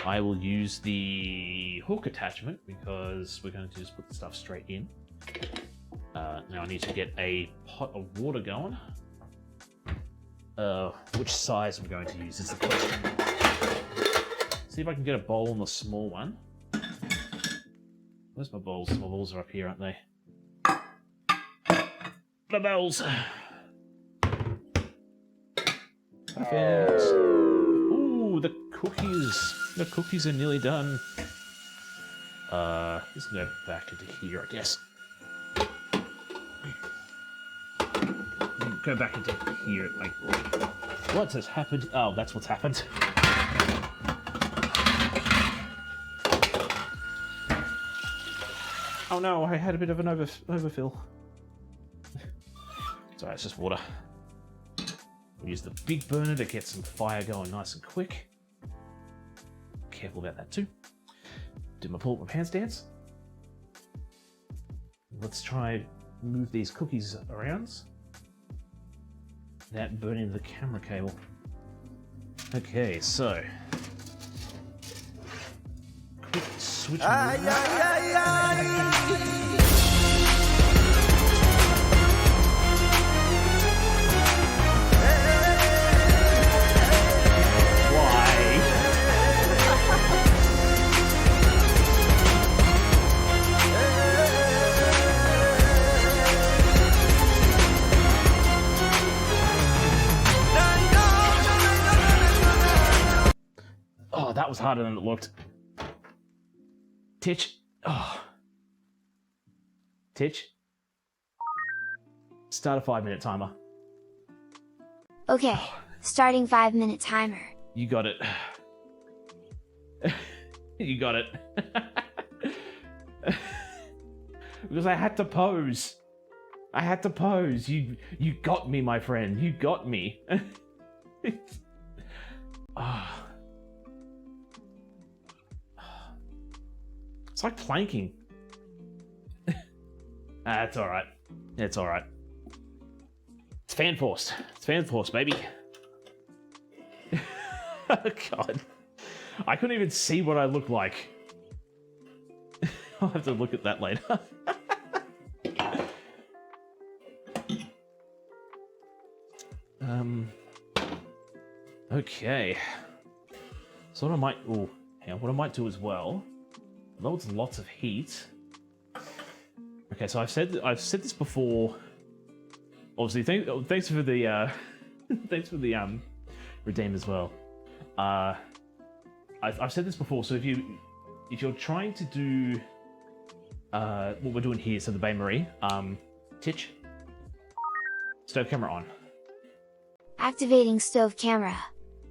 I will use the hook attachment because we're going to just put the stuff straight in. Now I need to get a pot of water going. Which size I'm going to use is the question. See if I can get a bowl in the small one. Where's my bowls? My bowls are up here, aren't they? The bowls! Perfect. Ooh, the cookies. The cookies are nearly done. Let's go back into here, I guess. Go back into here, like... What has happened? Oh, that's what's happened. Oh no, I had a bit of an overfill. Sorry, it's just water. We'll use the big burner to get some fire going nice and quick. Careful about that too. Do my pull-up my pants dance. Let's try move these cookies around without burning the camera cable. Okay, so quick switch. Oh, that was harder than it looked. Titch. Oh. Titch. Start a 5-minute timer. Okay, starting 5-minute timer. You got it. You got it. Because I had to pose. I had to pose. You got me, my friend. You got me. Ah. It's like planking. It's alright. It's alright. It's fan forced. It's fan forced, baby. Oh, God. I couldn't even see what I looked like. I'll have to look at that later. Okay. So what I might... Oh, yeah, what I might do as well... Although it's lots of heat... Okay, so I've said this before. Obviously, thanks for the thanks for the redeem as well. I've said this before. So if you're trying to do what we're doing here, so the Bain Marie, Titch, stove camera on. Activating stove camera.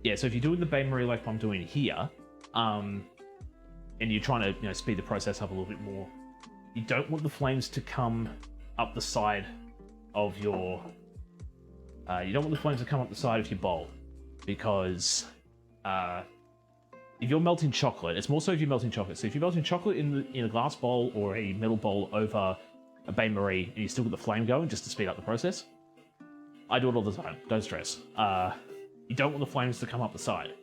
Yeah, so if you're doing the Bain Marie like I'm doing here, and you're trying to speed the process up a little bit more. You don't want the flames to come up the side of your... you don't want the flames to come up the side of your bowl, because if you're melting chocolate, it's more so if you're melting chocolate. So if you're melting chocolate in a glass bowl or a metal bowl over a Bain Marie, and you still got the flame going just to speed up the process, I do it all the time. Don't stress. You don't want the flames to come up the side,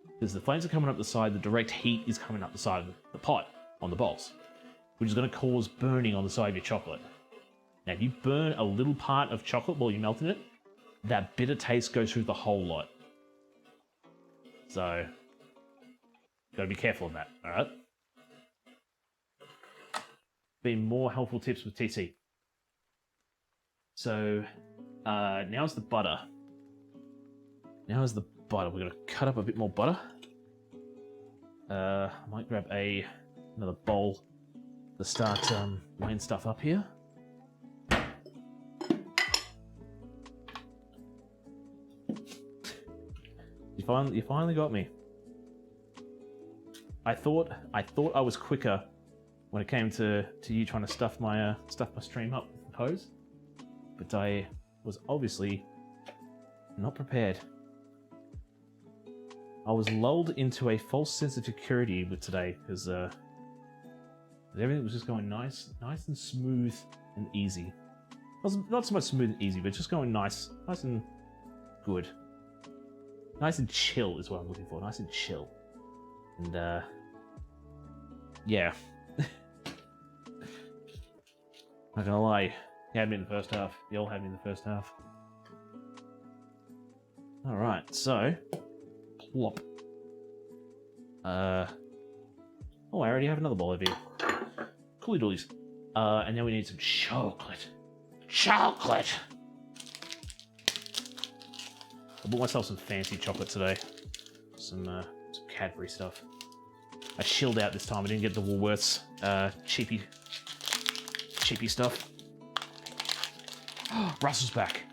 because the flames are coming up the side. The direct heat is coming up the side of the pot on the bowls, which is going to cause burning on the side of your chocolate. Now, if you burn a little part of chocolate while you're melting it, that bitter taste goes through the whole lot. So, gotta be careful of that, alright? Be more helpful tips with TC. So, now's the butter. Now is the butter. We're gonna cut up a bit more butter. I might grab another bowl to start laying stuff up here. You finally got me. I thought I was quicker when it came to you trying to stuff my stream up with the pose, but I was obviously not prepared. I was lulled into a false sense of security with today because everything was just going nice and smooth and easy. Not so much smooth and easy, but just going nice and good. Nice and chill is what I'm looking for. Nice and chill. And yeah. Not gonna lie, you had me in the first half. You all had me in the first half. Alright, so plop. Oh, I already have another bowl over here. Coolie doolies. And now we need some chocolate. Chocolate! I bought myself some fancy chocolate today. Some Cadbury stuff. I chilled out this time. I didn't get the Woolworths cheapy stuff. Russell's back.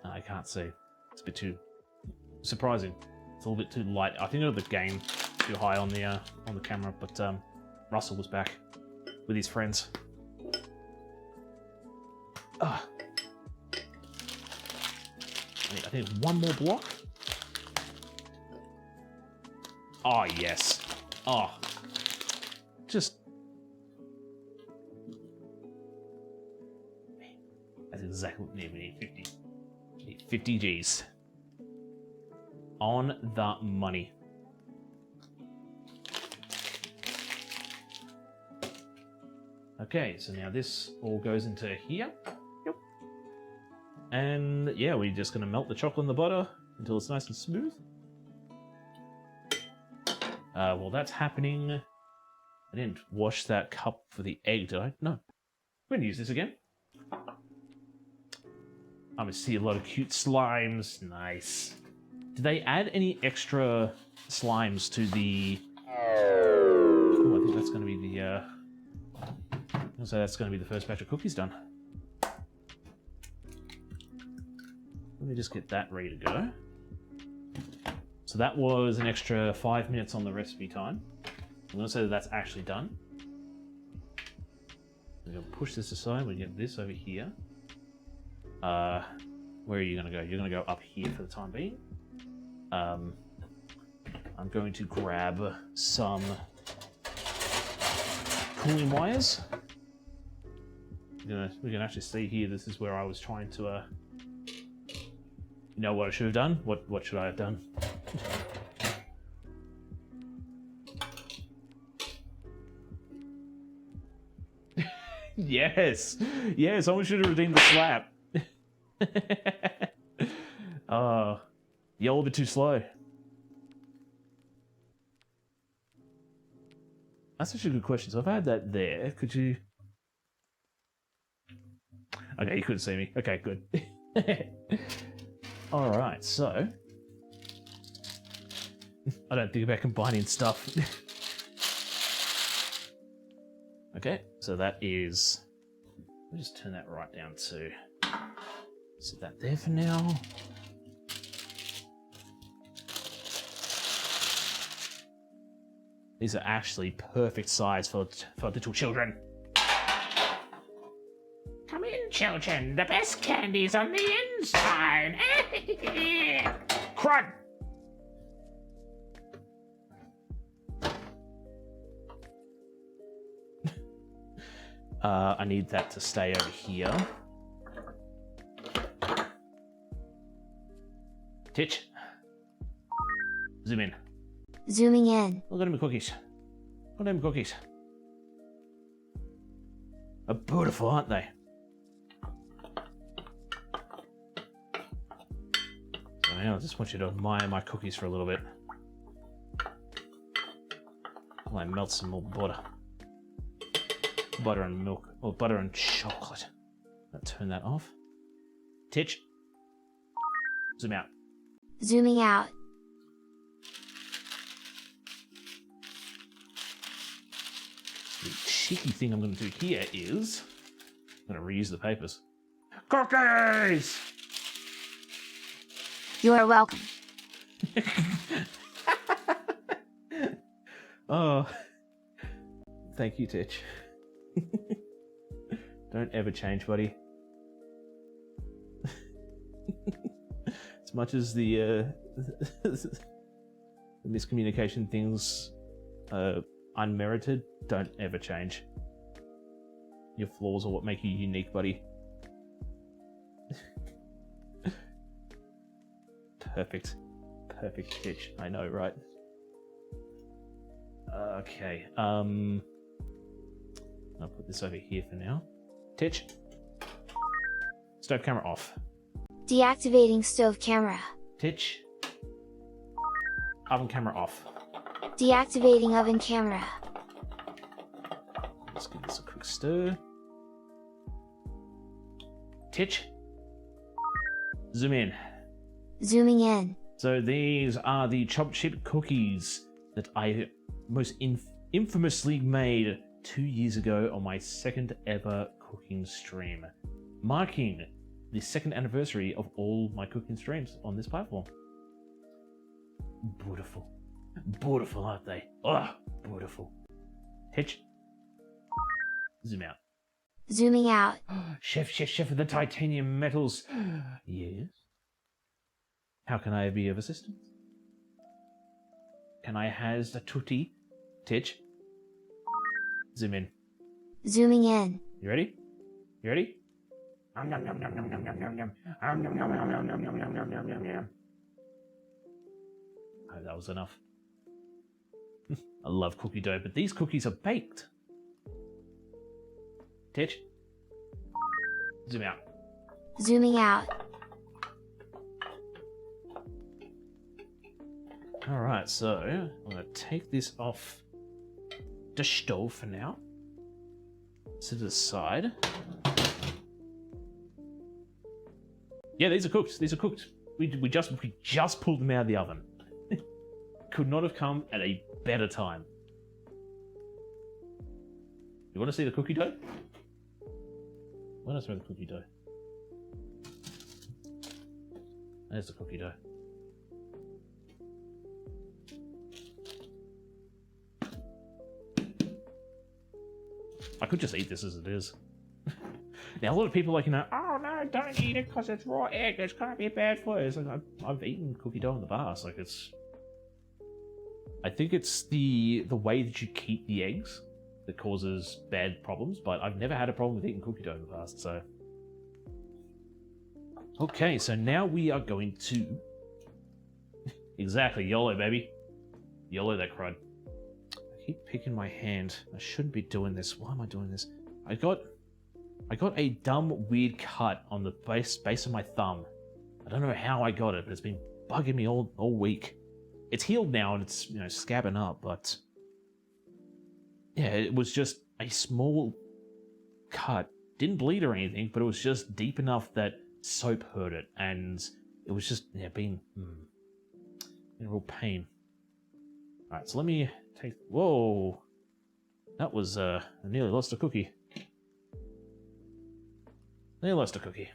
I can't see. It's a bit too surprising. It's a little bit too light. I think it was the game too high on the camera, but Russell was back with his friends. I think one more block. Oh yes. Oh, just that's exactly what we need. We need 50. We need 50 G's on the money. Okay, so now this all goes into here. Yep. And yeah, we're just gonna melt the chocolate in the butter until it's nice and smooth. While that's happening, I didn't wash that cup for the egg, did I? No. We're gonna use this again. I'm gonna see a lot of cute slimes. Nice. Did they add any extra slimes to the... Oh, I think that's gonna be the, so that's gonna be the first batch of cookies done. Let me just get that ready to go. So that was an extra 5 minutes on the recipe time. I'm gonna say that that's actually done. We're gonna push this aside, we get this over here. Where are you gonna go? You're gonna go up here for the time being. I'm going to grab some cooling wires. We can actually see here, this is where I was trying to, you know what I should have done? What should I have done? Yes! Yeah, someone should have redeemed the slap. You're a little bit too slow. That's actually a good question. So if I had that there, could you... Okay, you couldn't see me. Okay, good. Alright, so... I don't think about combining stuff. Okay, so that is... Let me just turn that right down to... Set that there for now. These are actually perfect size for little children. Come in, children. The best candy's on the inside. Crud! I need that to stay over here. Titch. Zoom in. Zooming in. Look at them cookies. Look at them cookies. They're beautiful, aren't they? So now I just want you to admire my cookies for a little bit. While I melt some more butter. Butter and milk. Or butter and chocolate. I'll turn that off. Titch. Zoom out. Zooming out. The cheeky thing I'm going to do here is... I'm going to reuse the papers. Cookies! You are welcome. Oh. Thank you, Titch. Don't ever change, buddy. As much as the miscommunication things unmerited, don't ever change. Your flaws are what make you unique, buddy. Perfect. Perfect Titch. I know, right? Okay. I'll put this over here for now. Titch. Stove camera off. Deactivating stove camera. Titch. Oven camera off. Deactivating oven camera. Let's give this a quick stir. Titch. Zoom in. Zooming in. So these are the chopped chip cookies that I most infamously made 2 years ago on my second ever cooking stream, marking the second anniversary of all my cooking streams on this platform. Beautiful. Beautiful, aren't they? Oh, beautiful. Hitch. Zoom out. Zooming out. Chef of the titanium metals. Yes? How can I be of assistance? Can I has the tutti? Titch. Zoom in. Zooming in. You ready? You ready? Nom nom nom nom nom nom nom nom nom. Nom nom nom nom nom nom nom nom nom nom nom. Oh, that was enough. I love cookie dough, but these cookies are baked. Titch. Zoom out. Zooming out. Alright, so I'm going to take this off the stove for now. Set it aside. Yeah, these are cooked. These are cooked. We just pulled them out of the oven. Could not have come at a better time. You want to see the cookie dough? Let us know the cookie dough. There's the cookie dough. I could just eat this as it is. Now, a lot of people are like, oh no, don't eat it because it's raw egg. It's gonna be bad for you. It's like, I've eaten cookie dough in the past. Like, I think it's the way that you keep the eggs that causes bad problems, but I've never had a problem with eating cookie dough in the past, so. Okay, so now we are going to... Exactly, YOLO, baby. YOLO that crud. I keep picking my hand. I shouldn't be doing this. Why am I doing this? I got a dumb, weird cut on the base of my thumb. I don't know how I got it, but it's been bugging me all week. It's healed now and it's, scabbing up, but... Yeah, it was just a small cut. Didn't bleed or anything, but it was just deep enough that soap hurt it, and it was just, being in real pain. Alright, so let me take... Whoa! That was, I nearly lost a cookie. Nearly lost a cookie.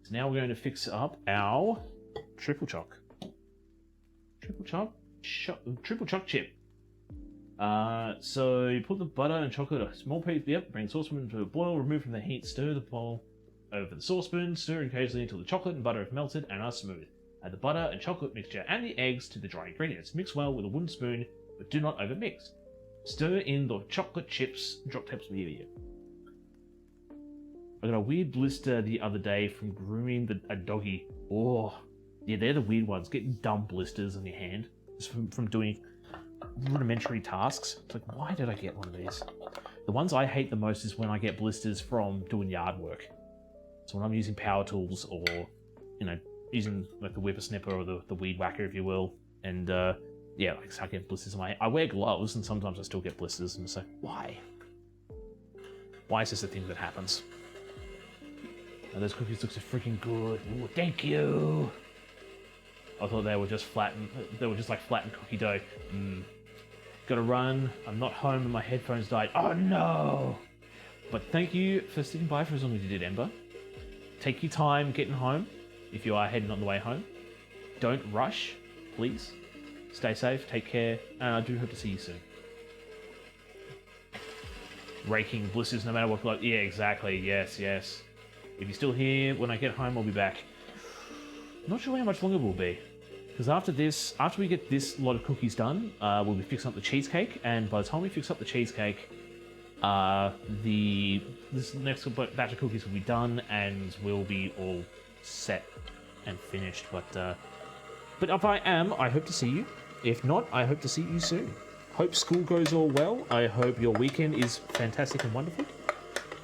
So now we're going to fix up our triple choc. Triple choc chip. So you put the butter and chocolate, a small piece, bring the saucepan to a boil, remove from the heat, stir the bowl over the saucepan, stir occasionally until the chocolate and butter have melted and are smooth. Add the butter and chocolate mixture and the eggs to the dry ingredients. Mix well with a wooden spoon, but do not overmix. Stir in the chocolate chips, drop tips with you. I got a weird blister the other day from grooming a doggy. Oh, yeah, they're the weird ones. Getting dumb blisters on your hand just from doing rudimentary tasks. It's like, why did I get one of these? The ones I hate the most is when I get blisters from doing yard work. So when I'm using power tools or, using like the whippersnipper or the weed whacker, if you will, and yeah, like I get blisters on my hand. I wear gloves and sometimes I still get blisters, and it's like, why? Why is this a thing that happens? Oh, those cookies look so freaking good. Ooh, thank you. I thought they were just flattened. They were just like flattened cookie dough. Gotta run. I'm not home and my headphones died. Oh no! But thank you for sticking by for as long as you did, Ember. Take your time getting home if you are heading on the way home. Don't rush, please. Stay safe, take care, and I do hope to see you soon. Raking blisters no matter what. Like, yeah, exactly. Yes. If you're still here, when I get home, I'll be back. Not sure how much longer we'll be. Because after we get this lot of cookies done, we'll be fixing up the cheesecake, and by the time we fix up the cheesecake, this next batch of cookies will be done, and we'll be all set and finished. But if I am, I hope to see you. If not, I hope to see you soon. Hope school goes all well. I hope your weekend is fantastic and wonderful.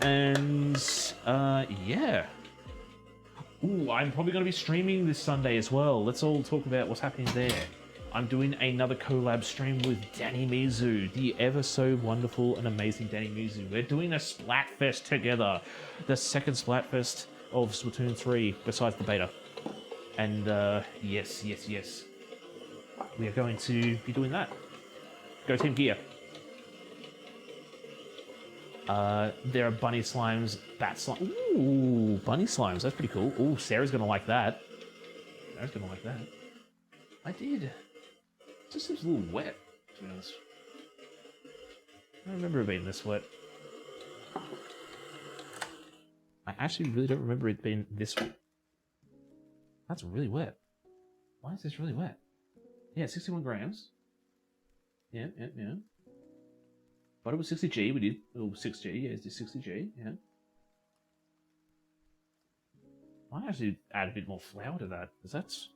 And, yeah. Ooh, I'm probably going to be streaming this Sunday as well. Let's all talk about what's happening there. I'm doing another collab stream with Danny Mizu, the ever so wonderful and amazing Danny Mizu. We're doing a Splatfest together. The second Splatfest of Splatoon 3, besides the beta. And, yes. We are going to be doing that. Go Team Gear. There are bunny slimes, bat slimes. Ooh, bunny slimes. That's pretty cool. Ooh, Sarah's gonna like that. I did. It just seems a little wet, to be honest. I don't remember it being this wet. I actually really don't remember it being this wet. That's really wet. Why is this really wet? Yeah, 61 grams. Yeah. But it was 60G, we did. Oh, 6G, yeah, it's 60G, yeah. I might actually add a bit more flour to that, because that's...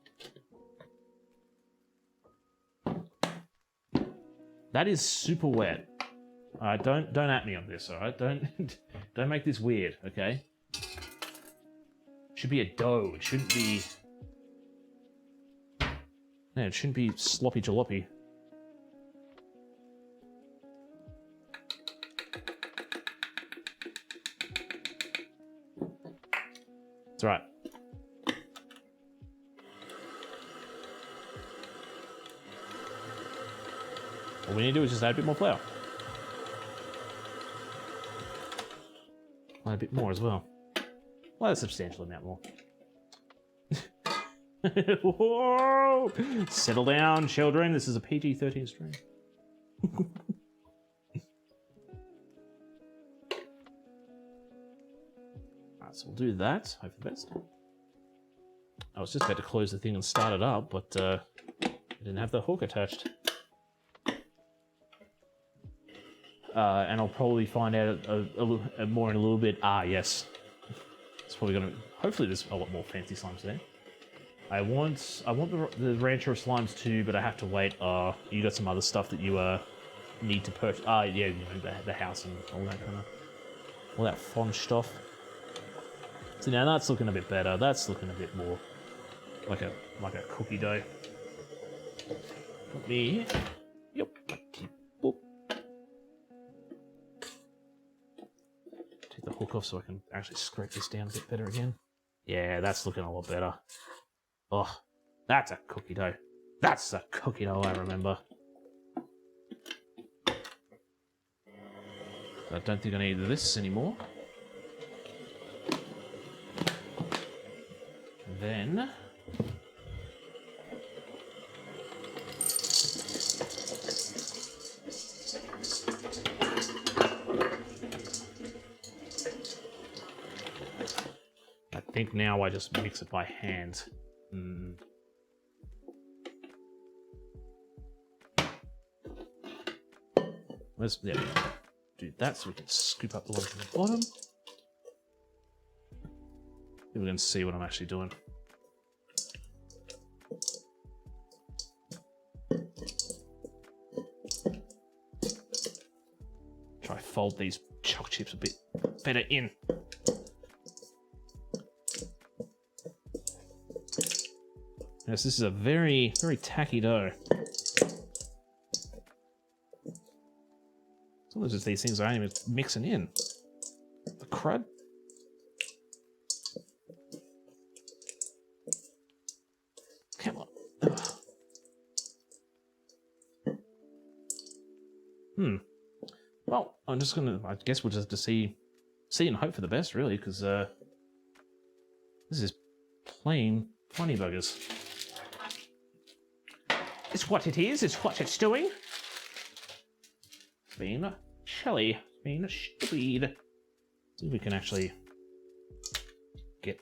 That is super wet. Alright, don't at me on this, alright? Don't make this weird, okay? It should be a dough, it shouldn't be... Yeah, it shouldn't be sloppy jalopy. It's alright. All we need to do is just add a bit more flour. Add a bit more as well. Well, a substantial amount more. Whoa! Settle down, children. This is a PG-13 stream. Alright, so we'll do that. Hope for the best. I was just about to close the thing and start it up, but I didn't have the hook attached. And I'll probably find out more in a little bit. Ah, yes. It's probably gonna. Hopefully, there's a lot more fancy slimes there. I want the Rancher of Slimes too, but I have to wait. You got some other stuff that you need to purchase. Yeah, you know, the house and all that kind of, all that fun stuff. So now that's looking a bit better. That's looking a bit more like a cookie dough. Let me. Yep. Boop. Take the hook off so I can actually scrape this down a bit better again. Yeah, that's looking a lot better. Oh, that's a cookie dough. That's a cookie dough I remember. I don't think I need this anymore. And then... I think now I just mix it by hand. There we go. Do that so we can scoop up the one from the bottom. Then we can see what I'm actually doing. Try to fold these choc chips a bit better in. Yes, this is a very, very tacky dough. Sometimes it's these things I ain't even mixing in. The crud. Come on. Well, I'm just gonna. I guess we'll just have to see and hope for the best, really, because this is plain funny buggers. It's what it is. It's what it's doing. It's been chilly. It's been stupid. See if we can actually get.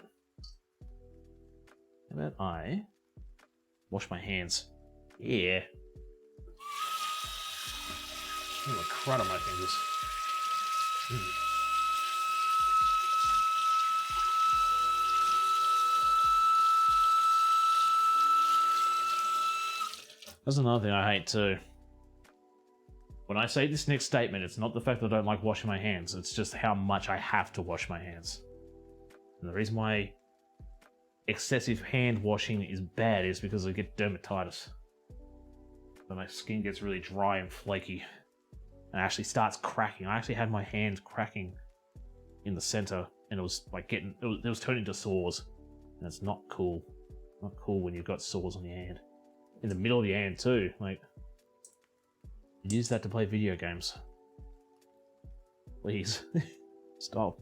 How about I wash my hands? Yeah. Oh, the crud on my fingers. That's another thing I hate too. When I say this next statement, it's not the fact that I don't like washing my hands, it's just how much I have to wash my hands. And the reason why excessive hand washing is bad is because I get dermatitis. But my skin gets really dry and flaky and actually starts cracking. I actually had my hand cracking in the center and it was like it was turning to sores. And it's not cool. Not cool when you've got sores on your hand. In the middle of your hand too, like use that to play video games. Please. Stop.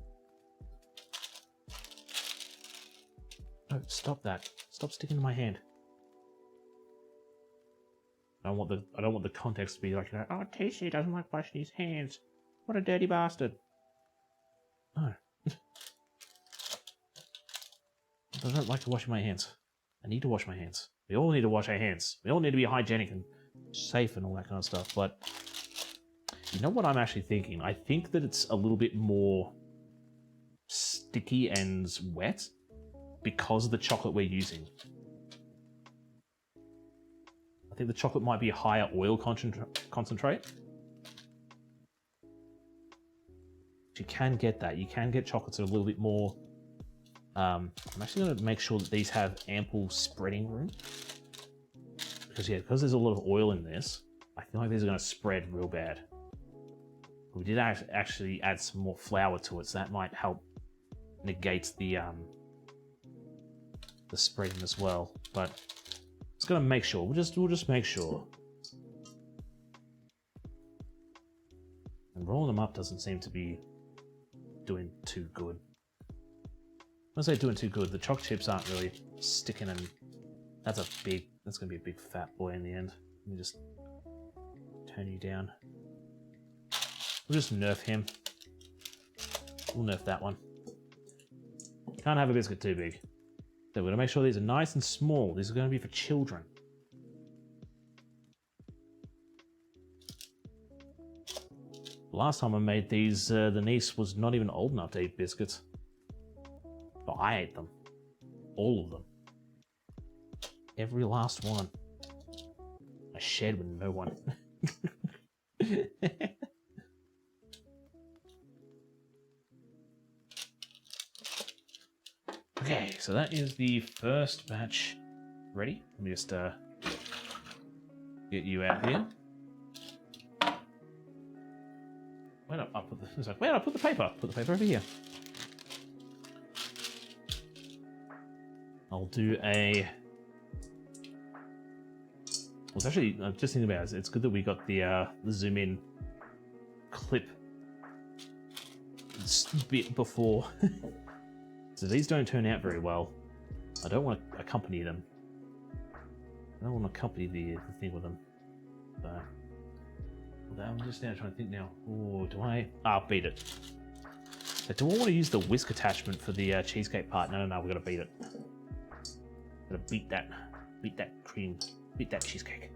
No, stop that. Stop sticking to my hand. I don't want the context to be like, oh, TC doesn't like washing his hands. What a dirty bastard. No. I don't like to wash my hands. I need to wash my hands. We all need to wash our hands. We all need to be hygienic and safe and all that kind of stuff. But you know what I'm actually thinking? I think that it's a little bit more sticky and wet because of the chocolate we're using. I think the chocolate might be a higher oil concentrate. You can get that. You can get chocolates that are a little bit more... I'm actually going to make sure that these have ample spreading room. Because there's a lot of oil in this, I feel like these are going to spread real bad. We did actually add some more flour to it, so that might help negate the spreading as well. But it's going to make sure. We'll just make sure. rolling them up doesn't seem to be doing too good. When I say doing too good, the choc chips aren't really sticking, and that's going to be a big fat boy in the end. Let me just turn you down. We'll just nerf him. We'll nerf that one. Can't have a biscuit too big. So we're going to make sure these are nice and small. These are going to be for children. Last time I made these, the niece was not even old enough to eat biscuits. But I ate them. All of them. Every last one. I shared with no one. Okay, so that is the first batch ready. Let me just get you out here. Where did I put the? Where did I put the paper? Put the paper over here. I'll do a. Well, it's actually, I'm just thinking about it. It's good that we got the zoom in clip bit before. So these don't turn out very well. I don't want to accompany them. I don't want to accompany the thing with them. So I'm just now trying to think now. Oh, do I? Ah, beat it. So do I want to use the whisk attachment for the cheesecake part? No, we've got to beat it. Got to beat that cream, beat that cheesecake.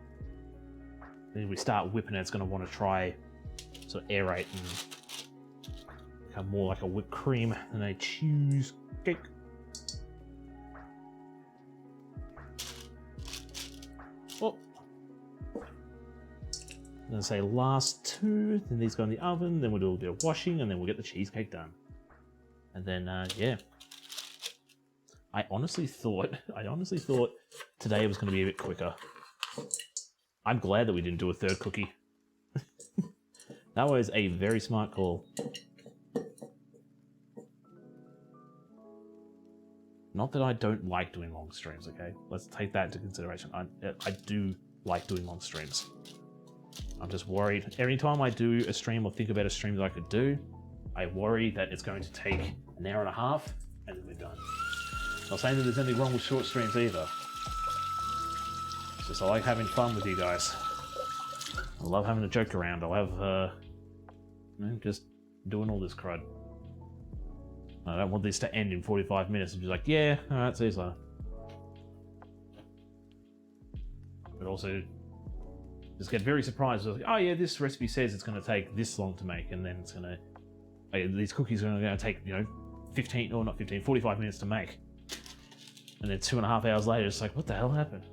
Then if we start whipping it, it's going to want to try sort of aerate and become more like a whipped cream than a cheesecake. Oh. I'm going to say last two, then these go in the oven, then we'll do a bit of washing, and then we'll get the cheesecake done. And then, yeah. I honestly thought today was going to be a bit quicker. I'm glad that we didn't do a third cookie. That was a very smart call. Not that I don't like doing long streams, okay? Let's take that into consideration. I do like doing long streams. I'm just worried. Every time I do a stream or think about a stream that I could do, I worry that it's going to take an hour and a half, and then we're done. Not saying that there's anything wrong with short streams either. It's just I like having fun with you guys. I love having a joke around. I love just doing all this crud. I don't want this to end in 45 minutes and be like, yeah, alright, see you later. But also, just get very surprised. Like, oh yeah, this recipe says it's going to take this long to make, and then it's going to... these cookies are going to take, 45 minutes to make. And then 2.5 hours later, it's like, what the hell happened?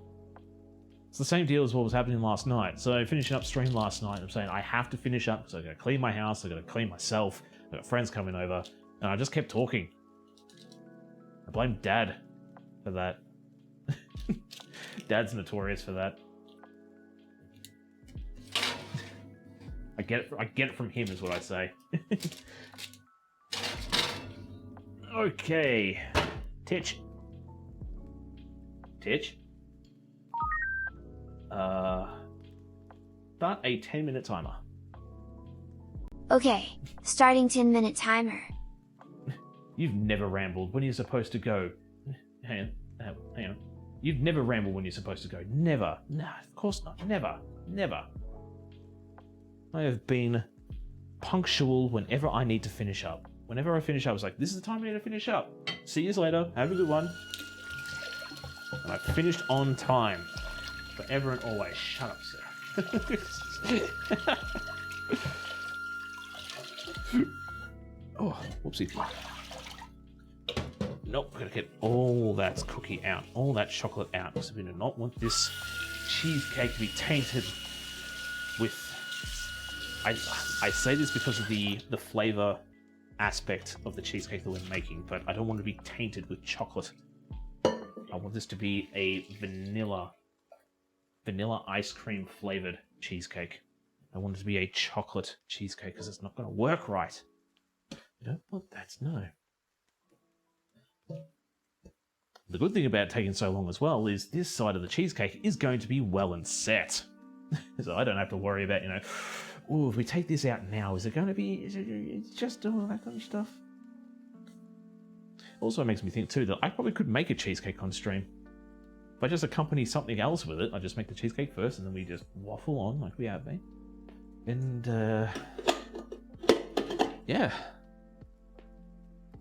It's the same deal as what was happening last night. So finishing up stream last night, I'm saying I have to finish up because I've got to clean my house, I've got to clean myself, I've got friends coming over, and I just kept talking. I blame Dad for that. Dad's notorious for that. I get it from him is what I say. Okay. Titch. Start a 10-minute timer. Okay, starting 10-minute timer. You've never rambled when you're supposed to go. Hang on. You've never rambled when you're supposed to go. Never. No, of course not. Never. I have been punctual whenever I need to finish up. Whenever I finish up, it's like, this is the time I need to finish up. See you later. Have a good one. And I finished on time. Forever and always. Shut up, sir. Oh, whoopsie. Nope, we're gonna get all that cookie out, all that chocolate out, because we do not want this cheesecake to be tainted with... I say this because of the flavor aspect of the cheesecake that we're making, but I don't want it to be tainted with chocolate. I want this to be a vanilla ice cream flavored cheesecake. I want it to be a chocolate cheesecake because it's not going to work right. You don't want that, no. The good thing about taking so long as well is this side of the cheesecake is going to be well and set. So I don't have to worry about, Oh, if we take this out now, is it going to be... Is it just all that kind of stuff? Also, it makes me think, too, that I probably could make a cheesecake on stream. If I just accompany something else with it, I just make the cheesecake first, and then we just waffle on like we have been. And, yeah.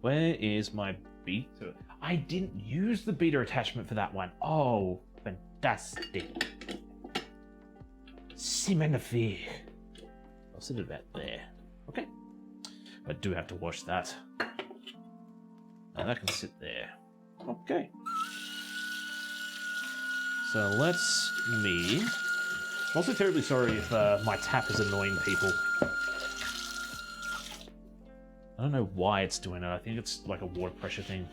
Where is my beater? I didn't use the beater attachment for that one. Oh, fantastic. C'est magnifique. I'll sit it about there. Okay. I do have to wash that. That can sit there. Okay. So let's me... I'm also terribly sorry if my tap is annoying people. I don't know why it's doing it. I think it's like a water pressure thing.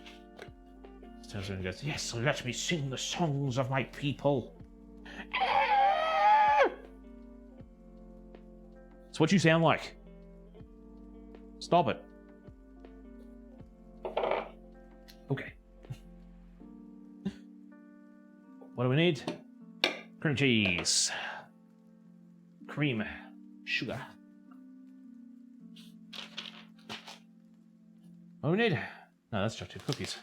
It turns around and goes, yes, let me sing the songs of my people. It's what you sound like. Stop it. Okay. What do we need? Cream cheese. Cream. Sugar. What do we need? No, that's chocolate cookies.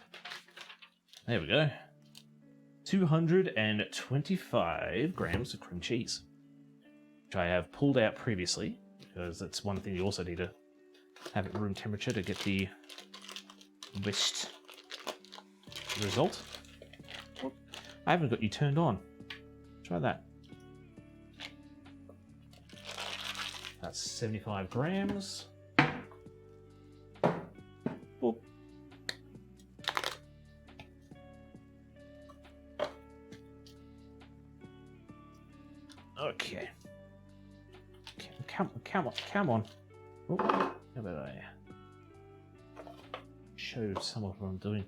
There we go. 225 grams of cream cheese. Which I have pulled out previously, because that's one thing you also need to have at room temperature to get the best result. Oh, I haven't got you turned on. Try that. That's 75 grams. Boop. Okay. Come on. Oh, how about I show some of what I'm doing?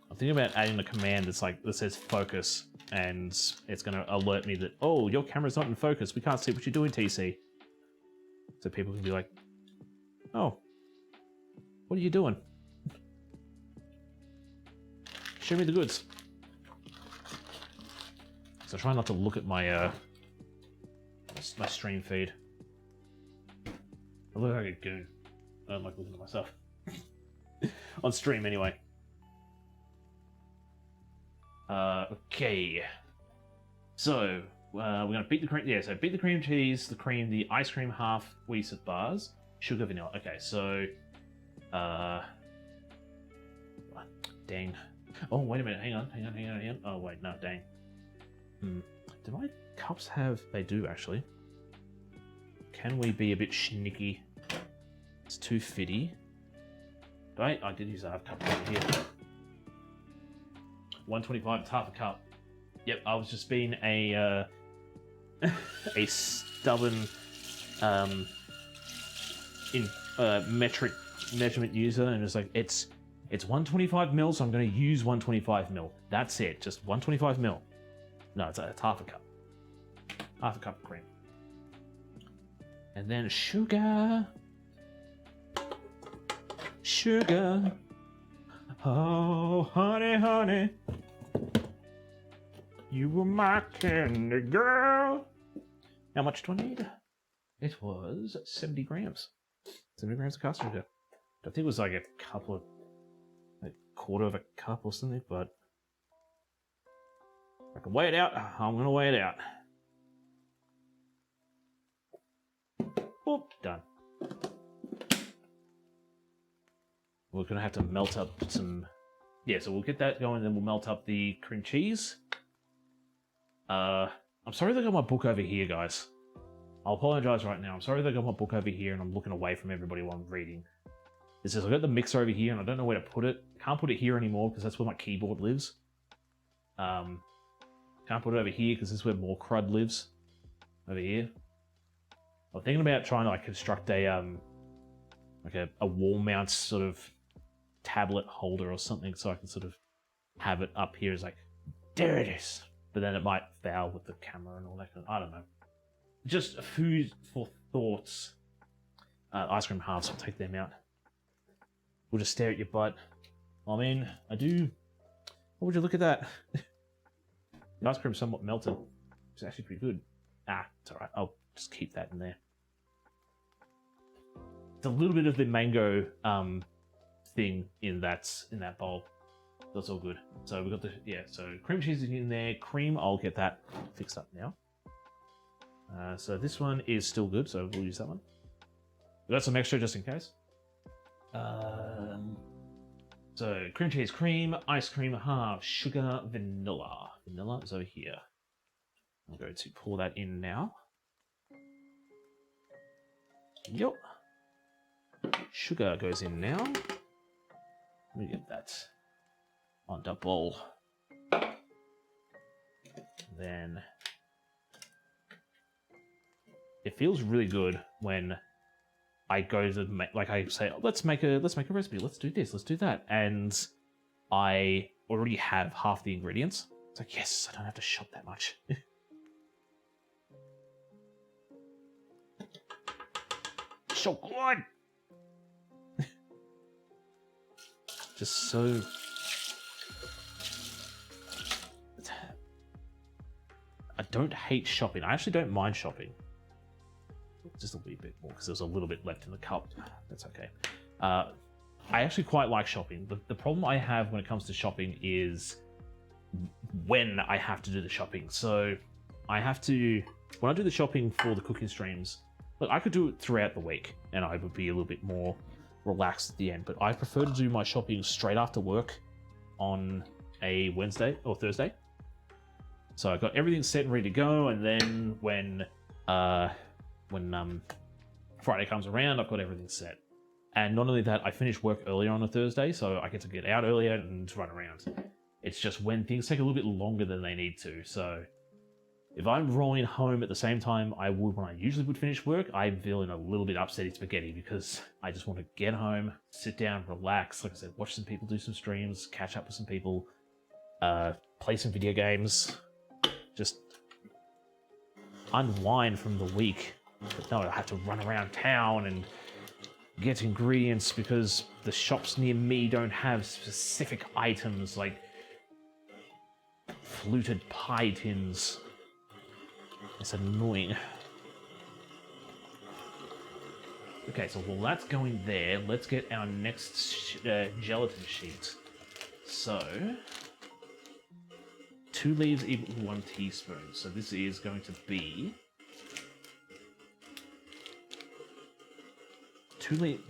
I'm thinking about adding a command that's like, that says focus, and it's going to alert me that, oh, your camera's not in focus. We can't see what you're doing, TC. So people can be like, oh, what are you doing? Show me the goods. So try not to look at my my stream feed. I look like a goon. I don't like looking at myself. On stream, anyway. Okay. So, we're going to beat the cream... Yeah, so beat the cream cheese, the cream, the ice cream half Weis bars, sugar, vanilla. Okay, so... Dang. Oh, wait a minute. Hang on. Oh, wait, no, dang. Do my cups have... They do, actually. Can we be a bit schnicky? It's too fitty. Right, I did use a half cup over here. 125, it's half a cup. Yep, I was just being a a stubborn metric measurement user, and it's like it's 125 mil, so I'm going to use 125 mil. That's it, just 125 mil. No, it's half a cup. Half a cup of cream. And then sugar. Sugar. Oh, honey, honey. You were my candy girl. How much do I need? It was 70 grams. 70 grams of custard sugar. I think it was like a quarter of a cup or something, but if I can weigh it out, I'm going to weigh it out. Boop, done. We're going to have to melt up some... Yeah, so we'll get that going, then we'll melt up the cream cheese. I'm sorry that I got my book over here, guys. I'll apologize right now. I'm sorry that I got my book over here and I'm looking away from everybody while I'm reading. It's just, I've got the mixer over here and I don't know where to put it. Can't put it here anymore because that's where my keyboard lives. Can't put it over here because this is where more crud lives. Over here. I'm thinking about trying to like construct a wall mount sort of tablet holder or something so I can sort of have it up here as like, there it is. But then it might foul with the camera and all that kind of, I don't know. Just food for thoughts. Ice cream halves, I'll take them out. We'll just stare at your butt. I mean, I do... What would you look at that? The ice cream's somewhat melted. It's actually pretty good. Ah, it's alright. I'll just keep that in there. it's a little bit of the mango thing in that bowl. That's all good. So we've got so cream cheese is in there. Cream, I'll get that fixed up now. So this one is still good, so we'll use that one. We got some extra just in case. So cream cheese, cream, ice cream, half, sugar, vanilla. Vanilla is over here. I'm going to pour that in now. Yep. Sugar goes in now. Let me get that on the bowl. Then it feels really good when I go to I say, let's make a recipe. Let's do this. Let's do that. And I already have half the ingredients. It's like, yes, I don't have to shop that much. So good. Just so. I don't hate shopping. I actually don't mind shopping. Just a wee bit more because there's a little bit left in the cup. That's okay. I actually quite like shopping. The problem I have when it comes to shopping is when I have to do the shopping. So I have to, when I do the shopping for the cooking streams, look, I could do it throughout the week and I would be a little bit more relaxed at the end. But I prefer to do my shopping straight after work on a Wednesday or Thursday. So I got everything set and ready to go, and then when Friday comes around, I've got everything set. And not only that, I finish work earlier on a Thursday, so I get to get out earlier and run around. It's just when things take a little bit longer than they need to. So if I'm rolling home at the same time I would when I usually would finish work, I'm feeling a little bit upsetty spaghetti because I just want to get home, sit down, relax. Like I said, watch some people do some streams, catch up with some people, play some video games, just unwind from the week. But no, I have to run around town and get ingredients because the shops near me don't have specific items like fluted pie tins. It's annoying. Okay, so while that's going there, let's get our next gelatin sheet. So 2 leaves equal to 1 teaspoon. So this is going to be 2 leaves.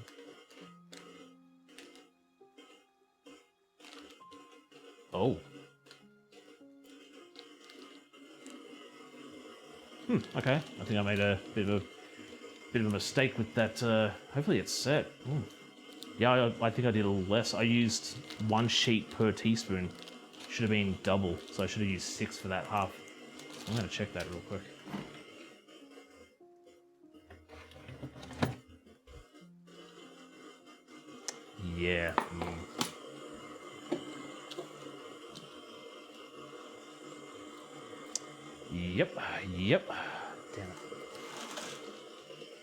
Oh. Okay. I think I made a bit of a mistake with that. Hopefully it's set. Ooh. Yeah, I think I did a little less. I used 1 sheet per teaspoon. Should have been double, so I should have used 6 for that half. I'm gonna check that real quick. Yeah. Yep. Damn it.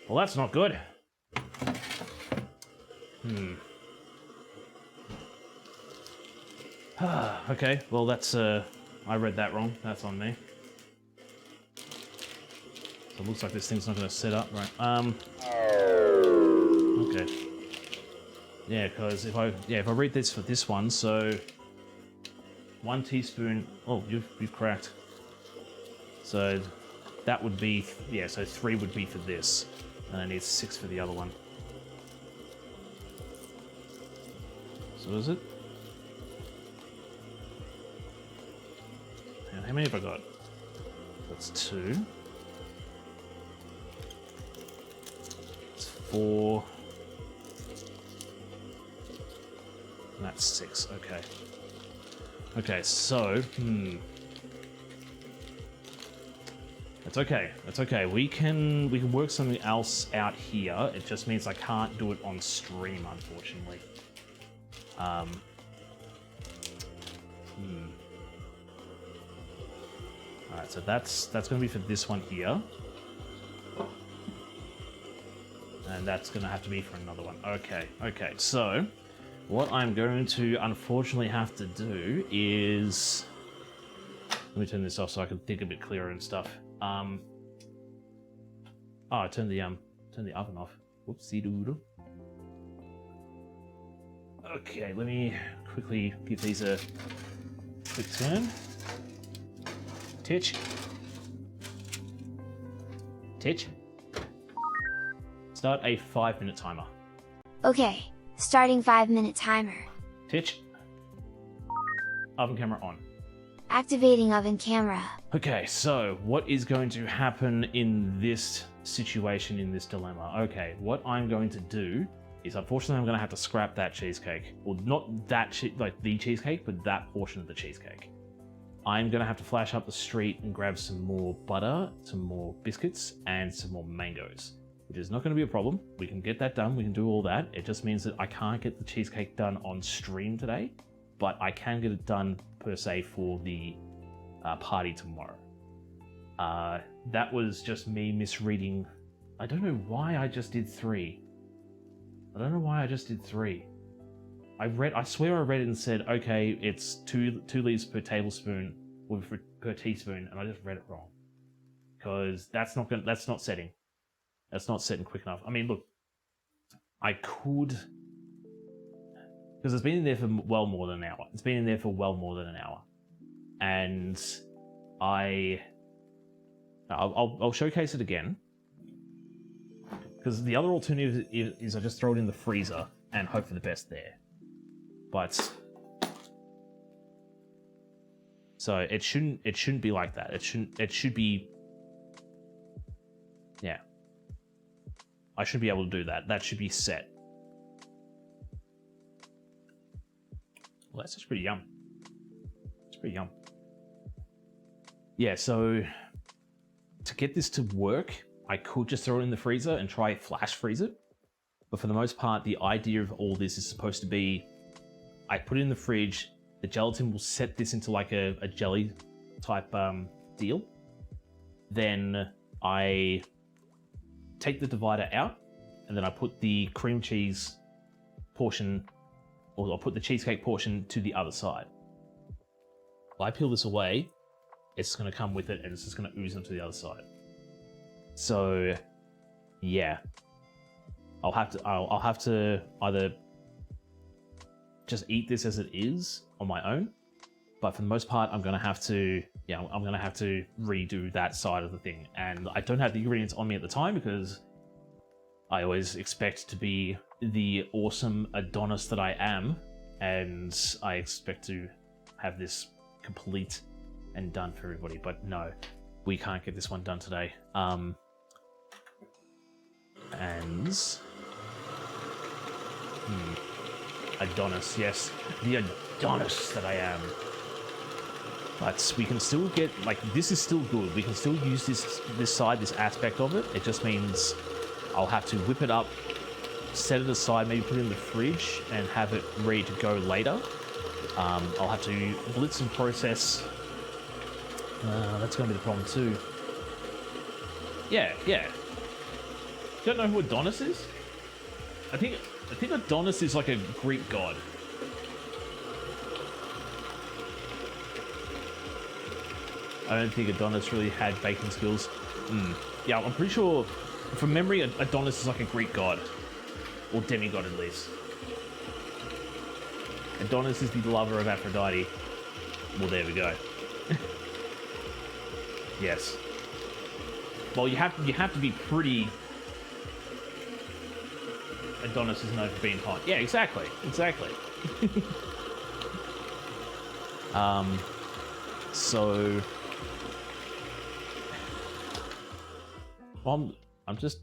Well, that's not good. Okay, well that's, I read that wrong. That's on me. So it looks like this thing's not gonna set up right. Okay. Yeah, because if I read this for this one, so 1 teaspoon. Oh, you've cracked. So that would be, yeah, so 3 would be for this, and I need 6 for the other one. So is it? And how many have I got? That's 2. It's 4. And that's 6. Okay. Okay, so That's okay. That's okay. We can work something else out here. It just means I can't do it on stream, unfortunately. Alright, so that's gonna be for this one here. And that's gonna have to be for another one. Okay, so what I'm going to unfortunately have to do is, let me turn this off so I can think a bit clearer and stuff. I turned the oven off. Whoopsie doodle. Okay, let me quickly give these a quick turn. Titch. Titch. Start a 5-minute timer. Okay, starting 5-minute timer. Titch. Oven camera on. Activating oven camera. Okay, so what is going to happen in this situation, in this dilemma? Okay, what I'm going to do is, unfortunately, I'm going to have to scrap that cheesecake. Well, not that, like the cheesecake, but that portion of the cheesecake. I'm going to have to flash up the street and grab some more butter, some more biscuits, and some more mangoes. Which is not going to be a problem. We can get that done. We can do all that. It just means that I can't get the cheesecake done on stream today, but I can get it done per se for the party tomorrow. That was just me misreading. I don't know why I just did 3. I don't know why I just did 3. I swear I read it and said, okay, it's 2 leaves per tablespoon or per teaspoon, and I just read it wrong. Because that's not setting. That's not setting quick enough. I mean, look, I could, because it's been in there for well more than an hour. It's been in there for well more than an hour, and I'll showcase it again. Because the other alternative is I just throw it in the freezer and hope for the best there. But so it shouldn't be like that. It should be, yeah. I should be able to do that. That should be set. Well, that's just pretty yum. It's pretty yum. Yeah, so to get this to work, I could just throw it in the freezer and try flash freeze it. But for the most part, the idea of all this is supposed to be, I put it in the fridge, the gelatin will set this into like a jelly type deal. Then I take the divider out, and then I put the cream cheese portion, or I'll put the cheesecake portion to the other side. If I peel this away, it's going to come with it, and it's just going to ooze onto the other side. So, yeah, I'll have to either just eat this as it is on my own, but for the most part, I'm going to have to redo that side of the thing. And I don't have the ingredients on me at the time because I always expect to be the awesome Adonis that I am, and I expect to have this complete and done for everybody. But no, we can't get this one done today. Adonis, yes, the Adonis that I am. But we can still get, like, this is still good. We can still use this side, this aspect of it. It just means I'll have to whip it up, set it aside, maybe put it in the fridge and have it ready to go later. I'll have to blitz and process. That's going to be the problem too. Yeah. You don't know who Adonis is? I think Adonis is like a Greek god. I don't think Adonis really had baking skills. Yeah, I'm pretty sure, from memory, Adonis is like a Greek god. Or demigod, at least. Adonis is the lover of Aphrodite. Well, there we go. Yes. Well, you have to be pretty... Adonis is known for being hot. Yeah, exactly. So... I'm just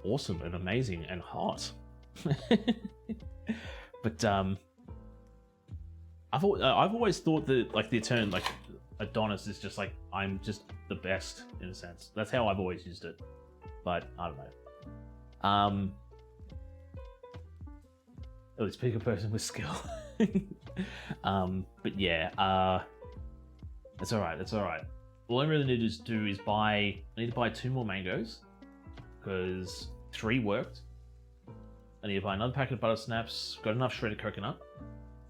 awesome and amazing and hot. But I've always thought that, like, the term like Adonis is just like, I'm just the best in a sense. That's how I've always used it. But I don't know. At least pick a person with skill. But yeah, that's all right. All I really need to do is I need to buy 2 more mangoes, because 3 worked. I need to buy another packet of butter snaps, got enough shredded coconut.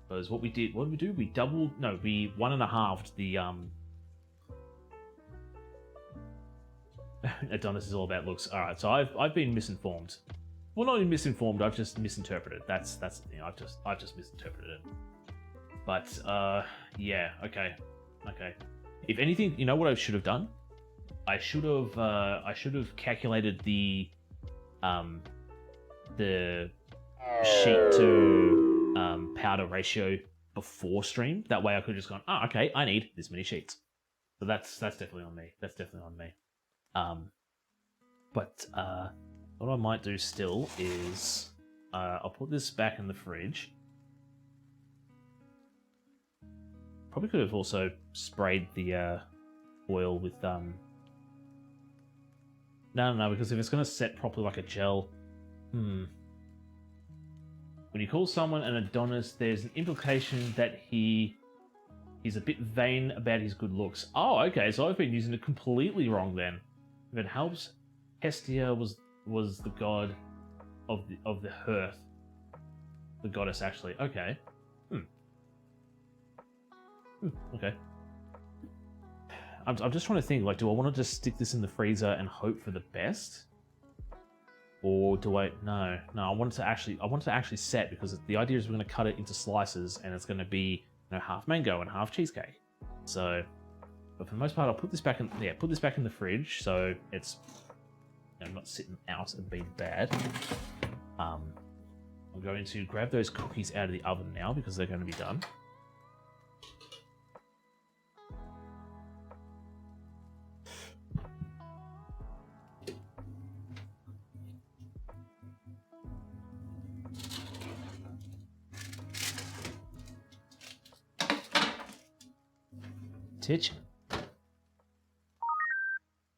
Because what did we do? We 1.5'd the, Adonis is all about looks. Alright, so I've been misinformed. well, not even misinformed. I've just misinterpreted. That's the thing. I've just misinterpreted it. But yeah, okay. If anything, you know what I should have done? I should have calculated the sheet to powder ratio before stream. That way I could have just gone, oh, okay, I need this many sheets. So that's definitely on me. That's definitely on me. But what I might do still is I'll put this back in the fridge. Probably could have also sprayed the oil with No, because if it's going to set properly like a gel, When you call someone an Adonis, there's an implication that he's a bit vain about his good looks. Oh, okay, so I've been using it completely wrong then. If it helps, Hestia was the god of the hearth. The goddess, actually. Okay. Okay. I'm just trying to think, like, do I want to just stick this in the freezer and hope for the best? Or do I... No, I want it to actually set, because the idea is we're going to cut it into slices and it's going to be, half mango and half cheesecake. So, but for the most part, I'll put this back in the fridge so it's not sitting out and being bad. I'm going to grab those cookies out of the oven now because they're going to be done. Titch.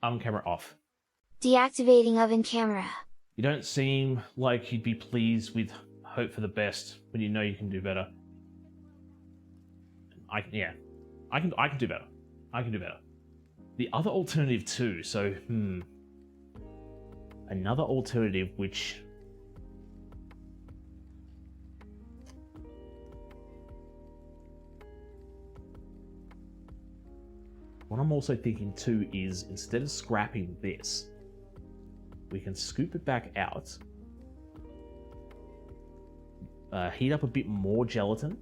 Oven camera off. Deactivating oven camera. You don't seem like you'd be pleased with hope for the best when you know you can do better. I can do better. I can do better. The other alternative too, so another alternative which what I'm also thinking too is, instead of scrapping this, we can scoop it back out, heat up a bit more gelatin,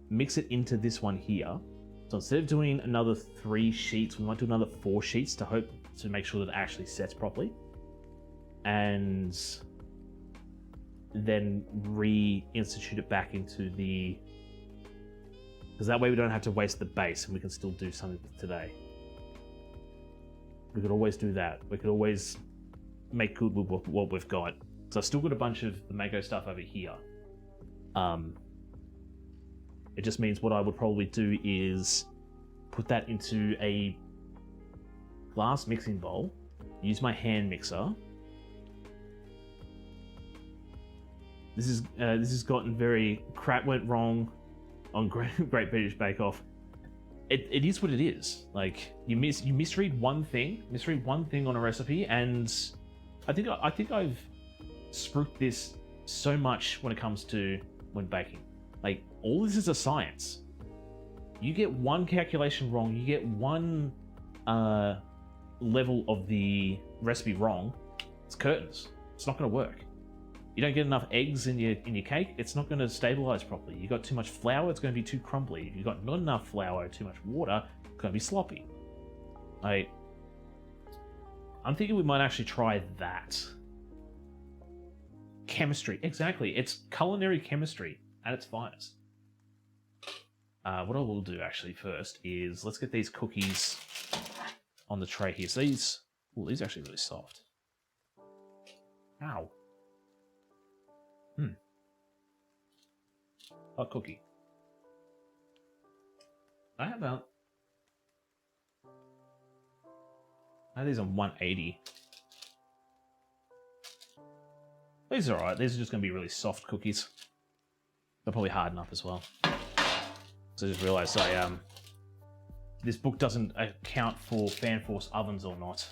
mix it into this one here. So instead of doing another 3 sheets, we might do another 4 sheets to make sure that it actually sets properly. And then reinstitute it back into the... Because that way we don't have to waste the base and we can still do something today. We could always do that. We could always make good with what we've got. So I've still got a bunch of the mango stuff over here. It just means what I would probably do is put that into a glass mixing bowl, use my hand mixer. This has gotten very... Crap went wrong on Great British Bake Off. It is what it is. Like, you misread one thing on a recipe, and I think I've spruiked this so much when it comes to when baking. Like, all this is a science. You get one calculation wrong, you get one level of the recipe wrong, it's curtains. It's not going to work. You don't get enough eggs in your cake, it's not going to stabilize properly. You got too much flour, it's going to be too crumbly. You got not enough flour, too much water, it's going to be sloppy. I'm thinking we might actually try that. Chemistry, exactly. It's culinary chemistry at its finest. What I will do actually first is let's get these cookies on the tray here. So these are actually really soft. Ow. Hot cookie. I have these on 180. These are alright. These are just going to be really soft cookies. They'll probably harden up as well. So I just realised this book doesn't account for fan force ovens or not.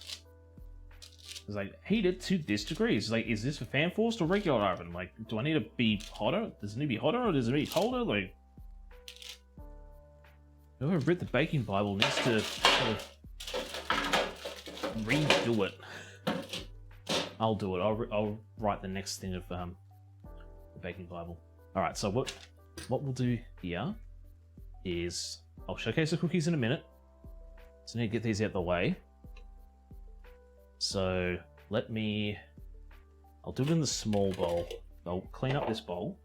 It's like, heat it to this degree. It's like, is this for fan forced or regular oven? Like, do I need to be hotter? Does it need to be hotter or does it need to be colder? Like, whoever read the baking Bible needs to sort of redo it. I'll do it. I'll write the next thing of the baking Bible. All right. So what we'll do here is I'll showcase the cookies in a minute. So I need to get these out of the way. So I'll do it in the small bowl. I'll clean up this bowl.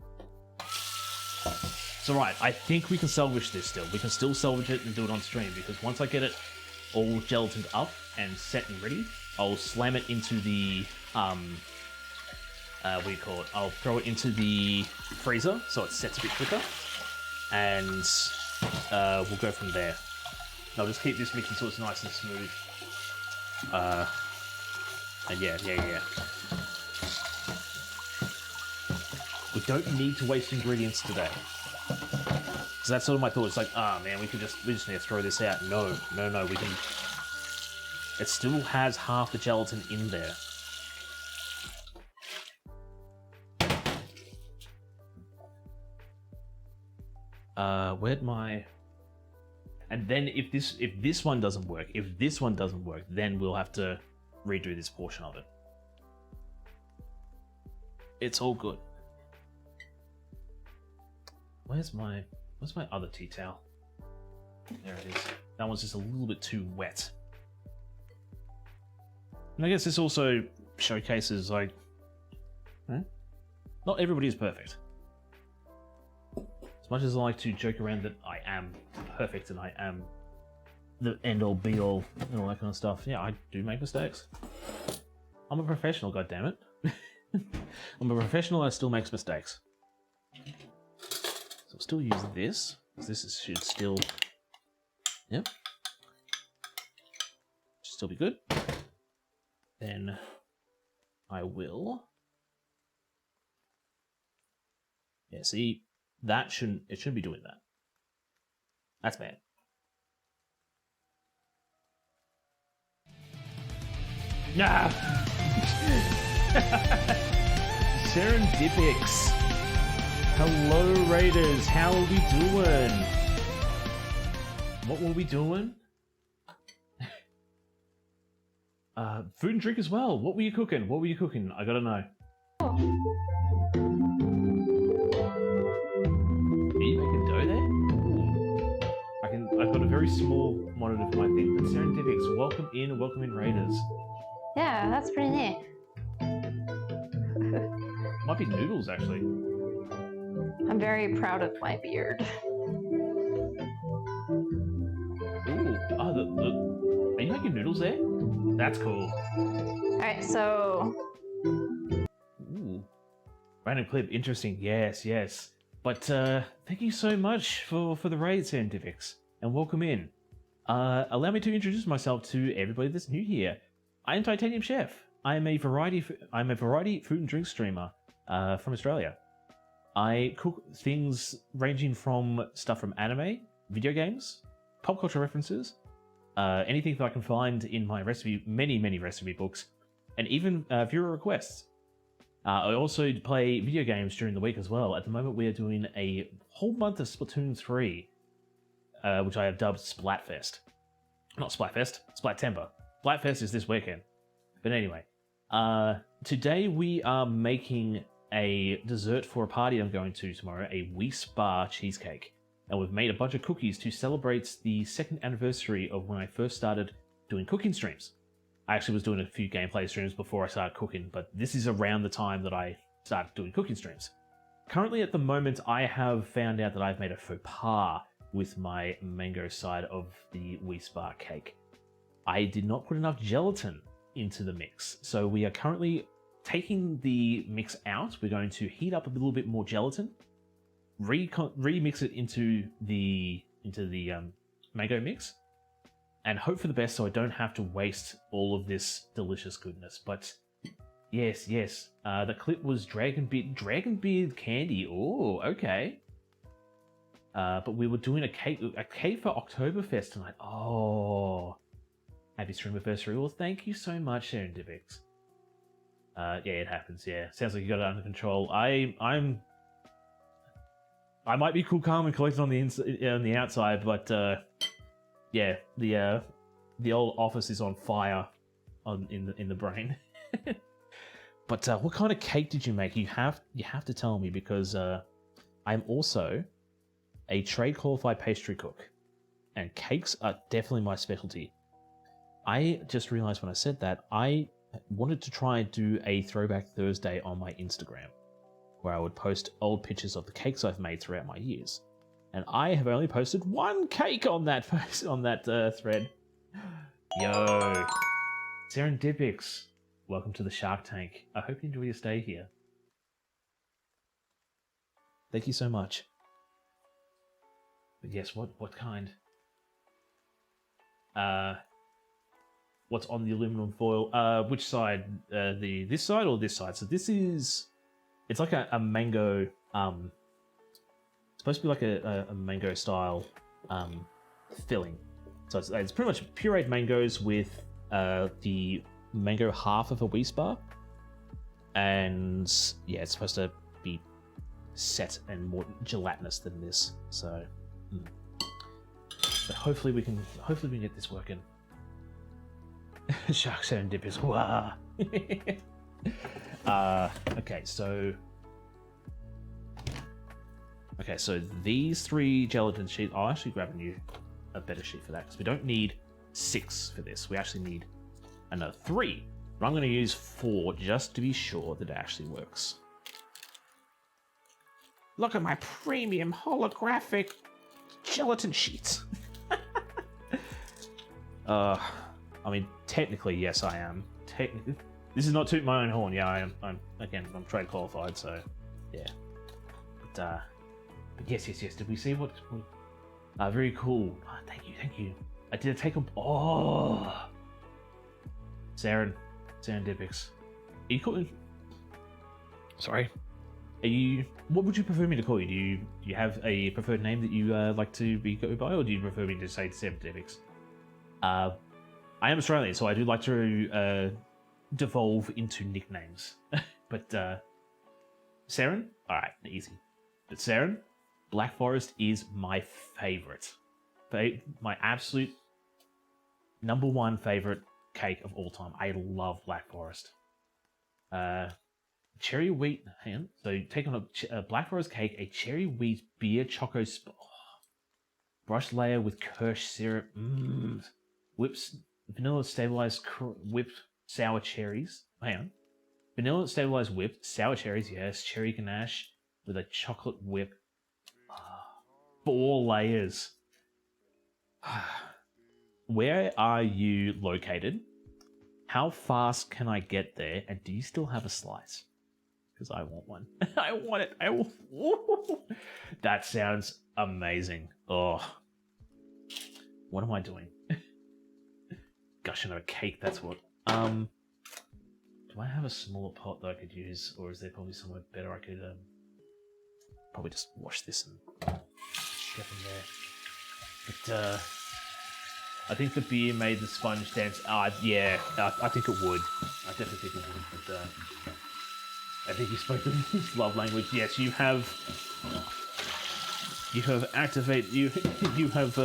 So right, I think we can salvage this still. We can still salvage it and do it on stream, because once I get it all gelatined up and set and ready, I'll slam it into the, what do you call it? I'll throw it into the freezer so it sets a bit quicker, and we'll go from there. I'll just keep this mixing so it's nice and smooth. And yeah. We don't need to waste ingredients today. So that's sort of my thought. It's like, man, we just need to throw this out. No, we can. It still has half the gelatin in there. Where'd my? And then if this one doesn't work, then we'll have to redo this portion of it. It's all good. Where's my other tea towel? There it is. That one's just a little bit too wet. And I guess this also showcases, like, not everybody is perfect. As much as I like to joke around that I am perfect and I am the end-all be-all and all that kind of stuff, yeah, I do make mistakes. I'm a professional, goddammit. I'm a professional, I still make mistakes. So I'll still use this, because this should still... Yep. Should still be good. Then I will... Yeah, see, it shouldn't be doing that. That's bad. Nah! Serendipics! Hello, Raiders! How are we doing? What were we doing? Food and drink as well. What were you cooking? I gotta know. Are you making dough there? I've got a very small monitor for my thing, but Serendipics, welcome in, Raiders. Yeah, that's pretty neat. Might be noodles, actually. I'm very proud of my beard. Ooh, are you making noodles there? That's cool. Alright, so... Ooh. Random clip, interesting. Yes. But thank you so much for the raid, Scientifics, and welcome in. Allow me to introduce myself to everybody that's new here. I am Titanium Chef. I'm a variety food and drink streamer from Australia. I cook things ranging from stuff from anime, video games, pop culture references, anything that I can find in my many recipe books, and even viewer requests. I also play video games during the week as well. At the moment, we are doing a whole month of Splatoon 3, which I have dubbed Splatfest. Not Splatfest, Splattember. Splatfest is this weekend. But anyway, today we are making a dessert for a party I'm going to tomorrow, a Weis Bar Cheesecake. And we've made a bunch of cookies to celebrate the 2nd anniversary of when I first started doing cooking streams. I actually was doing a few gameplay streams before I started cooking, but this is around the time that I started doing cooking streams. Currently, at the moment, I have found out that I've made a faux pas with my mango side of the Weis Bar cake. I did not put enough gelatin into the mix, so we are currently taking the mix out. We're going to heat up a little bit more gelatin, remix it into the mango mix, and hope for the best so I don't have to waste all of this delicious goodness. But yes, the clip was Dragonbeard candy. Oh, okay. But we were doing a cake for Oktoberfest tonight. Oh, happy stream anniversary! Well, thank you so much, Serendipix. Yeah, it happens. Yeah, sounds like you got it under control. I might be cool, calm, and collected on the outside, but yeah, the old office is on fire in the brain. But what kind of cake did you make? You have to tell me, because I'm also a trade qualified pastry cook, and cakes are definitely my specialty. I just realized when I said that I wanted to try and do a Throwback Thursday on my Instagram, where I would post old pictures of the cakes I've made throughout my years. And I have only posted one cake on that thread. Yo, Serendipix, welcome to the Shark Tank. I hope you enjoy your stay here. Thank you so much. But yes, what kind? What's on the aluminum foil? Which side? This side or this side? So this is, it's like a mango. It's supposed to be like a mango style filling. So it's pretty much pureed mangoes with the mango half of a Weis bar, and yeah, it's supposed to be set and more gelatinous than this. So, but hopefully we can get this working. Shark Serendipitous. Wah. Okay, so these 3 gelatin sheets. I'll actually grab a better sheet for that, because we don't need 6 for this. We actually need another 3. But I'm going to use 4 just to be sure that it actually works. Look at my premium holographic gelatin sheets. I mean, technically, yes, I am. Technically, this is not toot my own horn. Yeah, I am. I'm trade qualified, so yeah. But yes. Did we see what? Very cool. Oh, thank you. I did take a. Oh, Serendipix. Are you calling? Sorry. Are you? What would you prefer me to call you? Do you have a preferred name that you like to be go by, or do you prefer me to say Serendipix? I am Australian, so I do like to devolve into nicknames. But Saren, all right, easy. But Saren, Black Forest is my favorite. My absolute #1 favorite cake of all time. I love Black Forest. Cherry wheat. Hang on. So take on a Black Forest cake, a cherry wheat beer choco brush layer with Kirsch syrup. Whips vanilla stabilized whipped sour cherries. Hang on. Vanilla stabilized whipped sour cherries. Yes, cherry ganache with a chocolate whip. 4 layers. Where are you located? How fast can I get there? And do you still have a slice? Because I want one. I want it. I want. That sounds amazing. Oh, what am I doing? Gushing over cake. That's what. Do I have a smaller pot that I could use, or is there probably somewhere better I could probably just wash this and get in there? But I think the beer made the sponge dance. Yeah, I think it would. I definitely think it would. But I think you spoke the love language. Yes, you have activated. You have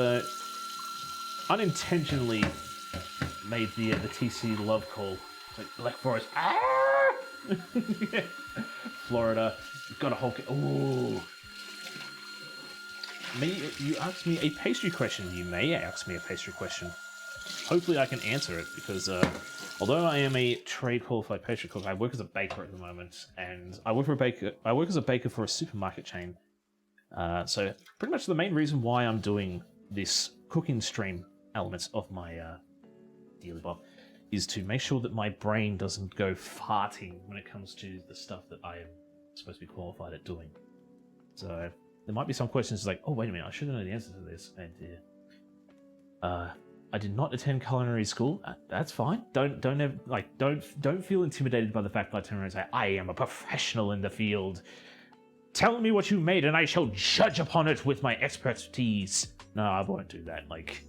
unintentionally made the TC love call. It's like Black Forest. Florida. You've got a whole. Ooh. You asked me a pastry question. You may ask me a pastry question. Hopefully I can answer it, because although I am a trade qualified pastry cook, I work as a baker at the moment, and I work as a baker for a supermarket chain. So pretty much the main reason why I'm doing this cooking stream elements of my Daily Bob is to make sure that my brain doesn't go farting when it comes to the stuff that I am supposed to be qualified at doing. So there might be some questions like, oh wait a minute, I should know the answer to this. And I did not attend culinary school. That's fine. Don't feel intimidated by the fact that I turn around and say, I am a professional in the field. Tell me what you made, and I shall judge upon it with my expertise. No, I won't do that. Like,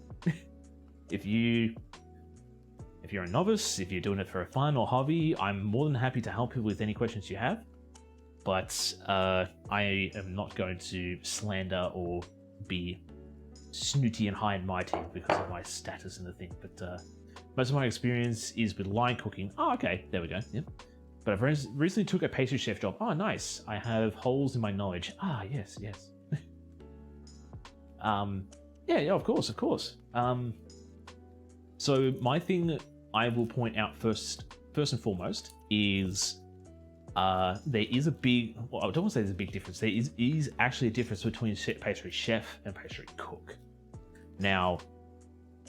if you're a novice, if you're doing it for a fun or hobby, I'm more than happy to help you with any questions you have. But I am not going to slander or be snooty and high and mighty because of my status in the thing. But most of my experience is with line cooking. Oh, okay, there we go. Yep. But I've recently took a pastry chef job. Oh, nice. I have holes in my knowledge. Ah, yes, yes. Yeah, of course. So my thing I will point out first and foremost is there is a big, well, I don't want to say there's a big difference. There is actually a difference between pastry chef and pastry cook. Now,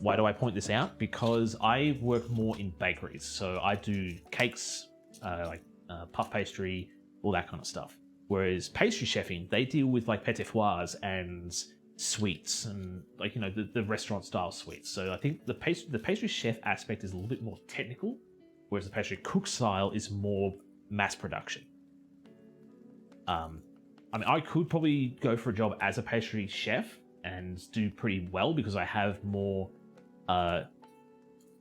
why do I point this out? Because I work more in bakeries. So I do cakes, puff pastry, all that kind of stuff. Whereas pastry chefing, they deal with like pâte foires and sweets and like, you know, the restaurant style sweets. So I think the pastry chef aspect is a little bit more technical, whereas the pastry cook style is more mass production. I mean, I could probably go for a job as a pastry chef and do pretty well because I have more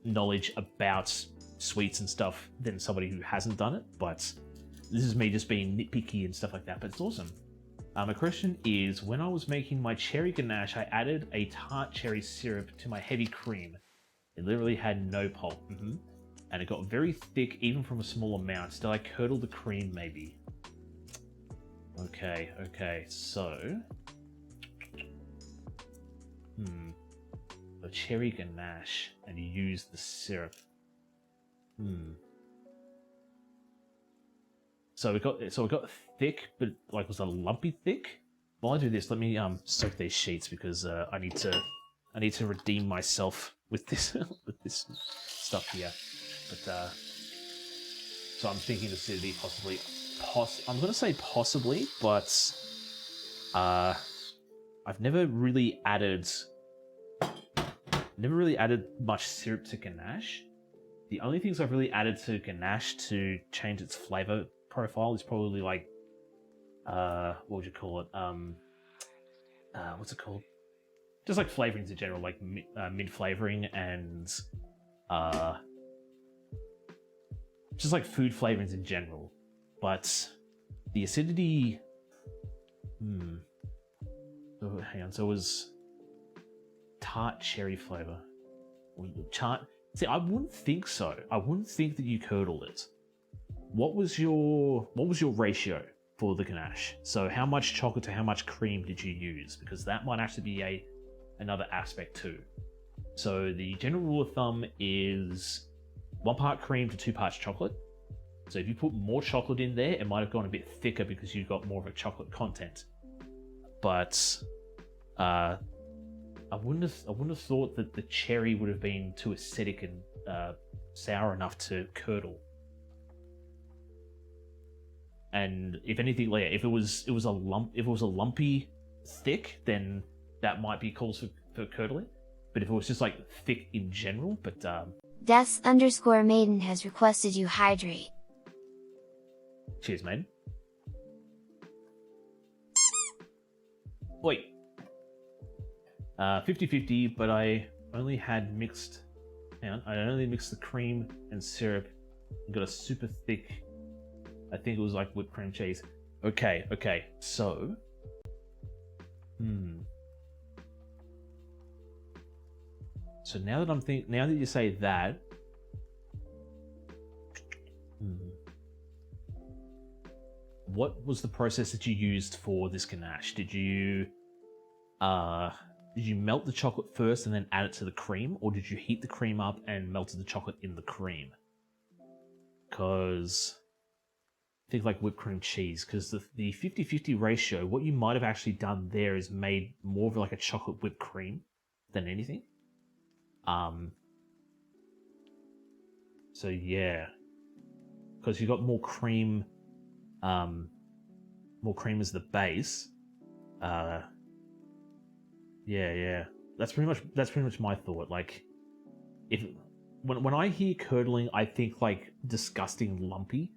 knowledge about sweets and stuff than somebody who hasn't done it. But this is me just being nitpicky and stuff like that, but it's awesome. My question is, when I was making my cherry ganache, I added a tart cherry syrup to my heavy cream. It literally had no pulp. And it got very thick even from a small amount. Did I curdle the cream maybe? Okay, so... The cherry ganache, and you use the syrup. So it got thick, but like was a lumpy thick. While I do this, let me soak these sheets because I need to redeem myself with this with this stuff here. But so I'm thinking acidity possibly. I'm gonna say possibly, but I've never really added much syrup to ganache. The only things I've really added to ganache to change its flavor profile is probably like what would you call it? What's it called? Just like flavorings in general, like mint flavoring and just like food flavorings in general. But the acidity, oh, hang on. So it was tart cherry flavor. See, I wouldn't think so. I wouldn't think that you curdled it. What was your ratio for the ganache? So how much chocolate to how much cream did you use? Because that might actually be another aspect too. So the general rule of thumb is 1 part cream to 2 parts chocolate. So if you put more chocolate in there, it might have gone a bit thicker because you've got more of a chocolate content. But I wouldn't have thought that the cherry would have been too acidic and sour enough to curdle. And if anything, like if it was a lumpy thick, then that might be cause for curdling. But if it was just like thick in general, but Deaths_Maiden has requested you hydrate. Cheers, maiden. Wait. 50-50, but I only had mixed... Hang on, I only mixed the cream and syrup and got a super thick... I think it was like whipped cream cheese. Okay, so... So now that you say that... What was the process that you used for this ganache? Did you melt the chocolate first and then add it to the cream, or did you heat the cream up and melted the chocolate in the cream? Because I think like whipped cream cheese, because the 50-50 ratio, what you might have actually done there is made more of like a chocolate whipped cream than anything. So yeah, because you got more cream as the base. Yeah. That's pretty much my thought. Like, when I hear curdling, I think like disgusting lumpy.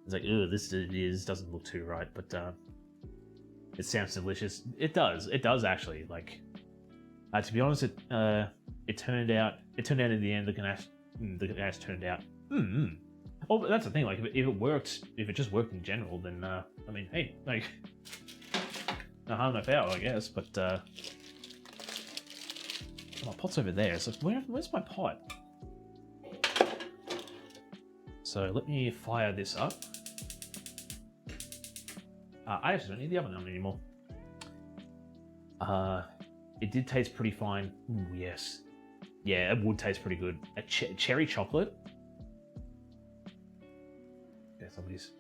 It's like, ugh, this doesn't look too right, but it sounds delicious. It does actually. Like, to be honest, it turned out in the end the ganache turned out. Oh, but that's the thing. Like, if it just worked in general, then I mean, hey, like, no harm, no foul, I guess. But my pot's over there. So where's my pot? So let me fire this up. I actually don't need the oven on anymore. It did taste pretty fine. Ooh, yes. Yeah, it would taste pretty good. A cherry chocolate. Yeah, somebody's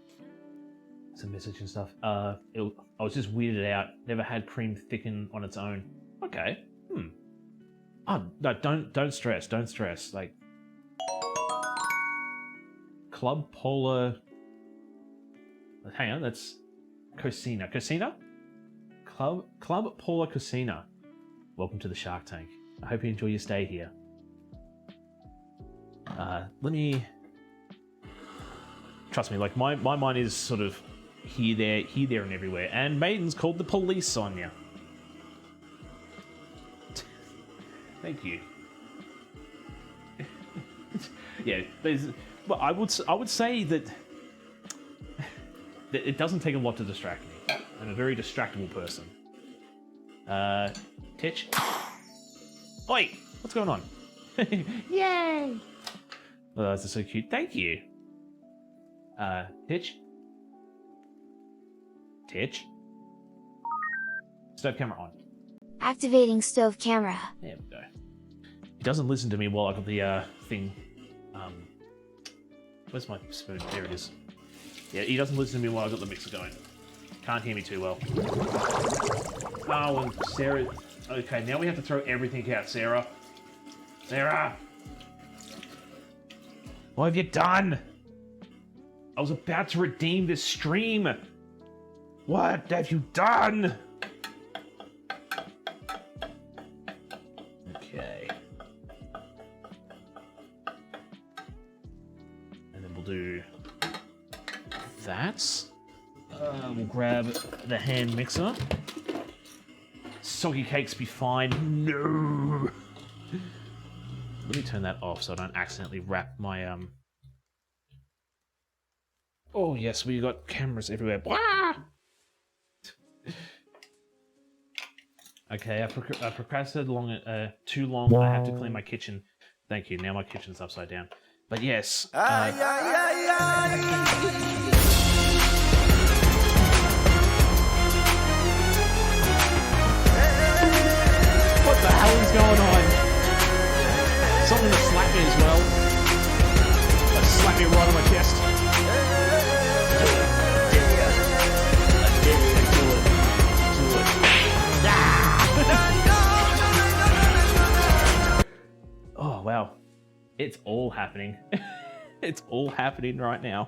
some message and stuff. I was just weirded out. Never had cream thicken on its own. Okay. Oh no! Don't stress. Don't stress. Like Club Polar. Hang on, that's Cocina. Cocina? Club Polar Cocina. Welcome to the Shark Tank. I hope you enjoy your stay here. Let me... Trust me, like, my mind is sort of here, there, and everywhere. And Maiden's called the police on you. Thank you. Yeah, well, I would say that it doesn't take a lot to distract me. I'm a very distractible person. Titch. Oi! What's going on? Yay! Oh, that's so cute. Thank you. Titch. Titch. Stove camera on. Activating stove camera. There we go. He doesn't listen to me while I got the thing. Where's my spoon? There it is. Yeah, he doesn't listen to me while I got the mixer going. Can't hear me too well. Oh, and Sarah. Okay, now we have to throw everything out, Sarah. Sarah! What have you done? I was about to redeem this stream. What have you done? Okay. And then we'll do that. We'll grab the hand mixer. Soggy cakes be fine. No! Let me turn that off so I don't accidentally wrap my, Oh, yes, we got cameras everywhere. Wah! Okay, I procrastinated too long. I have to clean my kitchen. Thank you. Now my kitchen's upside down. But yes. What the hell is going on? Someone to slap me as well. Slap me right on my chest. Oh wow, it's all happening. It's all happening right now.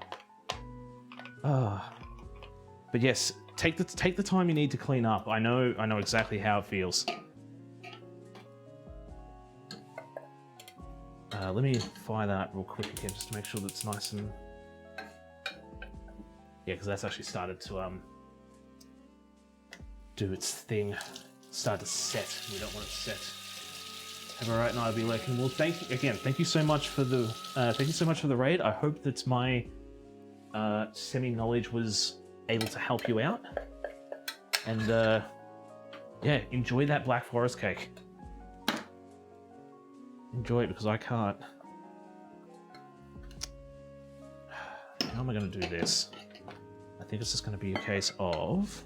But yes, take the time you need to clean up. I know exactly how it feels. Let me fire that up real quick again, just to make sure that it's nice and... Yeah, because that's actually started to do its thing. Start to set. We don't want it set. Have a right now. I'll be lurking. Well, thank you so much for the raid. I hope that my semi-knowledge was able to help you out. And yeah, enjoy that Black Forest cake. Enjoy it because I can't. How am I going to do this? I think it's just going to be a case of...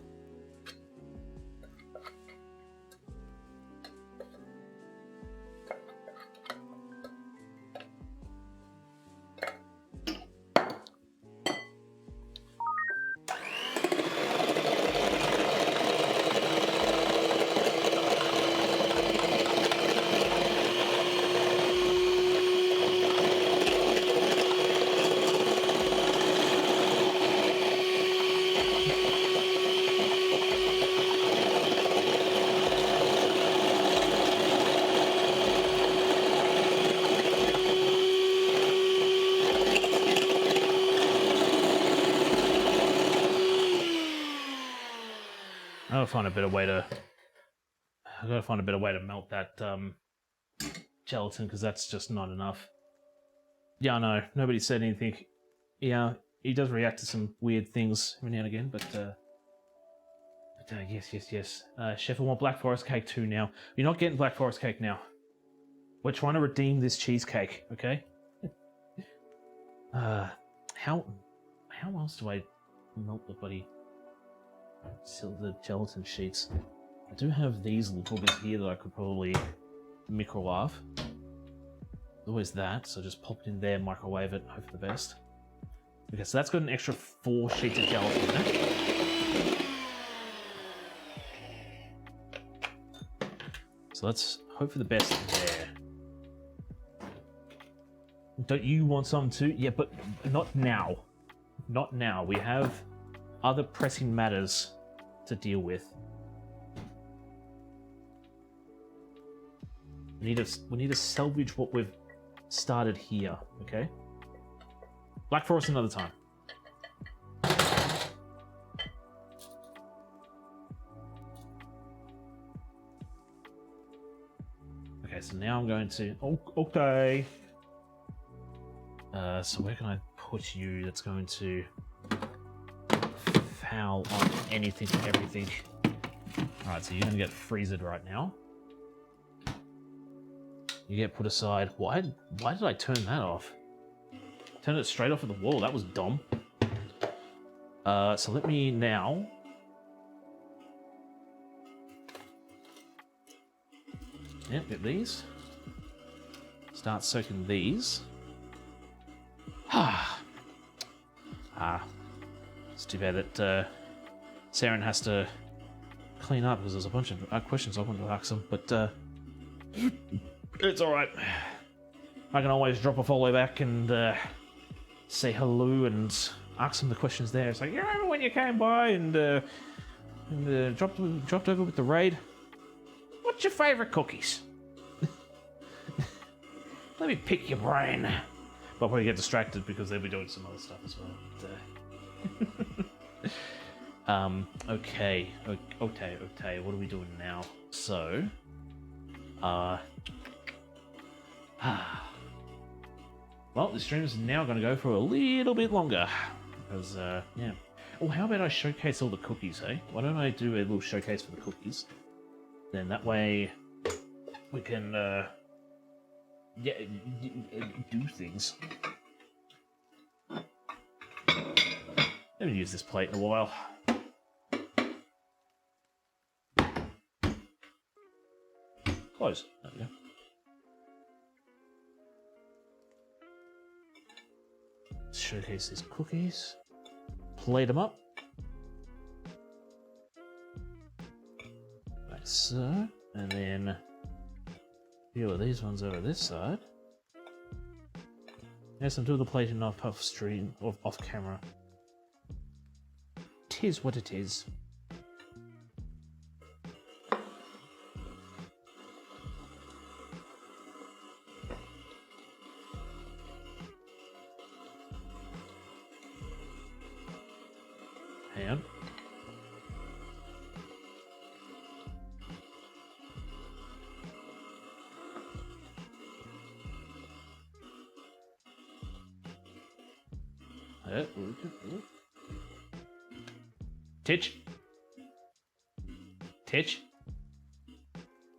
I gotta find a better way to melt that gelatin, because that's just not enough. Yeah, I know. Nobody said anything. Yeah, he does react to some weird things every now and again, but yes. Chef, I want Black Forest cake too now. You're not getting Black Forest cake now. We're trying to redeem this cheesecake, okay? How else do I melt the bloody the gelatin sheets? I do have these little bits here that I could probably microwave. Always that, so just pop it in there, microwave it, hope for the best. Okay, so that's got an extra 4 sheets of gelatin in it. So let's hope for the best there. Don't you want some too? Yeah, but not now. Not now. We have other pressing matters to deal with. We need to salvage what we've started here, okay? Black Forest another time. Okay, so now I'm going to... Oh, okay. So where can I put you that's going to foul on anything and everything? Alright, so you're going to get freezed right now. You get put aside. Why did I turn that off? Turn it straight off of the wall. That was dumb. So let me now... Yep, get these. Start soaking these. It's too bad that Saren has to clean up because there's a bunch of questions I wanted to ask him, but it's alright. I can always drop a follow back and say hello and ask him the questions there. It's like, you remember when you came by and dropped over with the raid? What's your favourite cookies? Let me pick your brain. I'll probably get distracted because they'll be doing some other stuff as well. Okay. What are we doing now? So, well, the stream is now going to go for a little bit longer because, yeah. Oh, how about I showcase all the cookies, eh? Why don't I do a little showcase for the cookies? Then that way we can, yeah, do things. Haven't used this plate in a while. Close. There we go. Showcase these cookies. Plate them up. Like so. And then deal with these ones over this side. Yes, I'm doing the plating off stream, off camera. Tis what it is. Hang on. Titch? Titch?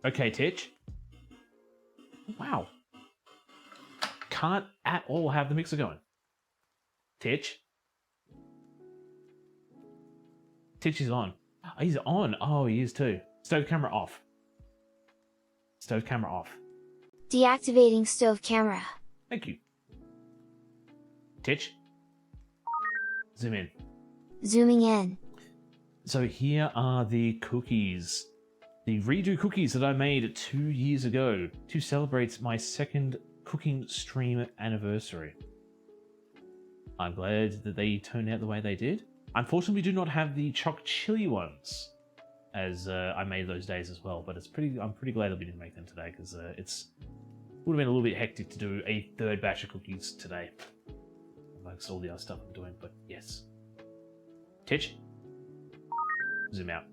Okay, Titch. Wow. Can't at all have the mixer going. Titch? Titch is on. Oh, he's on. Oh, he is too. Stove camera off. Stove camera off. Deactivating stove camera. Thank you. Titch? Zoom in. Zooming in. So here are the cookies. The redo cookies that I made 2 years ago to celebrate my second cooking stream anniversary. I'm glad that they turned out the way they did. Unfortunately, we do not have the choc chili ones, as I made those days as well. But I'm pretty glad that we didn't make them today because would have been a little bit hectic to do a third batch of cookies today, amongst all the other stuff I'm doing. But yes, Titch, zoom out.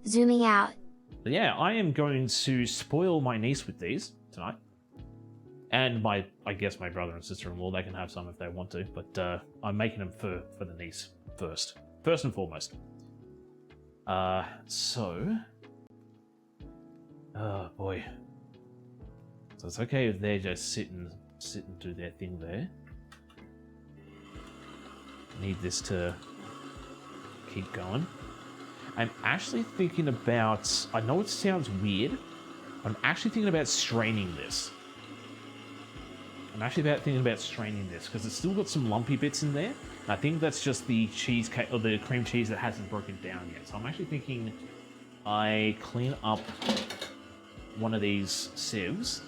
Zooming out. But yeah, I am going to spoil my niece with these tonight. And I guess my brother and sister-in-law, they can have some if they want to, but I'm making them for the niece first and foremost. Oh boy. So it's okay if they just sit and do their thing there. need this to keep going. I'm actually thinking about... I know it sounds weird. I'm actually thinking about straining this. Because it's still got some lumpy bits in there. And I think that's just the cheesecake or the cream cheese that hasn't broken down yet. So I'm actually thinking I clean up one of these sieves,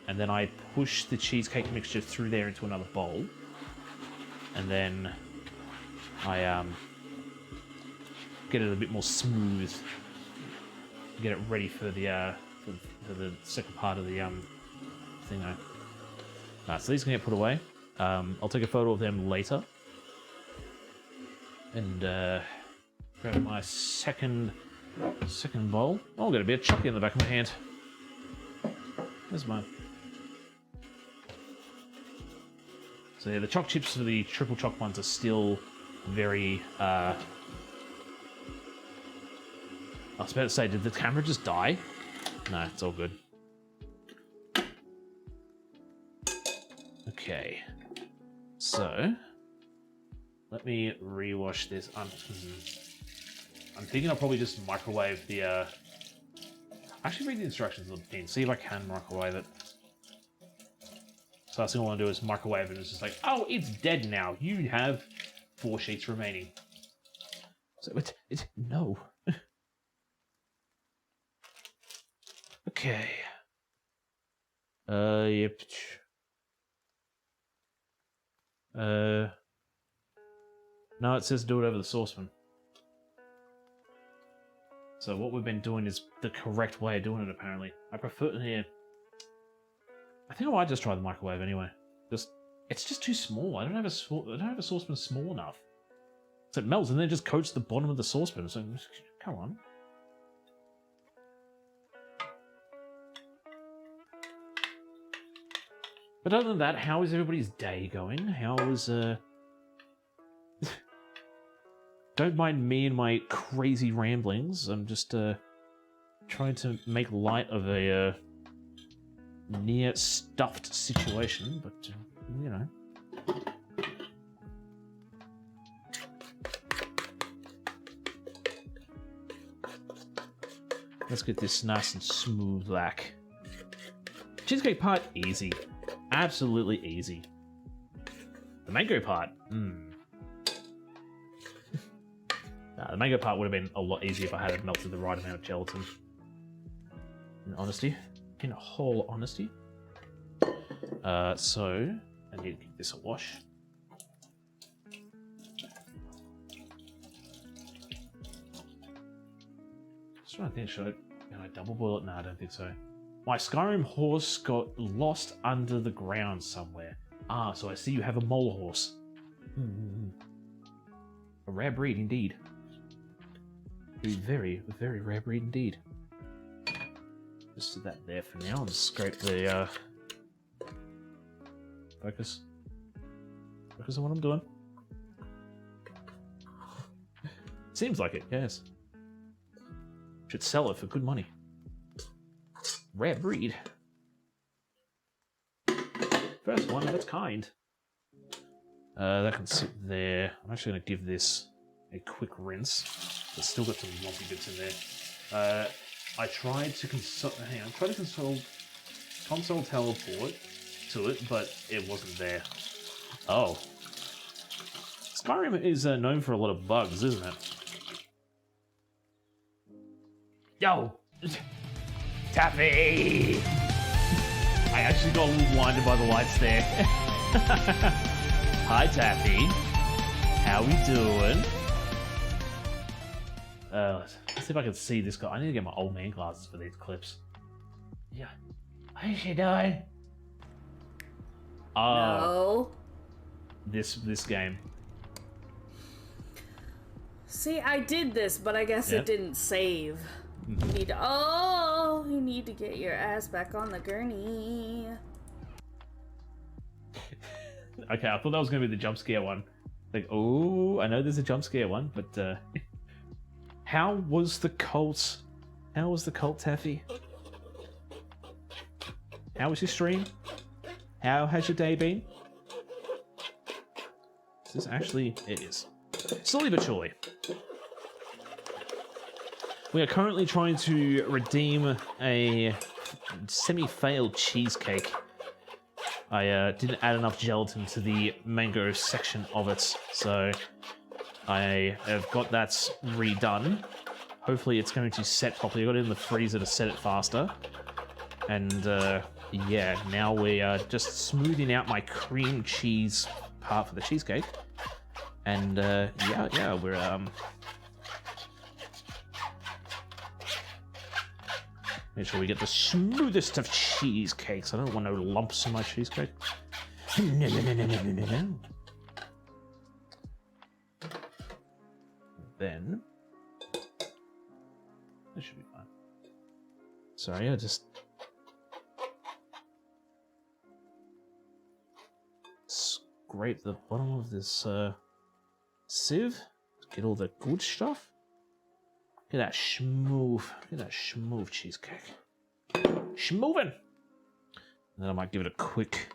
and then I push the cheesecake mixture through there into another bowl, and then I get it a bit more smooth, get it ready for the second part of the thing. So these can get put away. I'll take a photo of them later, and grab my second bowl. Oh, I've got a bit of chucky in the back of my hand. There's mine. So yeah, the choc chips for the triple choc ones are still very... I was about to say, did the camera just die? No, it's all good. Okay. So, let me rewash this. I'm thinking I'll probably just microwave the... Actually read the instructions on the tin, see if I can microwave it. So last thing I want to do is microwave it, and it's just like, oh, it's dead now. You have 4 sheets remaining. So no. Okay. Yep. No, it says do it over the saucepan. So what we've been doing is the correct way of doing it, apparently. I prefer it here. I think I might just try the microwave anyway. It's just too small. I don't have a saucepan small enough. So it melts and then it just coats the bottom of the saucepan. So come on. But other than that, how is everybody's day going? How is Don't mind me and my crazy ramblings. I'm just trying to make light of a near stuffed situation, but you know. Let's get this nice and smooth like. Cheesecake part, easy. Absolutely easy. The mango part, the mango part would have been a lot easier if I had melted the right amount of gelatin. In whole honesty. So, I need to give this a wash. Just trying to think, can I double boil it? No, I don't think so. My Skyrim horse got lost under the ground somewhere. Ah, so I see you have a mole horse. A rare breed indeed. A very, very rare breed indeed. Just do that there for now and scrape the focus. Focus on what I'm doing. Seems like it, yes. Should sell it for good money. Rare breed. First one of its kind. That can sit there. I'm actually going to give this a quick rinse. It's still got some lumpy bits in there. I tried to console teleport to it, but it wasn't there. Oh. Skyrim is known for a lot of bugs, isn't it? Yo! Taffy! I actually got a little blinded by the lights there. Hi, Taffy. How we doing? Let's see if I can see this guy. I need to get my old man glasses for these clips. Yeah. How's she doing? No. This game. See, I did this, but I guess it didn't save. You need to, you need to get your ass back on the gurney. Okay, I thought that was going to be the jump scare one. Like, oh, I know there's a jump scare one, but how was the cult? How was the cult, Taffy? How was your stream? How has your day been? Is this actually? It is. Slowly but surely. We are currently trying to redeem a semi-failed cheesecake. I didn't add enough gelatin to the mango section of it, so I have got that redone. Hopefully it's going to set properly. I got it in the freezer to set it faster. And yeah, now we are just smoothing out my cream cheese part for the cheesecake. And yeah, we're make sure we get the smoothest of cheesecakes. I don't want no lumps in my cheesecake. No. Then this should be fine. Sorry, I just scrape the bottom of this sieve. Get all the good stuff. Get that schmoove. Get that schmoove cheesecake. Schmoovin'! And then I might give it a quick.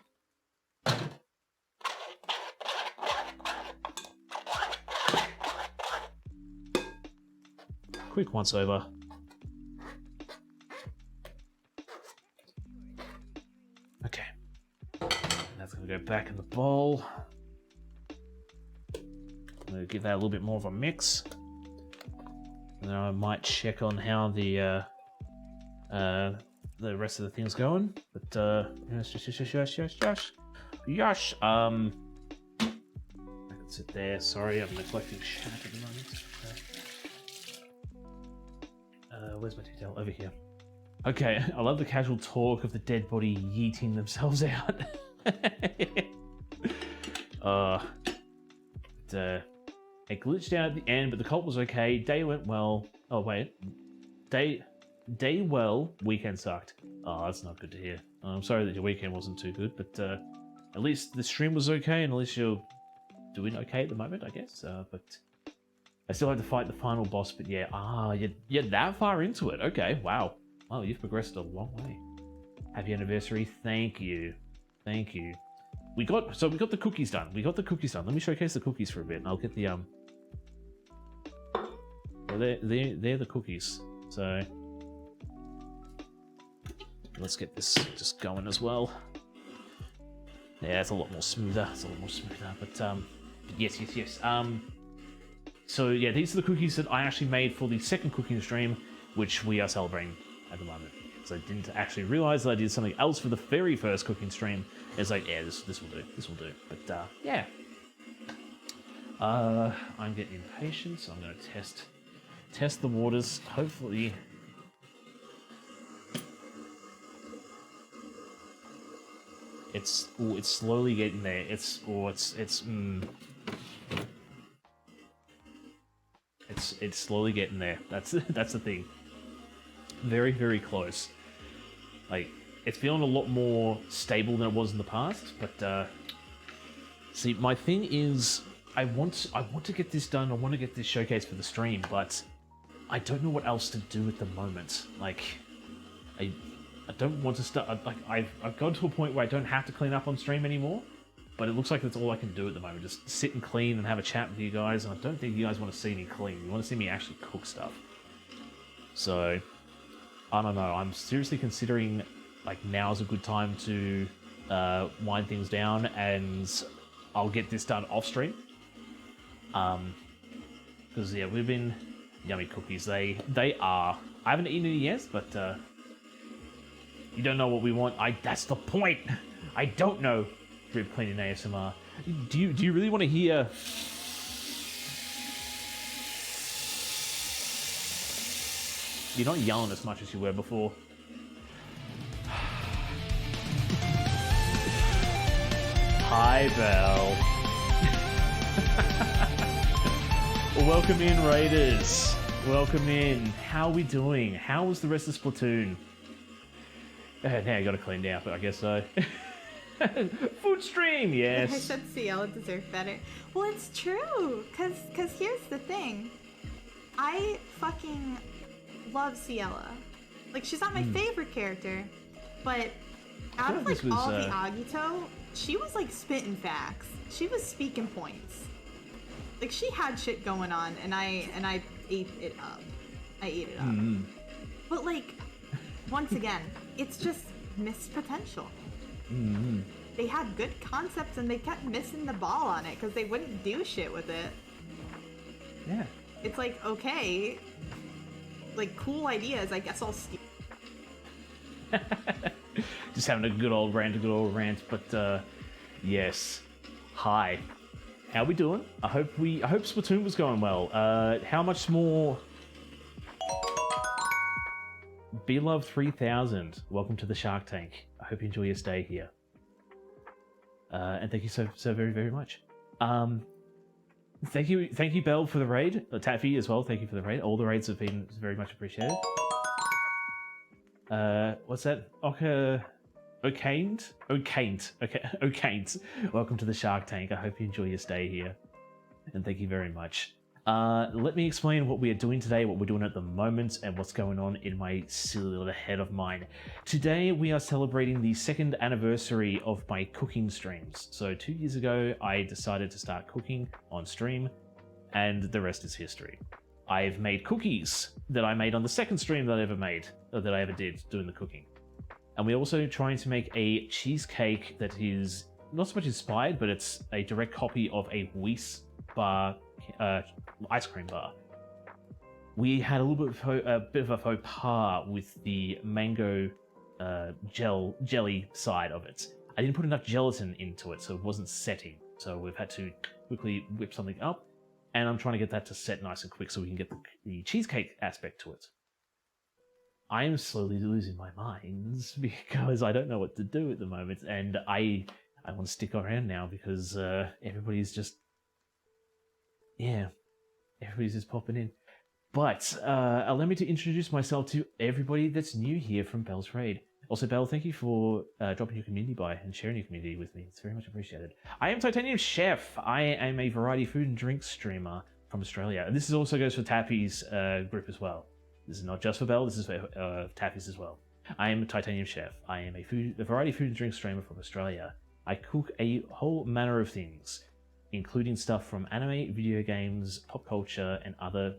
Quick once over. Okay. That's gonna go back in the bowl. I'm gonna give that a little bit more of a mix. And then I might check on how the rest of the thing's going. But yes. I can sit there. Sorry, I'm neglecting chat at the moment. Where's my detail? Over here. Okay, I love the casual talk of the dead body yeeting themselves out. It glitched out at the end, but the cult was okay. Day went well. Oh wait, day well. Weekend sucked. Oh, that's not good to hear. I'm sorry that your weekend wasn't too good, but at least the stream was okay, and at least you're doing okay at the moment, I guess. But I still have to fight the final boss. But yeah, you're that far into it. Okay, wow. Wow, you've progressed a long way. Happy anniversary. Thank you. Thank you. We got the cookies done. We got the cookies done. Let me showcase the cookies for a bit, and I'll get the they're the cookies. So let's get this just going as well. Yeah, it's a lot more smoother. But yes. So yeah, these are the cookies that I actually made for the second cooking stream, which we are celebrating at the moment. So I didn't actually realize that I did something else for the very first cooking stream. It's like, yeah, this will do. But yeah. I'm getting impatient, so I'm gonna test the waters. Hopefully it's slowly getting there. It's slowly getting there. That's the thing. Very, very close. Like, it's feeling a lot more stable than it was in the past, but see, my thing is I want to get this done. I want to get this showcase for the stream, but I don't know what else to do at the moment. Like, I don't want to start. Like, I've gone to a point where I don't have to clean up on stream anymore, but it looks like that's all I can do at the moment. Just sit and clean and have a chat with you guys. And I don't think you guys want to see me clean. You want to see me actually cook stuff. So I don't know. I'm seriously considering, like, now's a good time to wind things down, and I'll get this done off stream. Because yeah, we've been yummy cookies. They are. I haven't eaten any yet, but you don't know what we want. That's the point. I don't know. Drip cleaning ASMR. Do you really want to hear? You're not yelling as much as you were before. Hi, Belle. Well, welcome in, Raiders. Welcome in. How are we doing? How was the rest of Splatoon? Now you gotta clean down, but I guess so. Food stream, yes. I said Ciela deserved better. Well, it's true, cause here's the thing. I fucking love Ciela. Like, she's not my favorite character, but Out of this like was, all the Agito, she was like spitting facts. She was speaking points. Like she had shit going on, and I ate it up. I ate it up. But like, once again, it's just missed potential. They had good concepts, and they kept missing the ball on it because they wouldn't do shit with it. Yeah. It's like, okay, like cool ideas. I guess I'll steal. Just having a good old rant, but yes. Hi. How we doing? I hope Splatoon was going well. How much more? Beloved 3000, welcome to the Shark Tank. I hope you enjoy your stay here. And thank you so very, very much. Thank you, Belle, for the raid. Taffy as well, thank you for the raid. All the raids have been very much appreciated. What's that? Okaint? Okay, Okaint. Welcome to the Shark Tank. I hope you enjoy your stay here. And thank you very much. Let me explain what we are doing today, what we're doing at the moment, and what's going on in my silly little head of mine. Today, we are celebrating the 2nd anniversary of my cooking streams. So 2 years ago, I decided to start cooking on stream, and the rest is history. I've made cookies that I made on the 2nd stream that I ever made, or that I ever did doing the cooking. And we're also trying to make a cheesecake that is not so much inspired, but it's a direct copy of a Weis Bar ice cream bar. We had a little bit of a faux pas with the mango jelly side of it. I didn't put enough gelatin into it, so it wasn't setting. So we've had to quickly whip something up, and I'm trying to get that to set nice and quick so we can get the cheesecake aspect to it. I am slowly losing my mind because I don't know what to do at the moment, and I want to stick around now because everybody's just popping in. But allow me to introduce myself to everybody that's new here from Belle's Raid. Also, Belle, thank you for dropping your community by and sharing your community with me. It's very much appreciated. I am Titanium Chef. I am a variety food and drink streamer from Australia. And this also goes for Tappy's group as well. This is not just for Belle, this is for Taffy's as well. I am a Titanium Chef. I am a variety food and drink streamer from Australia. I cook a whole manner of things, including stuff from anime, video games, pop culture, and other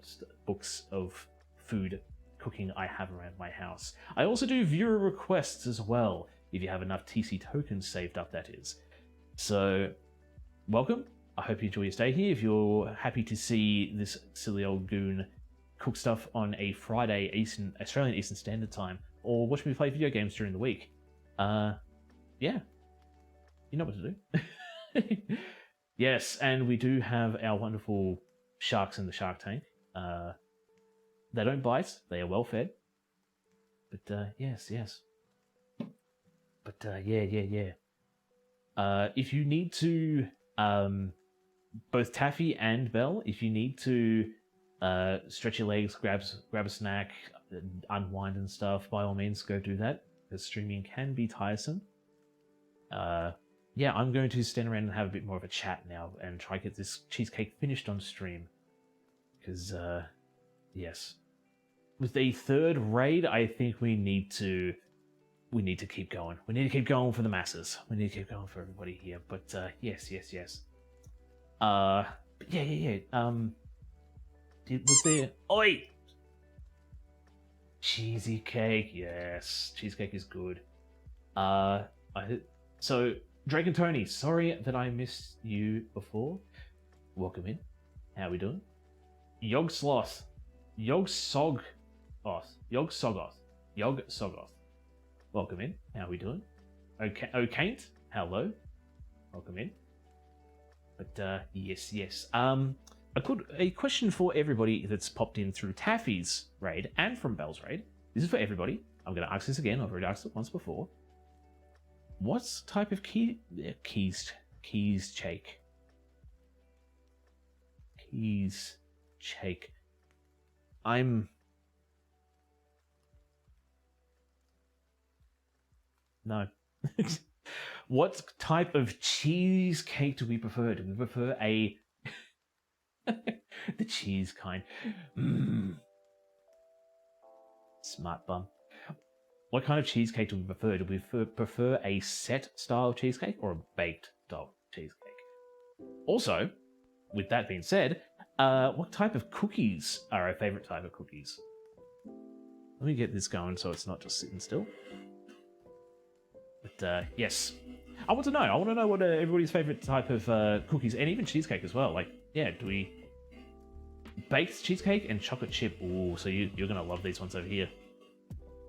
books of food cooking I have around my house. I also do viewer requests as well, if you have enough TC tokens saved up, that is. So, welcome. I hope you enjoy your stay here. If you're happy to see this silly old goon cook stuff on a Friday Australian Eastern Standard Time, or watch me play video games during the week, yeah, you know what to do. Yes, and we do have our wonderful sharks in the Shark Tank. They don't bite; they are well fed. But yes. But yeah. If you need to, both Taffy and Belle, if you need to stretch your legs, grab a snack, unwind and stuff, by all means go do that, because streaming can be tiresome. Yeah, I'm going to stand around and have a bit more of a chat now and try to get this cheesecake finished on stream, because yes, with the 3rd raid, I think we need to keep going. We need to keep going for the masses. We need to keep going for everybody here. But yes. But yeah. Was there... Oi! Cheesy cake, yes. Cheesecake is good. So, Drake and Tony, sorry that I missed you before. Welcome in. How we doing? Yog Sloth. Yog Sogoth. Welcome in. How we doing? Okaint. Hello. Welcome in. But, yes. A question for everybody that's popped in through Taffy's raid and from Belle's raid. This is for everybody. I'm going to ask this again. I've already asked it once before. What type of cheesecake? No. What type of cheesecake do we prefer? Do we prefer a... the cheese kind? Smart bum. what kind of cheesecake do we prefer? Do we prefer a set style cheesecake or a baked style cheesecake? Also, with that being said, what type of cookies are our favorite type of cookies? Let me get this going so it's not just sitting still. But yes, I want to know. I want to know what everybody's favorite type of cookies and even cheesecake as well. Like, yeah, do we baked cheesecake and chocolate chip? Ooh, so you're gonna love these ones over here.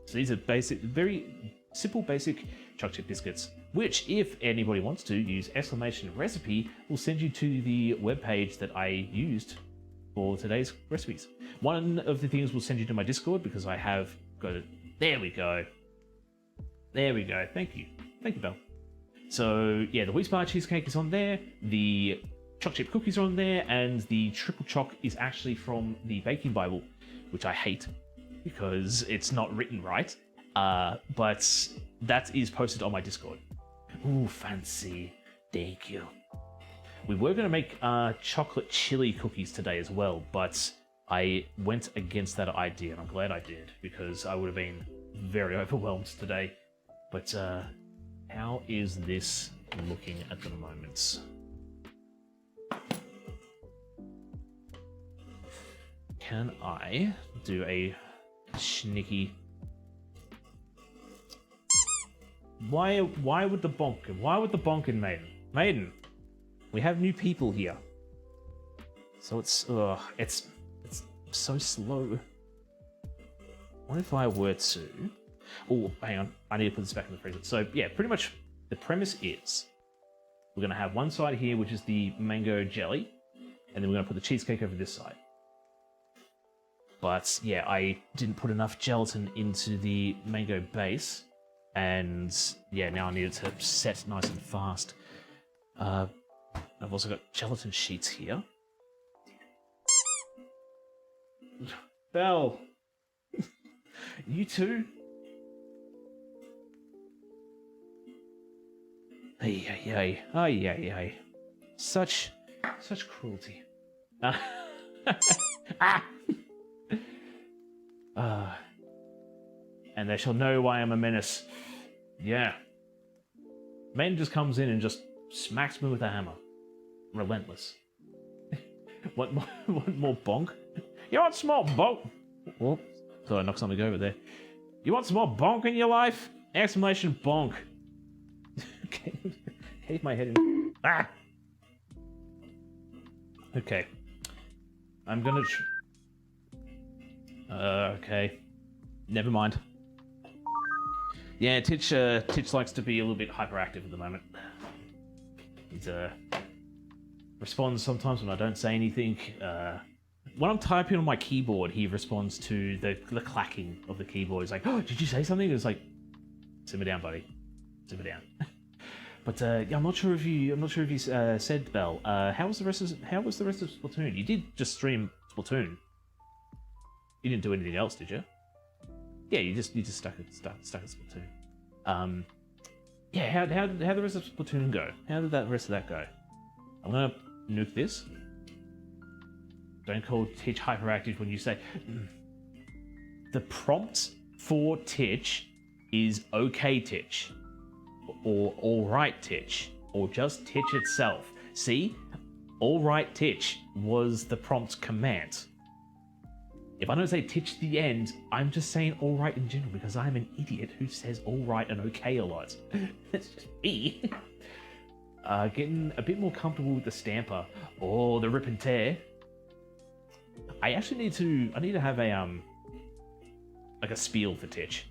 So these are basic, very simple, basic chocolate chip biscuits. Which, if anybody wants to use !recipe, will send you to the webpage that I used for today's recipes. One of the things will send you to my Discord because I have got it. There we go. There we go. Thank you. Thank you, Belle. So, yeah, the Weis Bar Cheesecake is on there, the chocolate chip cookies are on there, and the triple choc is actually from the Baking Bible, which I hate because it's not written right, but that is posted on my Discord. Ooh, fancy. Thank you. We were going to make chocolate chili cookies today as well, but I went against that idea, and I'm glad I did, because I would have been very overwhelmed today. But how is this looking at the moment? Can I do a sneaky... Why would the bonk? Why would the bonk in Maiden? Maiden, we have new people here. So it's so slow. What if I were to... Oh, hang on. I need to put this back in the freezer. So, yeah, pretty much the premise is we're going to have one side here, which is the mango jelly, and then we're going to put the cheesecake over this side. But, yeah, I didn't put enough gelatin into the mango base, and, yeah, now I need it to set nice and fast. I've also got gelatin sheets here. Belle! You too? Ay. Such cruelty. And they shall know why I'm a menace. Yeah. Man just comes in and just smacks me with a hammer. Relentless. What more bonk? You want some more bonk? Oh, thought I knocked something over there. You want some more bonk in your life? Exclamation bonk. Keep my head in. Ah! Okay. I'm gonna... okay. Never mind. Yeah, Titch likes to be a little bit hyperactive at the moment. He responds sometimes when I don't say anything. When I'm typing on my keyboard, he responds to the clacking of the keyboard. He's like, "Oh, did you say something?" It's like, "Simmer down, buddy. Simmer down." But yeah, I'm not sure if you said, Belle. How was the rest of Splatoon? You did just stream Splatoon. You didn't do anything else, did you? Yeah, you just stuck at Splatoon. Yeah, how did the rest of Splatoon go? How did that rest of that go? I'm gonna nuke this. Don't call Titch hyperactive when you say... The prompt for Titch is okay Titch. Or alright Titch. Or just Titch itself. See? Alright Titch was the prompt command. If I don't say Titch the end, I'm just saying alright in general because I'm an idiot who says alright and okay a lot. That's just me. Getting a bit more comfortable with the stamper. Or the rip and tear. I actually need to have a like a spiel for Titch.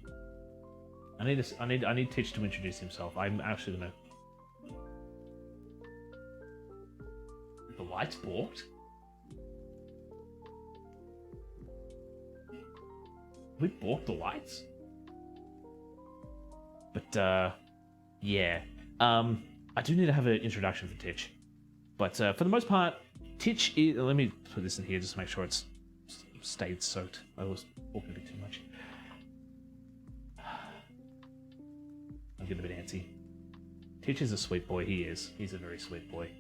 I need Titch to introduce himself. I'm actually gonna... The lights balked? We balked the lights? But yeah. I do need to have an introduction for Titch. But for the most part, Titch is... Let me put this in here just to make sure it's stayed soaked. I was walking a bit too much. I'm getting a bit antsy. Titch is a sweet boy. He is. He's a very sweet boy.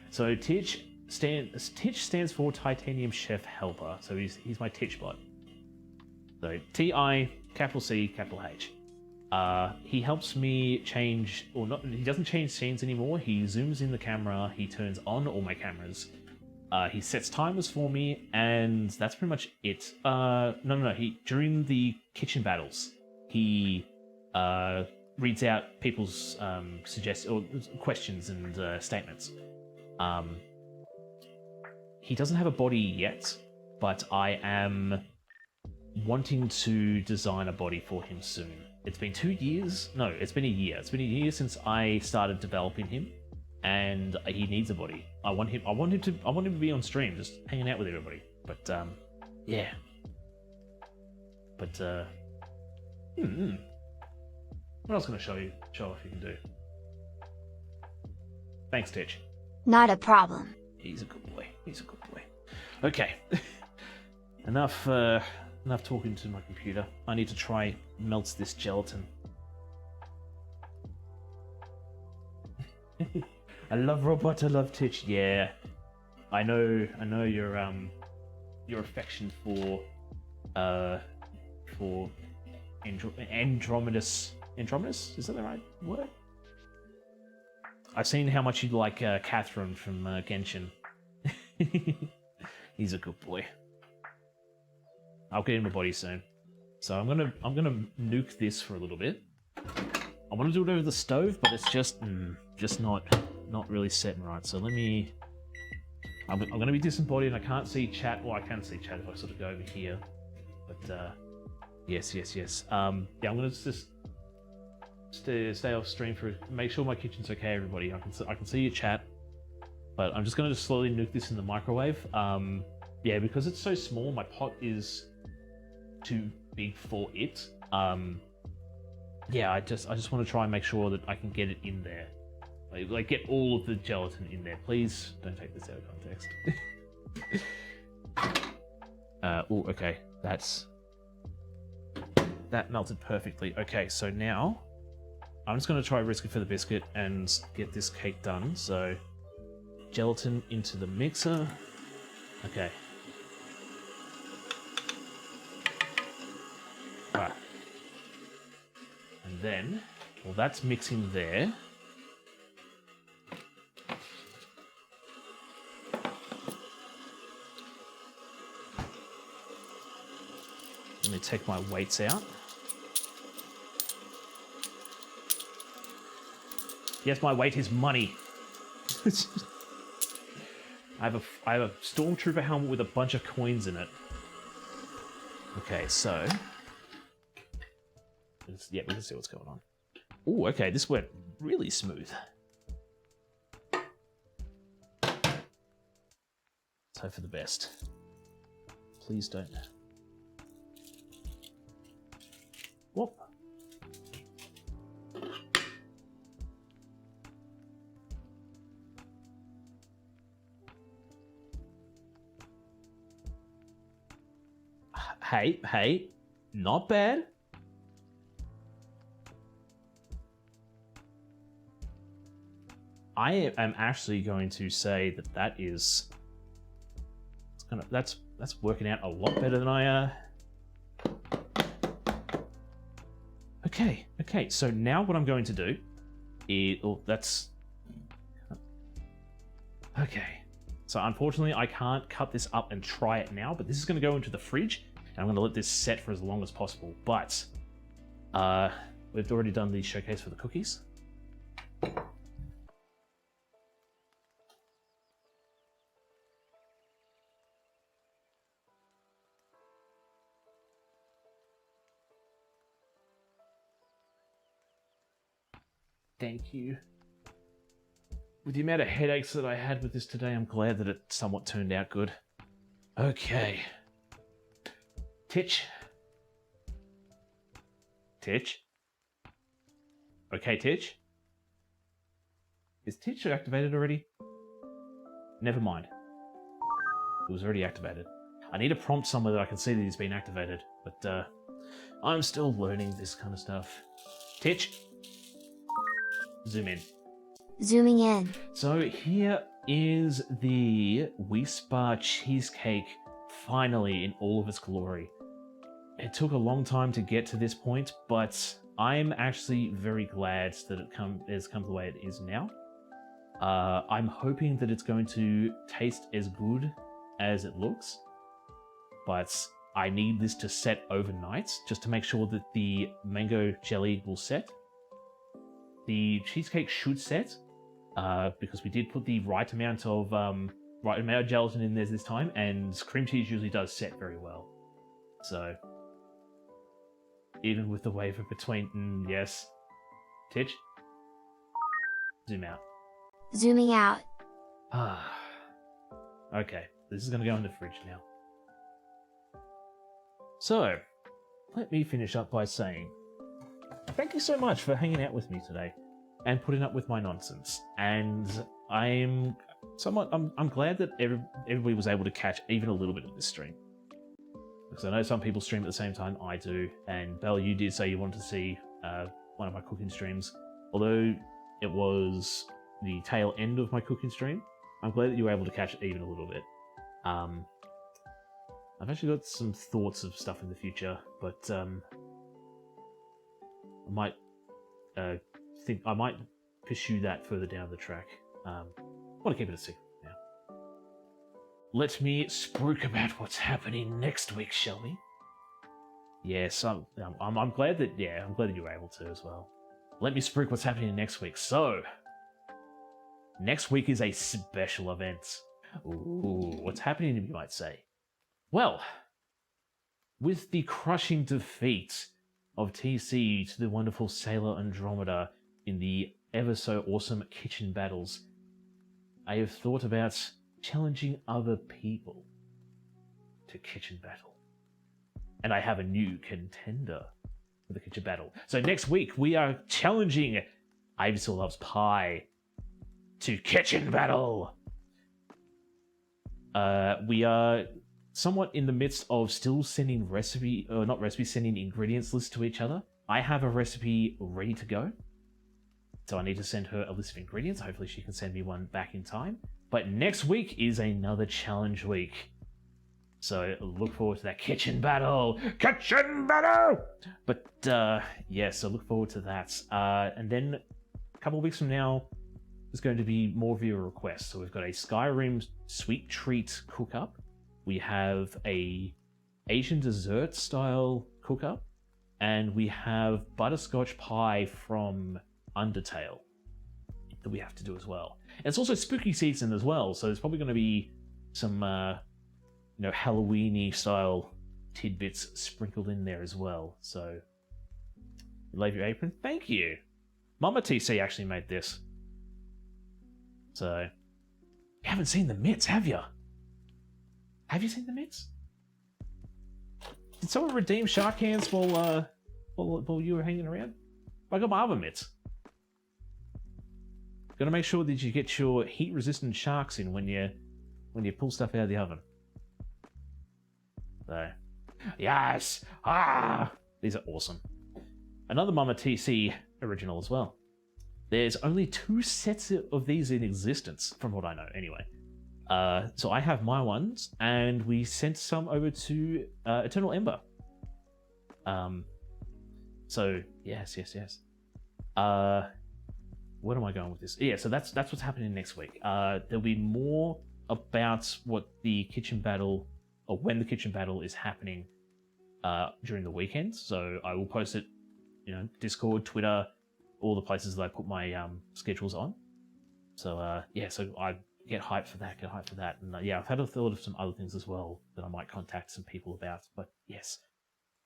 So Titch stands for Titanium Chef Helper. So he's my Titch bot. So T-I, capital C, capital H. He helps me change, or not, he doesn't change scenes anymore. He zooms in the camera, he turns on all my cameras, he sets timers for me, and that's pretty much it. No, during the kitchen battles, he, reads out people's, or questions and, statements. He doesn't have a body yet, but I am wanting to design a body for him soon. It's been 2 years. No, it's been a year. It's been a year since I started developing him, and he needs a body. I want him to be on stream, just hanging out with everybody. But yeah. But what else can I show off you can do? Thanks, Titch. Not a problem. He's a good boy. He's a good boy. Okay. Enough talking to my computer. I need to try melt this gelatin. I love Robot, I love Titch. Yeah. I know your affection for Andromedus. Andromedus? Is that the right word? I've seen how much you like Catherine from Genshin. He's a good boy. I'll get him a body soon. So I'm gonna nuke this for a little bit. I want to do it over the stove, but it's just not really setting right. So let me. I'm gonna be disembodied, and I can't see chat. Well, I can see chat if I sort of go over here. But yes. Yeah, I'm gonna just stay off stream for make sure my kitchen's okay, everybody. I can see your chat, but I'm just gonna slowly nuke this in the microwave. Yeah, because it's so small, my pot is too big for it. Yeah, I just want to try and make sure that I can get it in there. Like get all of the gelatin in there. Please don't take this out of context. Oh, okay. That melted perfectly. Okay, so now I'm just going to try risk it for the biscuit and get this cake done. So gelatin into the mixer. Okay. Alright. And then, well, that's mixing there. Let me take my weights out. Yes, my weight is money. I have a stormtrooper helmet with a bunch of coins in it. Okay, so yeah, we can see what's going on. Oh, okay, this went really smooth. Let's hope for the best. Please don't. Whoop. Hey, not bad. I am actually going to say that is that's working out a lot better than I Okay, so now what I'm going to do is okay. So unfortunately I can't cut this up and try it now, but this is going to go into the fridge and I'm going to let this set for as long as possible. But we've already done the showcase for the cookies. Thank you. With the amount of headaches that I had with this today, I'm glad that it somewhat turned out good. Okay. Titch? Okay, Titch? Is Titch activated already? Never mind. It was already activated. I need a prompt somewhere that I can see that he's been activated, but I'm still learning this kind of stuff. Titch? Zoom in. Zooming in. So here is the Weis Bar Cheesecake, finally in all of its glory. It took a long time to get to this point, but I'm actually very glad that it has come the way it is now. I'm hoping that it's going to taste as good as it looks, but I need this to set overnight just to make sure that the mango jelly will set. The cheesecake should set, because we did put the right amount of gelatin in there this time, and cream cheese usually does set very well. So, even with the waver between, yes, Titch, zoom out. Zooming out. Okay, this is going to go in the fridge now. So, let me finish up by saying, thank you so much for hanging out with me today and putting up with my nonsense. And I'm glad that everybody was able to catch even a little bit of this stream. Because I know some people stream at the same time I do, and Belle, you did say you wanted to see one of my cooking streams. Although it was the tail end of my cooking stream, I'm glad that you were able to catch it even a little bit. I've actually got some thoughts of stuff in the future, but I might I might pursue that further down the track. I want to keep it a secret now. Let me spruik about what's happening next week, shall we? Yes, I'm glad that I'm glad that you were able to as well. Let me spruik what's happening next week. So, next week is a special event. Ooh, what's happening, you might say? Well, with the crushing defeat of TC to the wonderful Sailor Andromeda in the ever so awesome kitchen battles, I have thought about challenging other people to kitchen battle. And I have a new contender for the kitchen battle. So next week we are challenging Ivysaur Loves Pie to kitchen battle. We are somewhat in the midst of still sending sending ingredients lists to each other. I have a recipe ready to go, so I need to send her a list of ingredients. Hopefully she can send me one back in time. But next week is another challenge week, so look forward to that kitchen battle. Kitchen battle! But yeah, so look forward to that. And then a couple of weeks from now, there's going to be more viewer requests. So we've got a Skyrim sweet treat cook-up. We have a Asian dessert style cook-up, and we have butterscotch pie from Undertale that we have to do as well. And it's also spooky season as well, so there's probably going to be some Halloween-y style tidbits sprinkled in there as well. So, leave your apron. Thank you. Mama TC actually made this. So, you haven't seen the mitts, have you? Have you seen the mitts? Did someone redeem shark hands while you were hanging around? I got my other mitts. Gotta make sure that you get your heat-resistant sharks in when you pull stuff out of the oven. So, yes! Ah! These are awesome. Another Mama TC original as well. There's only 2 sets of these in existence, from what I know, anyway. So I have my ones, and we sent some over to Eternal Ember. So yes. Where am I going with this? Yeah, so that's what's happening next week. There'll be more about what the kitchen battle, or when the kitchen battle is happening during the weekend. So I will post it, Discord, Twitter, all the places that I put my schedules on. So so I get hyped for that. And I've had a thought of some other things as well that I might contact some people about. But yes,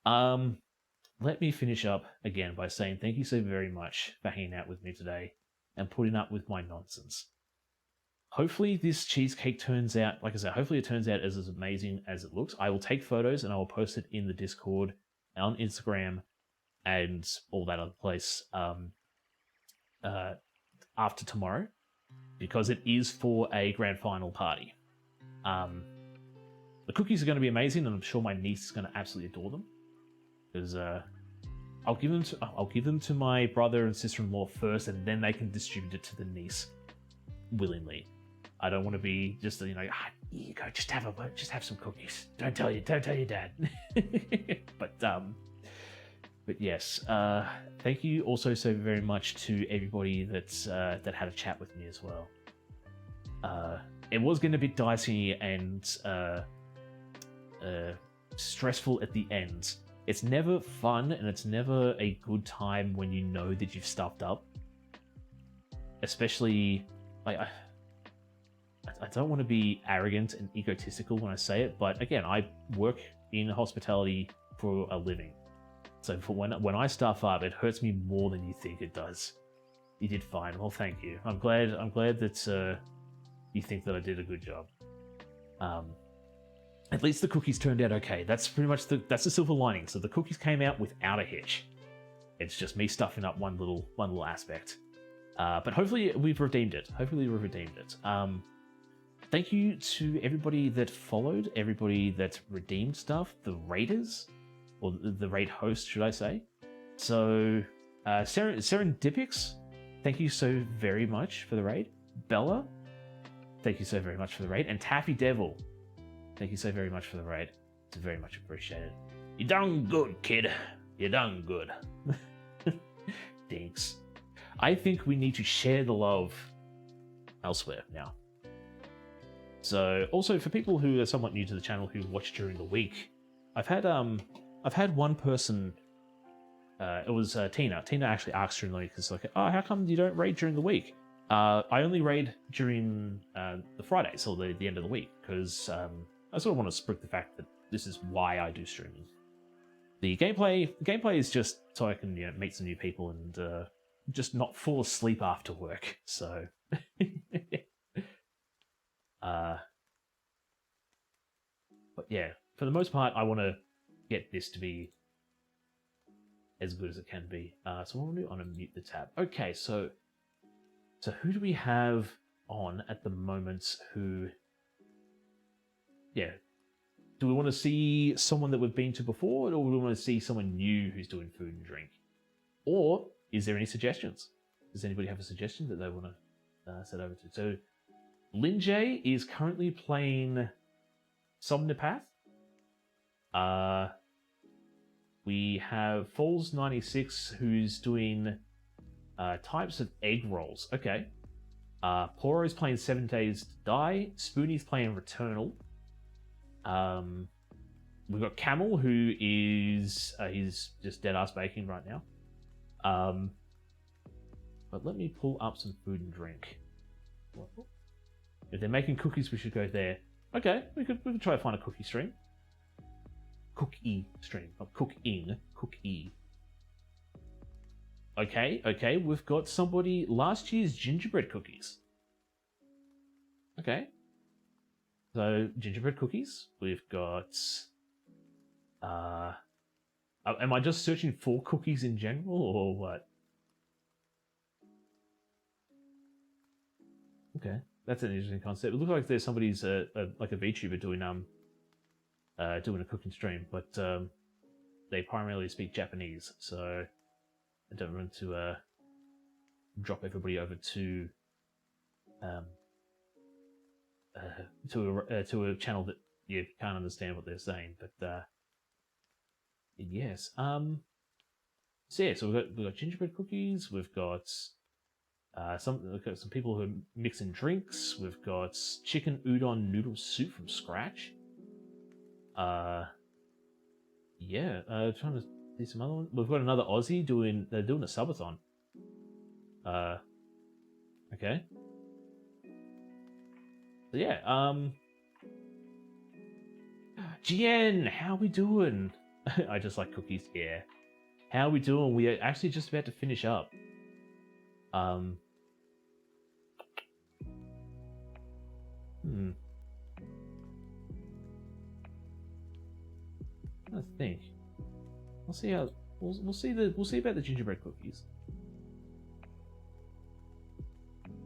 let me finish up again by saying thank you so very much for hanging out with me today and putting up with my nonsense. Hopefully this cheesecake turns out, like I said, hopefully it turns out as amazing as it looks. I will take photos and I will post it in the Discord, on Instagram, and all that other place after tomorrow, because it is for a grand final party. The cookies are going to be amazing, and I'm sure my niece is going to absolutely adore them. Because I'll give them to my brother and sister-in-law first, and then they can distribute it to the niece willingly. I don't want to be just here you go, just have some cookies. Don't tell your dad. But But yes, thank you also so very much to everybody that had a chat with me as well. It was getting a bit dicey and stressful at the end. It's never fun and it's never a good time when you know that you've stuffed up. Especially, like, I don't want to be arrogant and egotistical when I say it, but again, I work in hospitality for a living. So for when I stuff up, it hurts me more than you think it does. You did fine. Well, thank you. I'm glad that you think that I did a good job. At least the cookies turned out okay. That's pretty much that's the silver lining. So the cookies came out without a hitch. It's just me stuffing up one little aspect. But hopefully we've redeemed it. Thank you to everybody that followed, everybody that redeemed stuff, the raiders, or the raid host, should I say. So, Serendipix, thank you so very much for the raid. Bella, thank you so very much for the raid. And Taffy Devil, thank you so very much for the raid. It's very much appreciated. You done good, kid. You done good. Thanks. I think we need to share the love elsewhere now. So, also for people who are somewhat new to the channel who watch during the week, I've had one person. It was Tina. Tina actually asked during the week, "It's like, oh, how come you don't raid during the week?" I only raid during the Fridays or the end of the week because I sort of want to spruik the fact that this is why I do streaming. The gameplay is just so I can meet some new people and just not fall asleep after work. So. But yeah, for the most part, I want to get this to be as good as it can be. So what I'm going to mute the tab. Okay, so who do we have on at the moment who... Yeah. Do we want to see someone that we've been to before, or do we want to see someone new who's doing food and drink? Or is there any suggestions? Does anybody have a suggestion that they want to set over to? So Lin J is currently playing Somnipath. We have Falls96 who's doing types of egg rolls. Okay. Poro's playing 7 Days to Die. Spoonie's playing Returnal. We've got Camel who is he's just dead ass baking right now. But let me pull up some food and drink. If they're making cookies, we should go there. Okay, we could try to find a cookie stream. Cookie stream, not cooking, cookie. Okay, we've got somebody last year's gingerbread cookies. Okay. So gingerbread cookies. We've got am I just searching for cookies in general or what? Okay. That's an interesting concept. It looks like there's somebody's like a VTuber doing a cooking stream, but they primarily speak Japanese, so I don't want to drop everybody over to a channel that you can't understand what they're saying. But yes, so yeah, so we've got gingerbread cookies. We've got some people who are mixing drinks. We've got chicken udon noodle soup from scratch. Yeah, trying to see some other ones. We've got another Aussie doing a subathon. Okay. So yeah, Jen, how we doing? I just like cookies, yeah. How we doing? We are actually just about to finish up. I think we'll see how we'll see about the gingerbread cookies.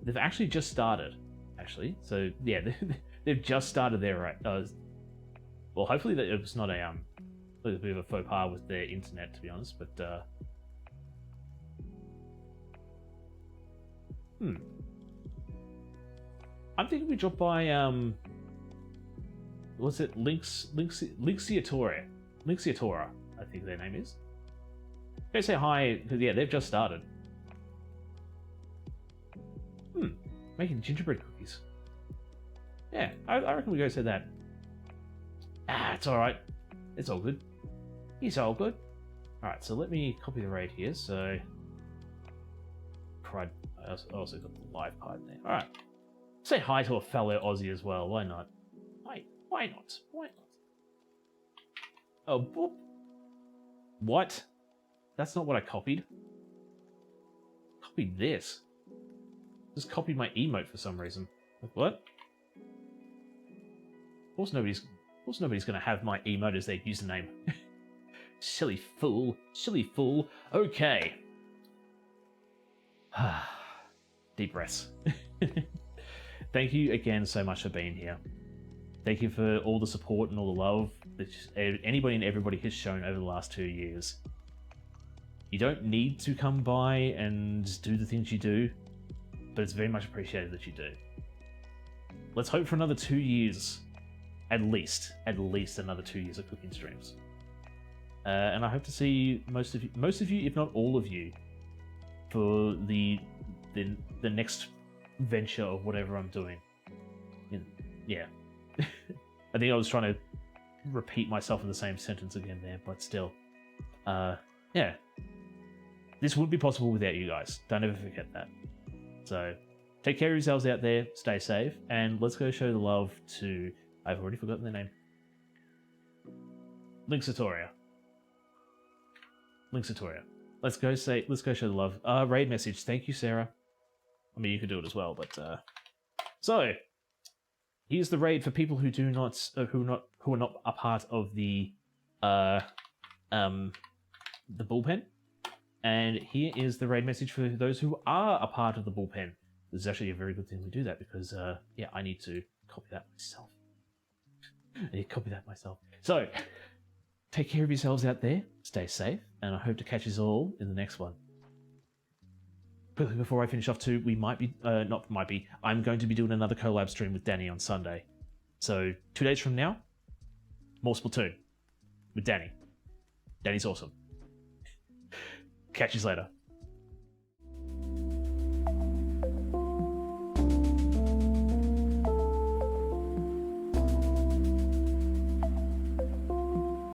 They've actually just started, so yeah, they've just started there, right? Well, hopefully that it was not a bit of a faux pas with their internet, to be honest, but I'm thinking we drop by what's it? Lixiatora, I think their name is. Go say hi. Yeah, they've just started. Making gingerbread cookies. Yeah, I reckon we go say that. It's alright. It's all good. It's all good. Alright, so let me copy the raid here, so... Pride. I also got the live card there. Alright. Say hi to a fellow Aussie as well, why not? Why not? Why not? Oh, boop. What? That's not what I copied. Copied this. Just copied my emote for some reason. Like, what? Of course nobody's gonna have my emote as their username. Silly fool. Silly fool. Okay. Deep breaths. Thank you again so much for being here. Thank you for all the support and all the love that anybody and everybody has shown over the last 2 years. You don't need to come by and do the things you do, but it's very much appreciated that you do. Let's hope for another 2 years, at least another 2 years of cooking streams. And I hope to see most of you, if not all of you, for the next venture of whatever I'm doing. Yeah. I think I was trying to repeat myself in the same sentence again there, but still. Yeah. This wouldn't be possible without you guys. Don't ever forget that. So, take care of yourselves out there, stay safe, and let's go show the love to... I've already forgotten their name. Linksatoria. Let's go show the love. Raid message. Thank you, Sarah. I mean, you could do it as well, but so here's the raid for people who do not, who are not a part of the bullpen, and here is the raid message for those who are a part of the bullpen. This is actually a very good thing we do that because yeah, I need to copy that myself. So. Take care of yourselves out there, stay safe, and I hope to catch you all in the next one. Quickly before I finish off too, I'm going to be doing another collab stream with Danny on Sunday. So 2 days from now, more Splatoon with Danny. Danny's awesome. Catch you later.